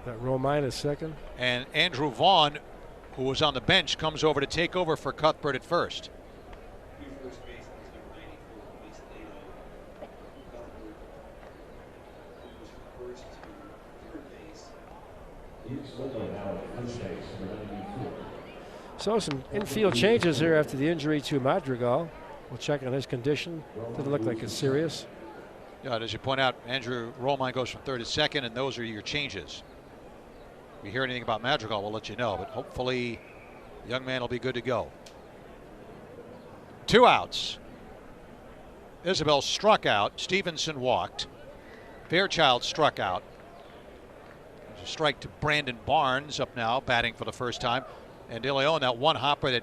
That Romine is second. And Andrew Vaughn, who was on the bench, comes over to take over for Cuthbert at first. So some infield changes here after the injury to Madrigal. We'll check on his condition. Doesn't look like it's serious. Yeah, as you point out, Andrew Romine goes from third to second, and those are your changes. If you hear anything about Madrigal, we'll let you know, but hopefully the young man will be good to go. 2 outs. Isabel struck out. Stevenson walked. Fairchild struck out. There's a strike to Brandon Barnes up now, batting for the first time. And De Leon, that one hopper that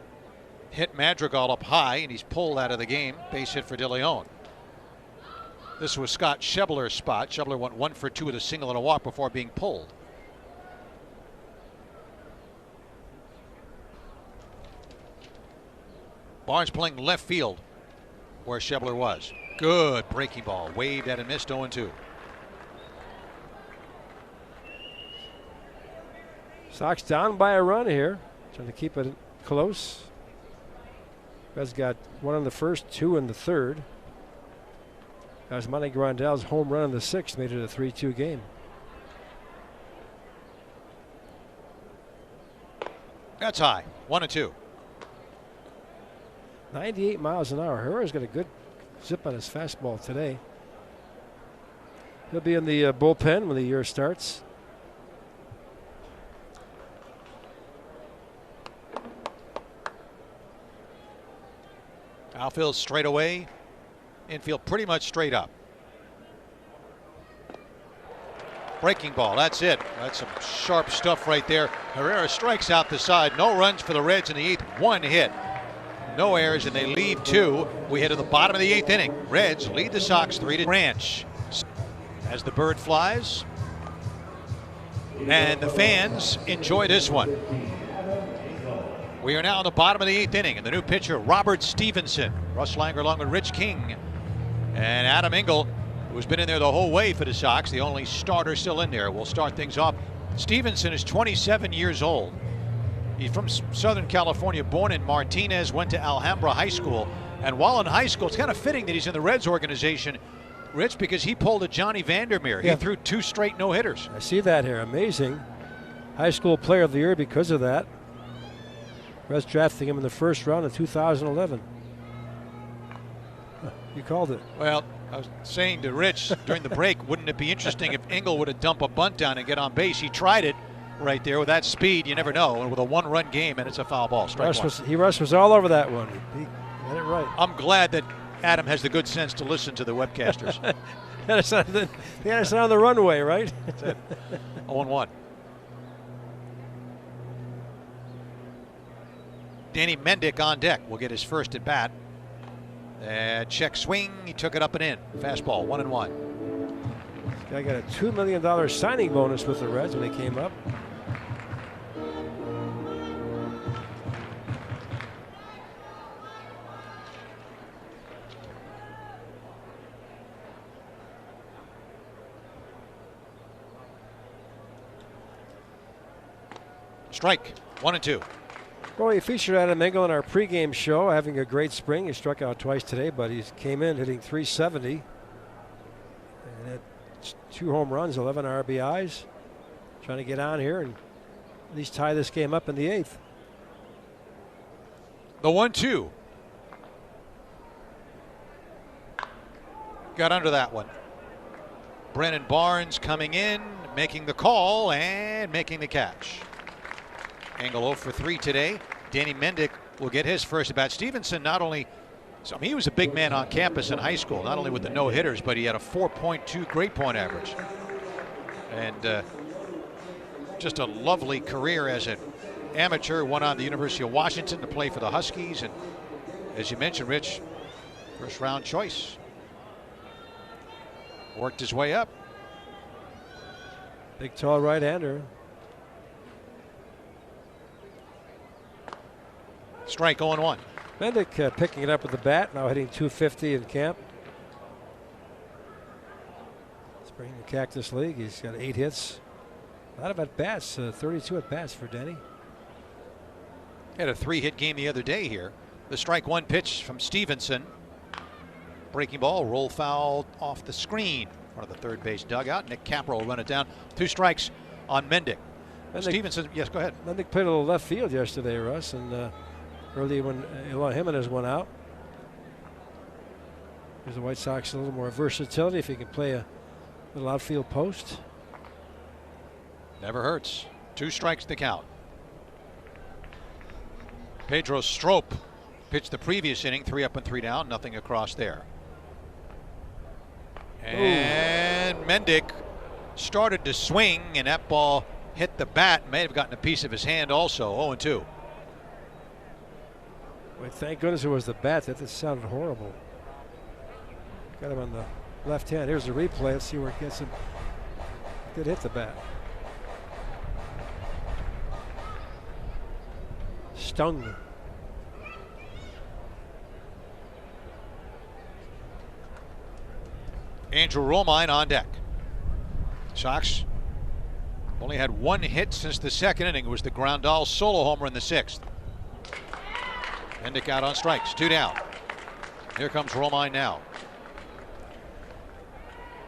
hit Madrigal up high, and he's pulled out of the game. Base hit for De Leon. This was Scott Schebler's spot. Schebler went 1 for 2 with a single and a walk before being pulled. Barnes playing left field where Schebler was. Good breaking ball. Waved at and missed 0-2. Sox down by a run here. Trying to keep it close. Reds got 1 in the first, 2 in the third. As Monty Grandal's home run in the 6th made it a 3-2 game. That's high. 1-2. 98 miles an hour. Herrera's got a good zip on his fastball today. He'll be in the bullpen when the year starts. Outfield straight away. Infield pretty much straight up. Breaking ball, that's it. That's some sharp stuff right there. Herrera strikes out the side. No runs for the Reds in the 8th. 1 hit. No errors, and they leave 2. We head to the bottom of the 8th inning. Reds lead the Sox 3-2. Ranch as the bird flies. And the fans enjoy this one. We are now in the bottom of the 8th inning, and the new pitcher, Robert Stevenson. Russ Langer along with Rich King. And Adam Engel, who's been in there the whole way for the Sox, the only starter still in there, will start things off. Stevenson is 27 years old. He's from Southern California, born in Martinez, went to Alhambra High School. And while in high school, it's kind of fitting that he's in the Reds organization, Rich, because he pulled a Johnny Vandermeer. Yeah. He threw 2 straight no-hitters. I see that here. Amazing. High school player of the year because of that. Reds drafting him in the first round of 2011. You called it. Well, I was saying to Rich during the break, wouldn't it be interesting if Engel would have dumped a bunt down and get on base? He tried it right there with that speed. You never know. And with a 1-run game, and it's a foul ball. Strike one. Russ was all over that one. He got it right. I'm glad that Adam has the good sense to listen to the webcasters. He had us on the runway, right? That's it. 0-1. Danny Mendick on deck will get his first at bat. Check swing. He took it up and in. Fastball, 1-1. This guy got a $2 million signing bonus with the Reds when they came up. Strike, 1-2. Well, we featured Adam Engel in our pregame show, having a great spring. He struck out twice today, but he came in hitting .370 and had 2 home runs, 11 RBIs. Trying to get on here and at least tie this game up in the 8th. The 1-2. Got under that one. Brandon Barnes coming in, making the call and making the catch. Engel 0 for 3 today. Danny Mendick will get his first at bat. Stevenson not only, he was a big man on campus in high school, not only with the no-hitters, but he had a 4.2 grade point average. And just a lovely career as an amateur. Went on the University of Washington to play for the Huskies. And as you mentioned, Rich, first round choice. Worked his way up. Big, tall right-hander. Strike 0-1. Mendick picking it up with the bat, now hitting .250 in camp. Spring the Cactus League, he's got 8 hits. A lot of at-bats, 32 at-bats for Denny. Had a 3-hit game the other day here. The strike 1 pitch from Stevenson. Breaking ball, roll foul off the screen. Front of the third base dugout. Nick Capra will run it down. 2 strikes on Mendick. Stevenson, yes, go ahead. Mendick played a little left field yesterday, Russ, and early when Eloy Jimenez went out. Gives the White Sox a little more versatility if he can play a little outfield post. Never hurts. 2 strikes to count. Pedro Strop pitched the previous inning, 3 up and 3 down, nothing across there. And And Mendick started to swing, and that ball hit the bat. May have gotten a piece of his hand also. 0-2. Well, thank goodness it was the bat. That just sounded horrible. Got him on the left hand. Here's the replay. Let's see where it gets him. Did hit the bat. Stung. Andrew Romine on deck. Sox only had one hit since the second inning. It was the Grandal solo homer in the 6th. Mendick out on strikes. 2 down. Here comes Romine now.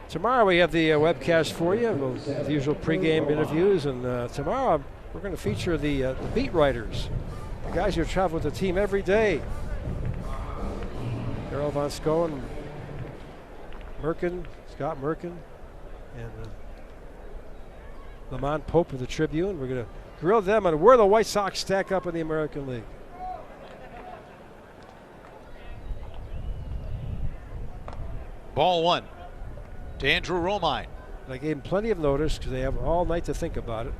Tomorrow we have the webcast for you. We'll have the usual pregame interviews, and tomorrow we're going to feature the beat writers, the guys who travel with the team every day. Darrell Von Schoen, Merkin, Scott Merkin, and Lamont Pope of the Tribune. We're going to grill them on where the White Sox stack up in the American League. Ball 1 to Andrew Romine. I gave them plenty of notice because they have all night to think about it,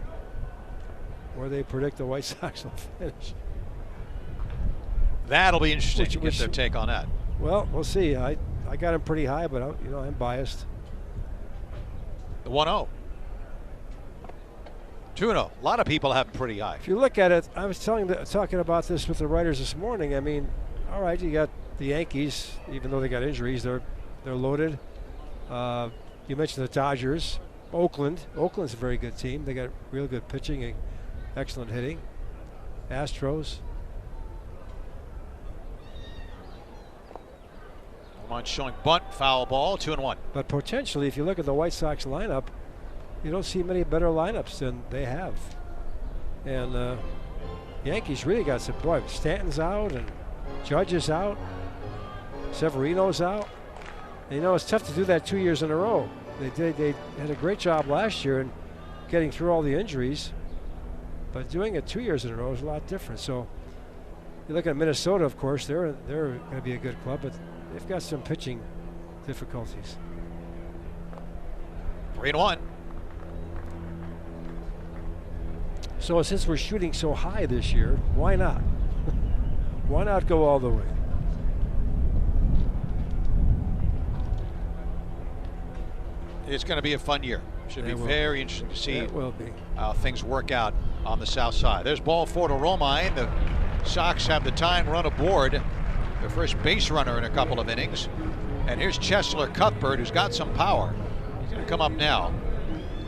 where they predict the White Sox will finish. That'll be interesting to get their take on that. Well, we'll see. I got him pretty high, but I'm biased. The 1-0. 2-0. A lot of people have him pretty high. If you look at it, I was talking about this with the writers this morning. I mean, all right, you got the Yankees, even though they got injuries, they're loaded. You mentioned the Dodgers. Oakland's a very good team. They got real good pitching and excellent hitting. Astros. Romine showing bunt, foul ball, 2-1. But potentially, if you look at the White Sox lineup, you don't see many better lineups than they have. And Yankees really got some, boy, Stanton's out and Judge is out. Severino's out. And, it's tough to do that 2 years in a row. They had a great job last year in getting through all the injuries, but doing it 2 years in a row is a lot different. So you look at Minnesota, of course, they're going to be a good club, but they've got some pitching difficulties. 3-1. So since we're shooting so high this year, why not? Why not go all the way? It's going to be a fun year. Should be very interesting to see It will be. how things work out on the south side. There's ball 4 to Romine. The Sox have the tying run aboard, their first base runner in a couple of innings. And here's Chesler Cuthbert, who's got some power. He's going to come up now.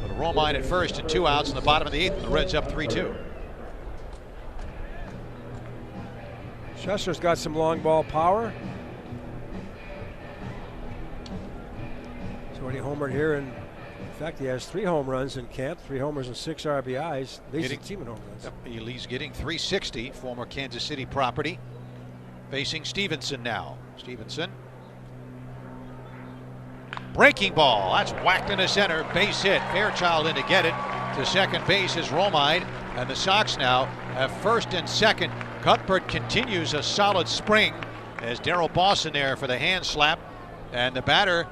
But Romine at first and 2 outs in the bottom of the 8th, and the Reds up 3-2. Chesler's got some long ball power. So when he homered here, and in fact, he has 3 home runs in camp, 3 homers and 6 RBIs. Leads the team in home runs. Yep, he's getting 360, former Kansas City property. Facing Stevenson now. Stevenson. Breaking ball. That's whacked into center. Base hit. Fairchild in to get it. To second base is Romine. And the Sox now have first and second. Cuthbert continues a solid spring as Darryl Boston there for the hand slap. And the batter,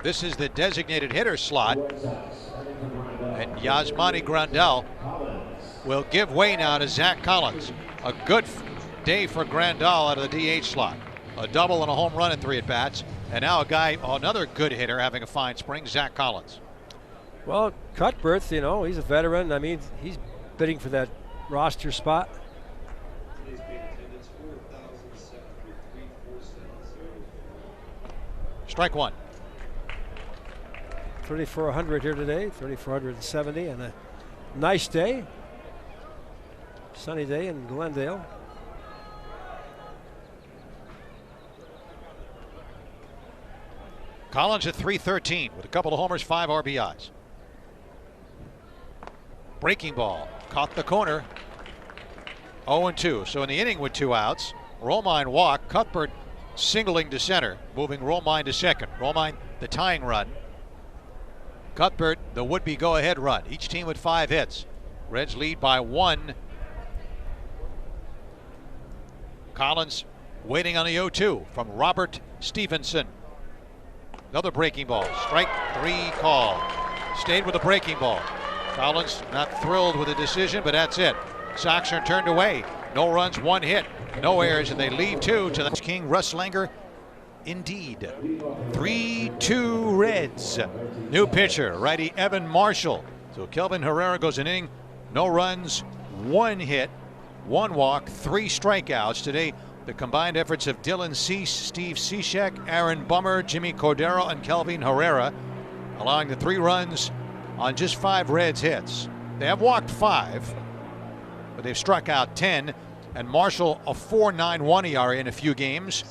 this is the designated hitter slot. And Yasmani Grandal will give way now to Zach Collins. A good day for Grandal out of the DH slot. A double and a home run in 3 at-bats. And now another good hitter having a fine spring, Zach Collins. Well, Cuthbert, he's a veteran. I mean, he's bidding for that roster spot. Strike 1. 3,400 here today, 3,470, and a nice day. Sunny day in Glendale. Collins at 313 with a couple of homers, 5 RBIs. Breaking ball, caught the corner. 0-2. So in the inning with 2 outs, Romine walked. Cuthbert singling to center, moving Romine to second. Romine the tying run. Cuthbert the would-be go-ahead run. Each team with 5 hits. Reds lead by 1. Collins waiting on the 0-2 from Robert Stevenson. Another breaking ball. Strike 3 call. Stayed with the breaking ball. Collins not thrilled with the decision, but that's it. Sox are turned away. No runs, 1 hit, no errors, and they lead 2 to the King. Russ Langer, indeed. 3-2 Reds. New pitcher, righty Evan Marshall. So Kelvin Herrera goes an inning, no runs, 1 hit, 1 walk, 3 strikeouts. Today, the combined efforts of Dylan Cease, Steve Cishek, Aaron Bummer, Jimmy Cordero, and Kelvin Herrera, allowing the 3 runs on just 5 Reds hits. They have walked 5, but they've struck out 10, and Marshall a 4.91 ERA in a few games.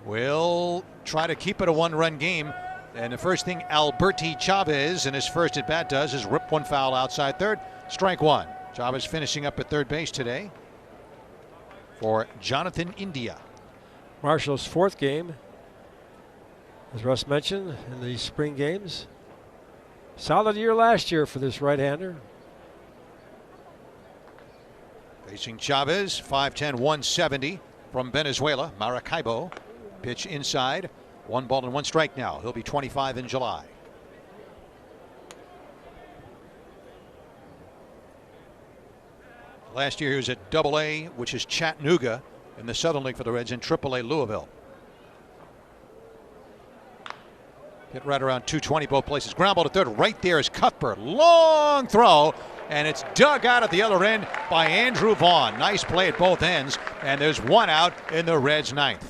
Will try to keep it a 1-run game, and the first thing Alberti Chavez in his first at bat does is rip 1 foul outside third. Strike 1. Chavez finishing up at third base today for Jonathan India. Marshall's 4th game, as Russ mentioned, in the spring games. Solid year last year for this right-hander. Facing Chavez, 5'10", 170 from Venezuela, Maracaibo. Pitch inside, 1 ball and 1 strike now. He'll be 25 in July. Last year he was at AA, which is Chattanooga, in the Southern League for the Reds, in AAA Louisville. Hit right around 220 both places. Ground ball to third. Right there is Cuthbert. Long throw, and it's dug out at the other end by Andrew Vaughn. Nice play at both ends, and there's 1 out in the Reds' 9th.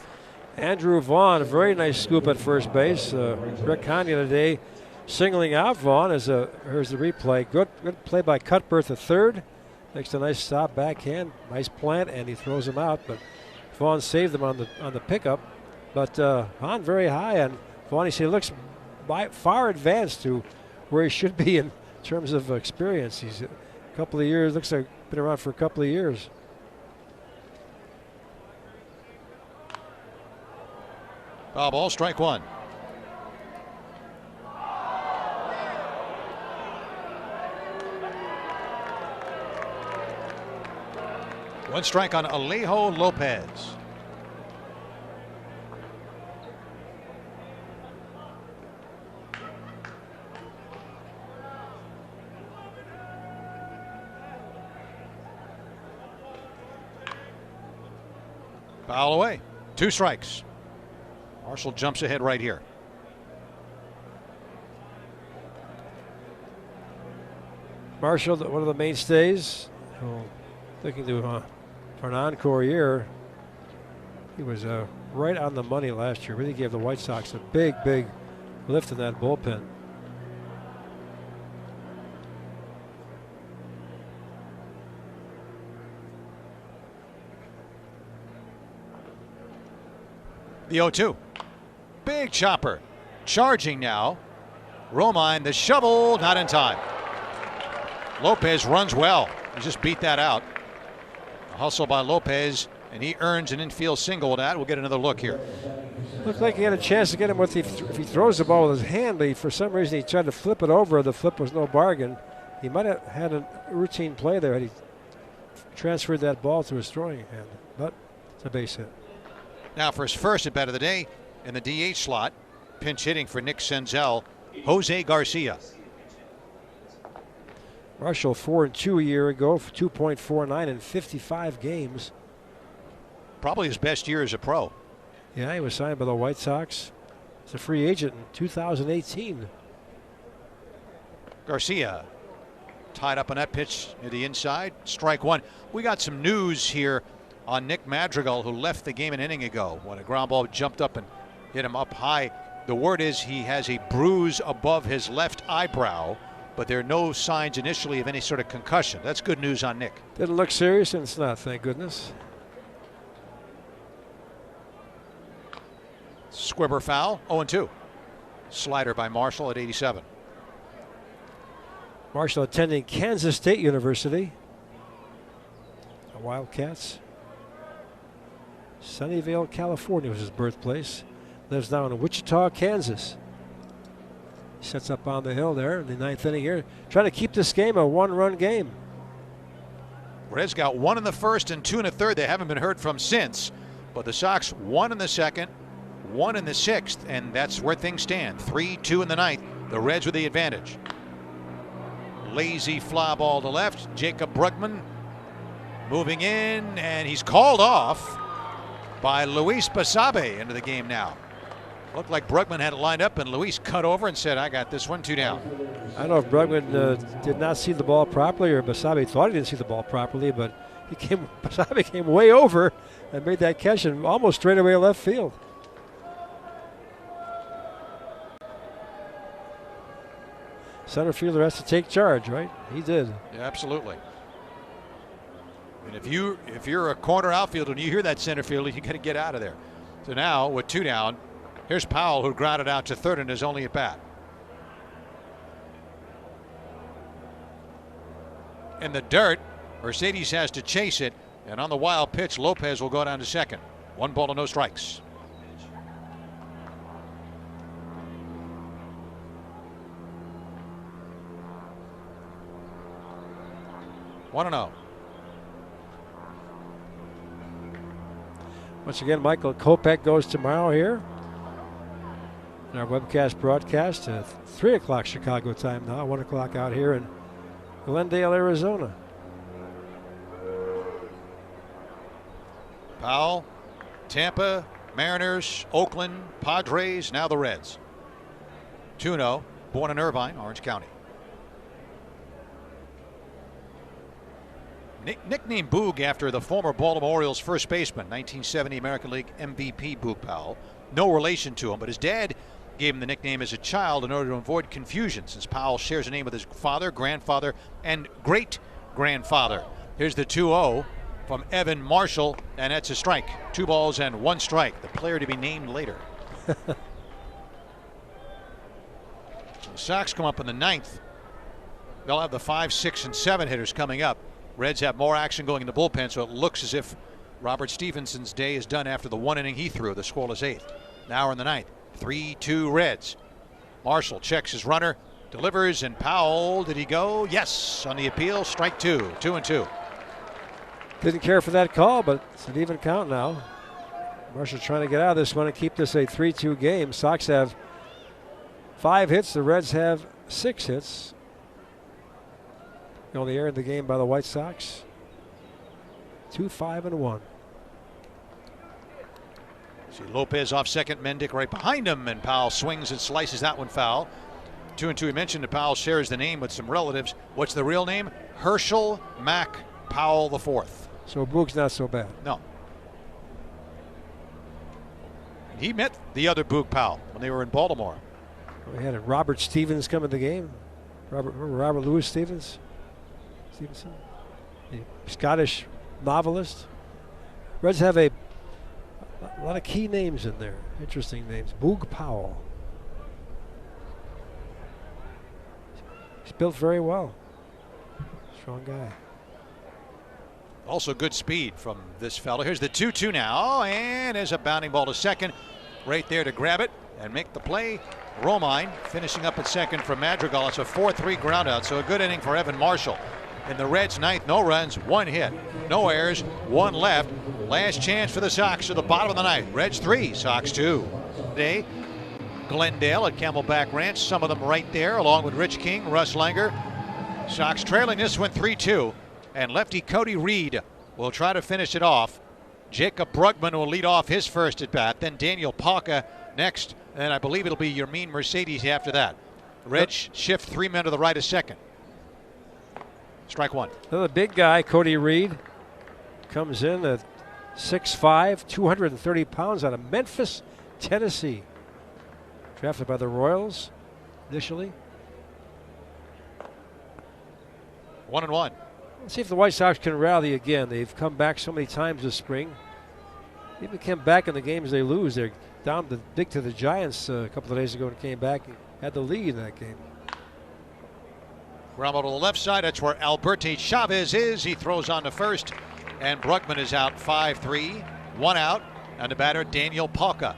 Andrew Vaughn, a very nice scoop at first base. Rick Conley today singling out Vaughn. Here's the replay. Good play by Cuthbert the third. Makes a nice stop backhand, nice plant, and he throws him out. But Vaughn saved him on the pickup. But Vaughn very high, and Vaughn, he looks far advanced to where he should be in terms of experience. He's a couple of years, looks like been around for a couple of years. Foul ball, strike 1. One strike on Alejo Lopez. Foul away. 2 strikes. Marshall jumps ahead right here. Marshall, one of the mainstays, looking to for an encore year. He was right on the money last year. Really gave the White Sox a big lift in that bullpen. The 0-2. Big chopper. Charging now. Romine, the shovel, not in time. Lopez runs well. He just beat that out. A hustle by Lopez, and he earns an infield single with that. We'll get another look here. Looked like he had a chance to get him with if he throws the ball with his hand, but for some reason he tried to flip it over. The flip was no bargain. He might have had a routine play there had he transferred that ball to his throwing hand, but it's a base hit. Now for his first at bat of the day in the DH slot, pinch hitting for Nick Senzel, Jose Garcia. Marshall 4-2 a year ago, 2.49 in 55 games. Probably his best year as a pro. Yeah, he was signed by the White Sox as a free agent in 2018. Garcia tied up on that pitch near the inside. Strike 1. We got some news here on Nick Madrigal, who left the game an inning ago when a ground ball jumped up and hit him up high. The word is he has a bruise above his left eyebrow, but there are no signs initially of any sort of concussion. That's good news on Nick. Didn't look serious, and it's not, thank goodness. Squibber foul, 0-2. Slider by Marshall at 87. Marshall attending Kansas State University. The Wildcats. Sunnyvale, California was his birthplace. Lives now in Wichita, Kansas. He sets up on the hill there in the 9th inning here, trying to keep this game a 1-run game. Reds got 1 in the first and 2 in the third. They haven't been heard from since, but the Sox 1 in the second, 1 in the 6th, and that's where things stand. 3-2 in the 9th. The Reds with the advantage. Lazy fly ball to left. Jacob Brugman moving in, and he's called off by Luis Basabe into the game now. Looked like Brugman had it lined up, and Luis cut over and said, I got this one, 2 down. I don't know if Brugman did not see the ball properly or Basabe thought he didn't see the ball properly, but Basabe came way over and made that catch and almost straight away left field. Center fielder has to take charge, right? He did. Yeah, absolutely. And if you're a corner outfielder and you hear that center fielder, you got to get out of there. So now with 2 down, here's Powell, who grounded out to third in his only at bat. In the dirt, Mercedes has to chase it, and on the wild pitch, Lopez will go down to second. 1 ball to no strikes. One and 0. Once again, Michael Kopech goes tomorrow here in our webcast broadcast at 3 o'clock Chicago time now, 1 o'clock out here in Glendale, Arizona. Powell, Tampa, Mariners, Oakland, Padres, now the Reds. 2-0, born in Irvine, Orange County. Nicknamed Boog after the former Baltimore Orioles first baseman, 1970 American League MVP Boog Powell. No relation to him, but his dad gave him the nickname as a child in order to avoid confusion, since Powell shares a name with his father, grandfather, and great-grandfather. Here's the 2-0 from Evan Marshall, and that's a strike. 2 balls and 1 strike. The player to be named later. The Sox come up in the 9th. They'll have the 5, 6, and 7 hitters coming up. Reds have more action going in the bullpen, so it looks as if Robert Stevenson's day is done after the 1 inning he threw, the scoreless 8th. Now we're in the 9th. 3-2 Reds. Marshall checks his runner, delivers, and Powell, did he go? Yes, on the appeal, strike 2. 2-2. Didn't care for that call, but it's an even count now. Marshall trying to get out of this one and keep this a 3-2 game. Sox have 5 hits. The Reds have 6 hits. The only error in the game by the White Sox. 2-5-1. See Lopez off second, Mendick right behind him, and Powell swings and slices that one foul. 2-2. We mentioned that Powell shares the name with some relatives. What's the real name? Herschel Mack Powell IV. So Boog's not so bad. No. He met the other Boog Powell when they were in Baltimore. We had Robert Stevens come in the game. Robert Louis Stevenson, the Scottish novelist. Reds have a lot of key names in there. Interesting names. Boog Powell. He's built very well. Strong guy. Also good speed from this fellow. Here's the 2-2 now, and there's a bounding ball to second. Right there to grab it and make the play. Romine finishing up at second for Madrigal. It's a 4-3 groundout, so a good inning for Evan Marshall. In the Reds' 9th, no runs, 1 hit, no errors, 1 left. Last chance for the Sox to the bottom of the 9th. Reds 3, Sox 2. Today, Glendale at Camelback Ranch, some of them right there, along with Rich King, Russ Langer. Sox trailing this one 3-2, and lefty Cody Reed will try to finish it off. Jacob Brugman will lead off his first at bat, then Daniel Palka next, and I believe it'll be Yermin Mercedes after that. Reds shift 3 men to the right of second. Strike 1. Another big guy, Cody Reed, comes in at 6'5", 230 pounds out of Memphis, Tennessee. Drafted by the Royals initially. 1-1. Let's see if the White Sox can rally again. They've come back so many times this spring. They even came back in the games they lose. They're down big to the Giants a couple of days ago and came back and had the lead in that game. Ground ball to the left side. That's where Alberti Chavez is. He throws on to first, and Brugman is out 5-3. 1 out, and the batter Daniel Palka.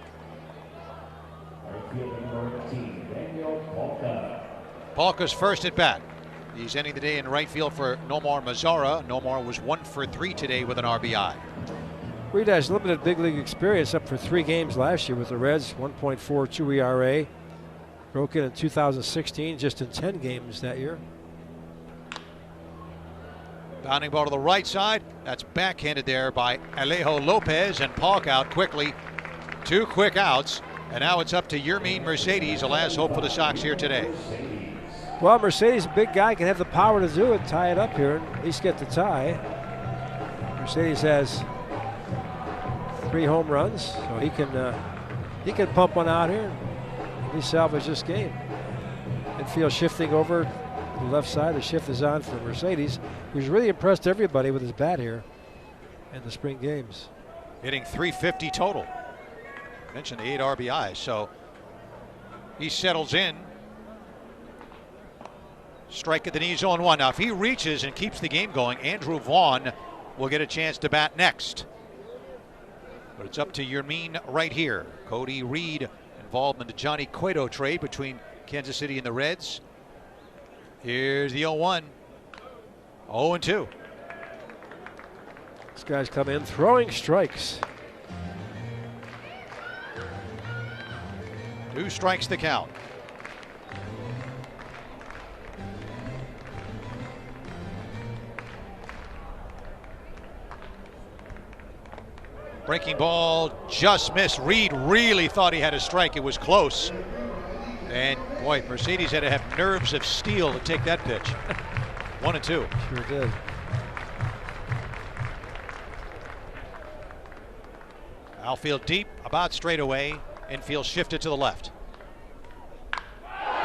Palka's first at bat. He's ending the day in right field for Nomar Mazara. Nomar was 1 for 3 today with an RBI. Reed has limited big league experience, up for 3 games last year with the Reds, 1.42 ERA. Broke in 2016, just in 10 games that year. Bounding ball to the right side. That's backhanded there by Alejo Lopez, and Polk out quickly. 2 quick outs, and now it's up to Yermin Mercedes, the last hope for the Sox here today. Well, Mercedes, a big guy, can have the power to do it, tie it up here, and at least get the tie. Mercedes has 3 home runs, so he can pump one out here and at least salvage this game. Infield shifting over to the left side. The shift is on for Mercedes, who's really impressed everybody with his bat here in the spring games. Hitting .350 total. Mentioned the 8 RBIs, so he settles in. Strike at the knee, 0-1. Now, if he reaches and keeps the game going, Andrew Vaughn will get a chance to bat next. But it's up to Yermin right here. Cody Reed involved in the Johnny Cueto trade between Kansas City and the Reds. Here's the 0-1. 0-2. These guys come in throwing strikes. 2 strikes to count. Breaking ball just missed. Reed really thought he had a strike. It was close. And boy, Mercedes had to have nerves of steel to take that pitch. 1-2. Sure did. Outfield deep, about straight away. Infield shifted to the left.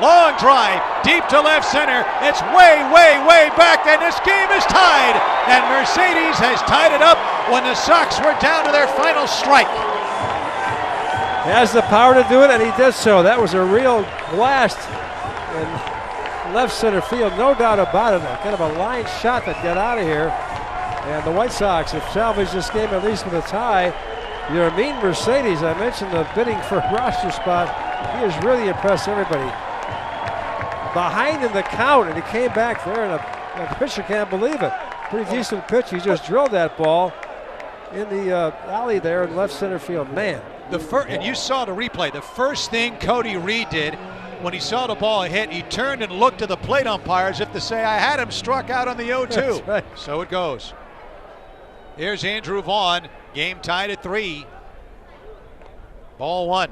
Long drive, deep to left center. It's way, way, way back, and this game is tied. And Mercedes has tied it up when the Sox were down to their final strike. He has the power to do it, and he did so. That was a real blast in left center field, no doubt about it. Kind of a line shot that got out of here. And the White Sox have salvaged this game at least with a tie. Yermin Mercedes, I mentioned the bidding for a roster spot. He has really impressed everybody. Behind in the count, and he came back there, and the pitcher can't believe it. Pretty decent pitch. He just drilled that ball in the alley there in left center field. Man. And you saw the replay. The first thing Cody Reed did when he saw the ball hit, he turned and looked to the plate umpire as if to say, I had him struck out on the 0-2. That's right. So it goes. Here's Andrew Vaughn. Game tied at 3. Ball 1.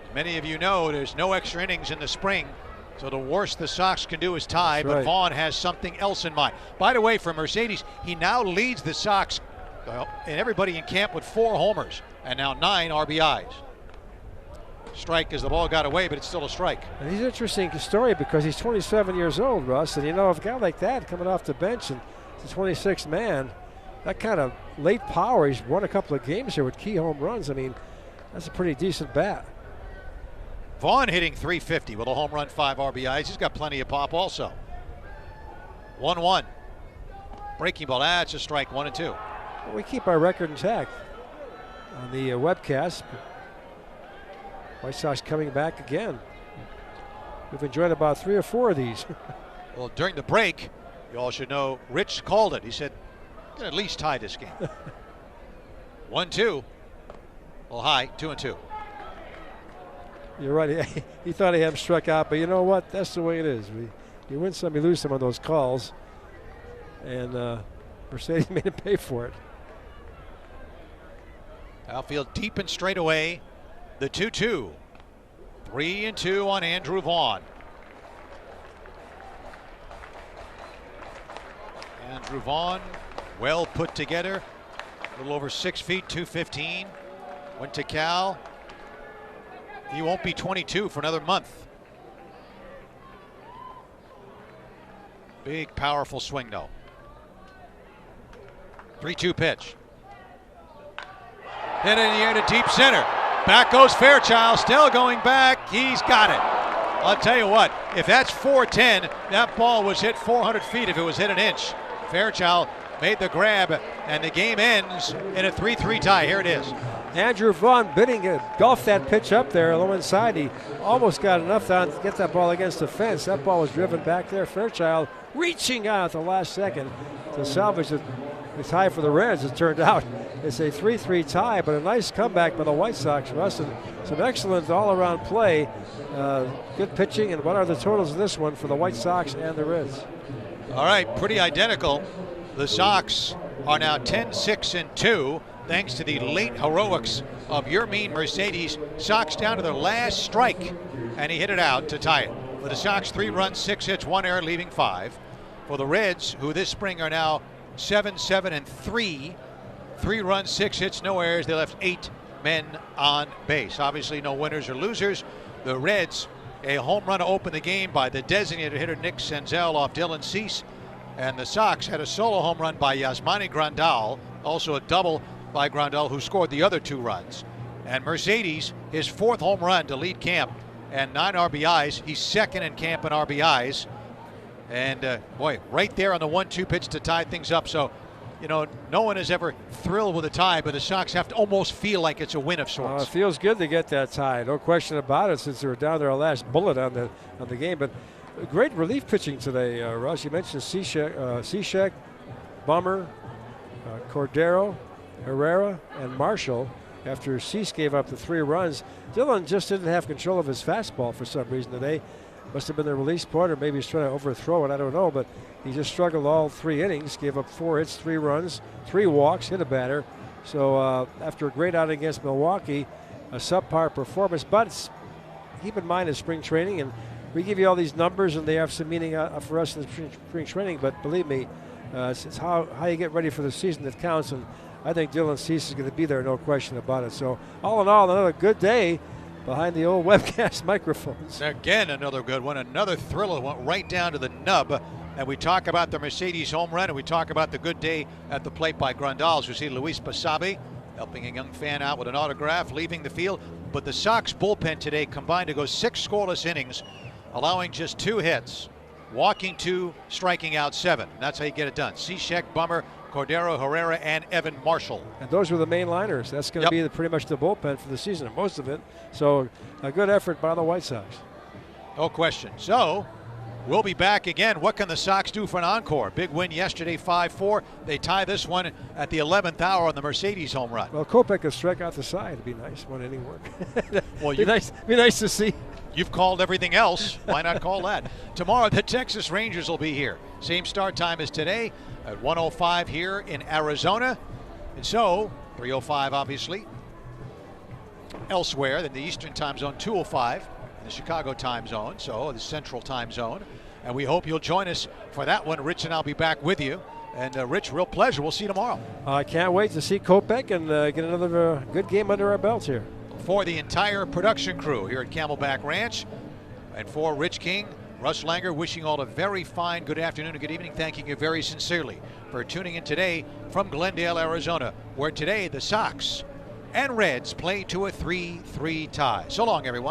As many of you know, there's no extra innings in the spring. So the worst the Sox can do is tie, but Vaughn has something else in mind. By the way, for Mercedes, he now leads the Sox and everybody in camp with 4 homers and now 9 RBIs. Strike as the ball got away, but it's still a strike. And he's an interesting story because he's 27 years old, Russ, and you know, if a guy like that coming off the bench and the 26th man, that kind of late power, he's won a couple of games here with key home runs. I mean, that's a pretty decent bat. Vaughn hitting .350 with a home run, 5 RBIs. He's got plenty of pop also. 1-1. Breaking ball. That's a strike. 1-2. Well, we keep our record intact on the webcast. White Sox coming back again. We've enjoyed about 3 or 4 of these. Well, during the break, you all should know, Rich called it. He said, "Can at least tie this game." 1-2. Well, high. 2-2. You're right. He thought he had him struck out, but you know what? That's the way it is. You win some, you lose some of those calls. And Mercedes made him pay for it. Outfield deep and straight away. The 2-2. 3-2 on Andrew Vaughn. Andrew Vaughn, well put together. A little over 6 feet, 215. Went to Cal. He won't be 22 for another month. Big, powerful swing, though. 3-2 pitch. Hit in the air to deep center. Back goes Fairchild, still going back. He's got it. I'll tell you what, if that's 410, that ball was hit 400 feet if it was hit an inch. Fairchild made the grab, and the game ends in a 3-3 tie. Here it is. Andrew Vaughn bidding golfed that pitch up there low inside. He almost got enough down to get that ball against the fence. That ball was driven back there. Fairchild reaching out at the last second to salvage the the tie for the Reds. It turned out it's a 3-3 tie, but a nice comeback by the White Sox, Russ, and some excellent all-around play. Good pitching, and what are the totals of this one for the White Sox and the Reds? All right, pretty identical. The Sox are now 10-6-2 thanks to the late heroics of Yermin Mercedes. Sox down to their last strike, and he hit it out to tie it. For the Sox, 3 runs, 6 hits, 1 error, leaving 5. For the Reds, who this spring are now 7-7-3, 3 runs, 6 hits, no errors. They left 8 men on base. Obviously, no winners or losers. The Reds, a home run to open the game by the designated hitter Nick Senzel off Dylan Cease. And the Sox had a solo home run by Yasmani Grandal, also a double by Grandal, who scored the other 2 runs. And Mercedes, his 4th home run to lead camp, and 9 RBIs. He's second in camp in RBIs. And boy, right there on the 1-2 pitch to tie things up. So, you know, no one is ever thrilled with a tie, but the Sox have to almost feel like it's a win of sorts. It feels good to get that tie, no question about it, since they were down their last bullet on the game. But great relief pitching today, Russ. You mentioned Cishek, Bummer, Cordero, Herrera, and Marshall. After Cease gave up the 3 runs, Dylan just didn't have control of his fastball for some reason today. Must have been the release point, or maybe he's trying to overthrow it, I don't know, but he just struggled all 3 innings, gave up 4 hits, 3 runs, 3 walks, hit a batter. So after a great outing against Milwaukee, a subpar performance, but keep in mind it's spring training, and we give you all these numbers and they have some meaning for us in the spring training, but believe me, it's how you get ready for the season that counts, and I think Dylan Cease is going to be there, no question about it. So all in all, another good day behind the old webcast microphones. Again, another good one, another thriller, went right down to the nub. And we talk about the Mercedes home run, and we talk about the good day at the plate by Grandal. As we see Luis Basabe helping a young fan out with an autograph, leaving the field. But the Sox bullpen today combined to go 6 scoreless innings, allowing just 2 hits, walking 2, striking out 7. And that's how you get it done. Cishek, Bummer, Cordero, Herrera, and Evan Marshall. And those were the main liners. That's going to be pretty much the bullpen for the season, most of it. So a good effort by the White Sox. No question. So we'll be back again. What can the Sox do for an encore? Big win yesterday, 5-4. They tie this one at the 11th hour on the Mercedes home run. Well, Kopech could strike out the side. It'd be nice. 1 inning work. Well, be nice to see. You've called everything else. Why not call that? Tomorrow, the Texas Rangers will be here. Same start time as today at 1:05 here in Arizona. And so, 3:05 obviously. Elsewhere than the Eastern time zone, 2:05 in the Chicago time zone, so the Central time zone. And we hope you'll join us for that one. Rich and I'll be back with you. And Rich, real pleasure. We'll see you tomorrow. I can't wait to see Kopech and get another good game under our belts here. For the entire production crew here at Camelback Ranch, and for Rich King, Russ Langer, wishing all a very fine good afternoon and good evening, thanking you very sincerely for tuning in today from Glendale, Arizona, where today the Sox and Reds play to a 3-3 tie. So long, everyone.